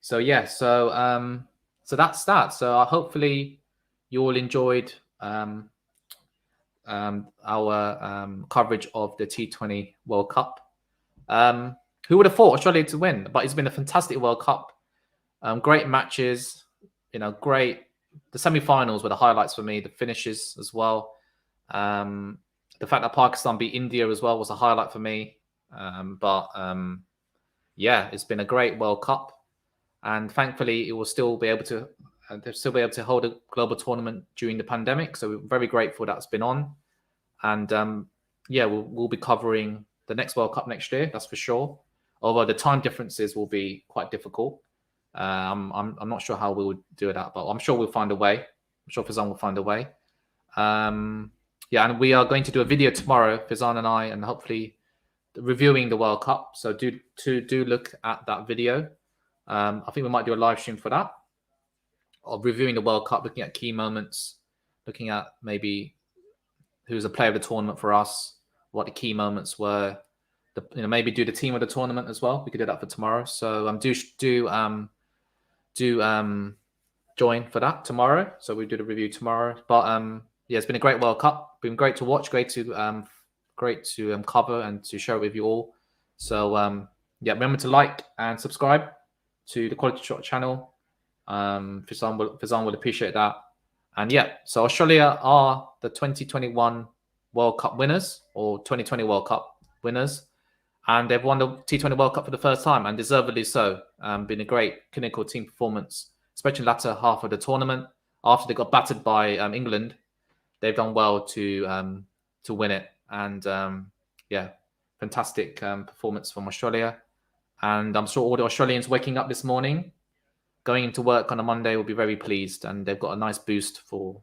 Speaker 1: So, yeah. So that's that. So hopefully you all enjoyed our coverage of the T20 World Cup. Who would have thought Australia to win? But it's been a fantastic World Cup. Great matches, great. The semi-finals were the highlights for me. The finishes as well. The fact that Pakistan beat India as well was a highlight for me. Yeah, it's been a great World Cup. And thankfully, it will still be able to hold a global tournament during the pandemic. So we're very grateful that's been on. And yeah, we'll be covering the next World Cup next year. That's for sure. Although the time differences will be quite difficult. I'm not sure how we would do that, but I'm sure we'll find a way. I'm sure Fizan will find a way. Yeah, and we are going to do a video tomorrow, Fizan and I, and hopefully reviewing the World Cup. So do look at that video. I think we might do a live stream for that, of reviewing the World Cup, looking at key moments, looking at maybe who's a player of the tournament for us, what the key moments were. Maybe do the team of the tournament as well. We could do that for tomorrow. So do join for that tomorrow. So we do the review tomorrow. But yeah, it's been a great World Cup. Been great to watch, great to cover and to share it with you all. So yeah, remember to like and subscribe to the QualityShot channel. Fizan will appreciate that. And yeah, so Australia are the 2021 World Cup winners, or 2020 World Cup winners. And they've won the T20 World Cup for the first time, and deservedly so. Been a great clinical team performance, especially in the latter half of the tournament. After they got battered by England, they've done well to win it. And yeah, fantastic performance from Australia. And I'm sure all the Australians waking up this morning, going into work on a Monday, will be very pleased. And they've got a nice boost for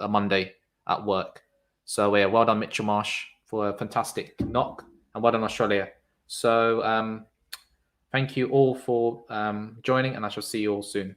Speaker 1: a Monday at work. So yeah, well done, Mitchell Marsh, for a fantastic knock. And well done, Australia. So thank you all for joining, and I shall see you all soon.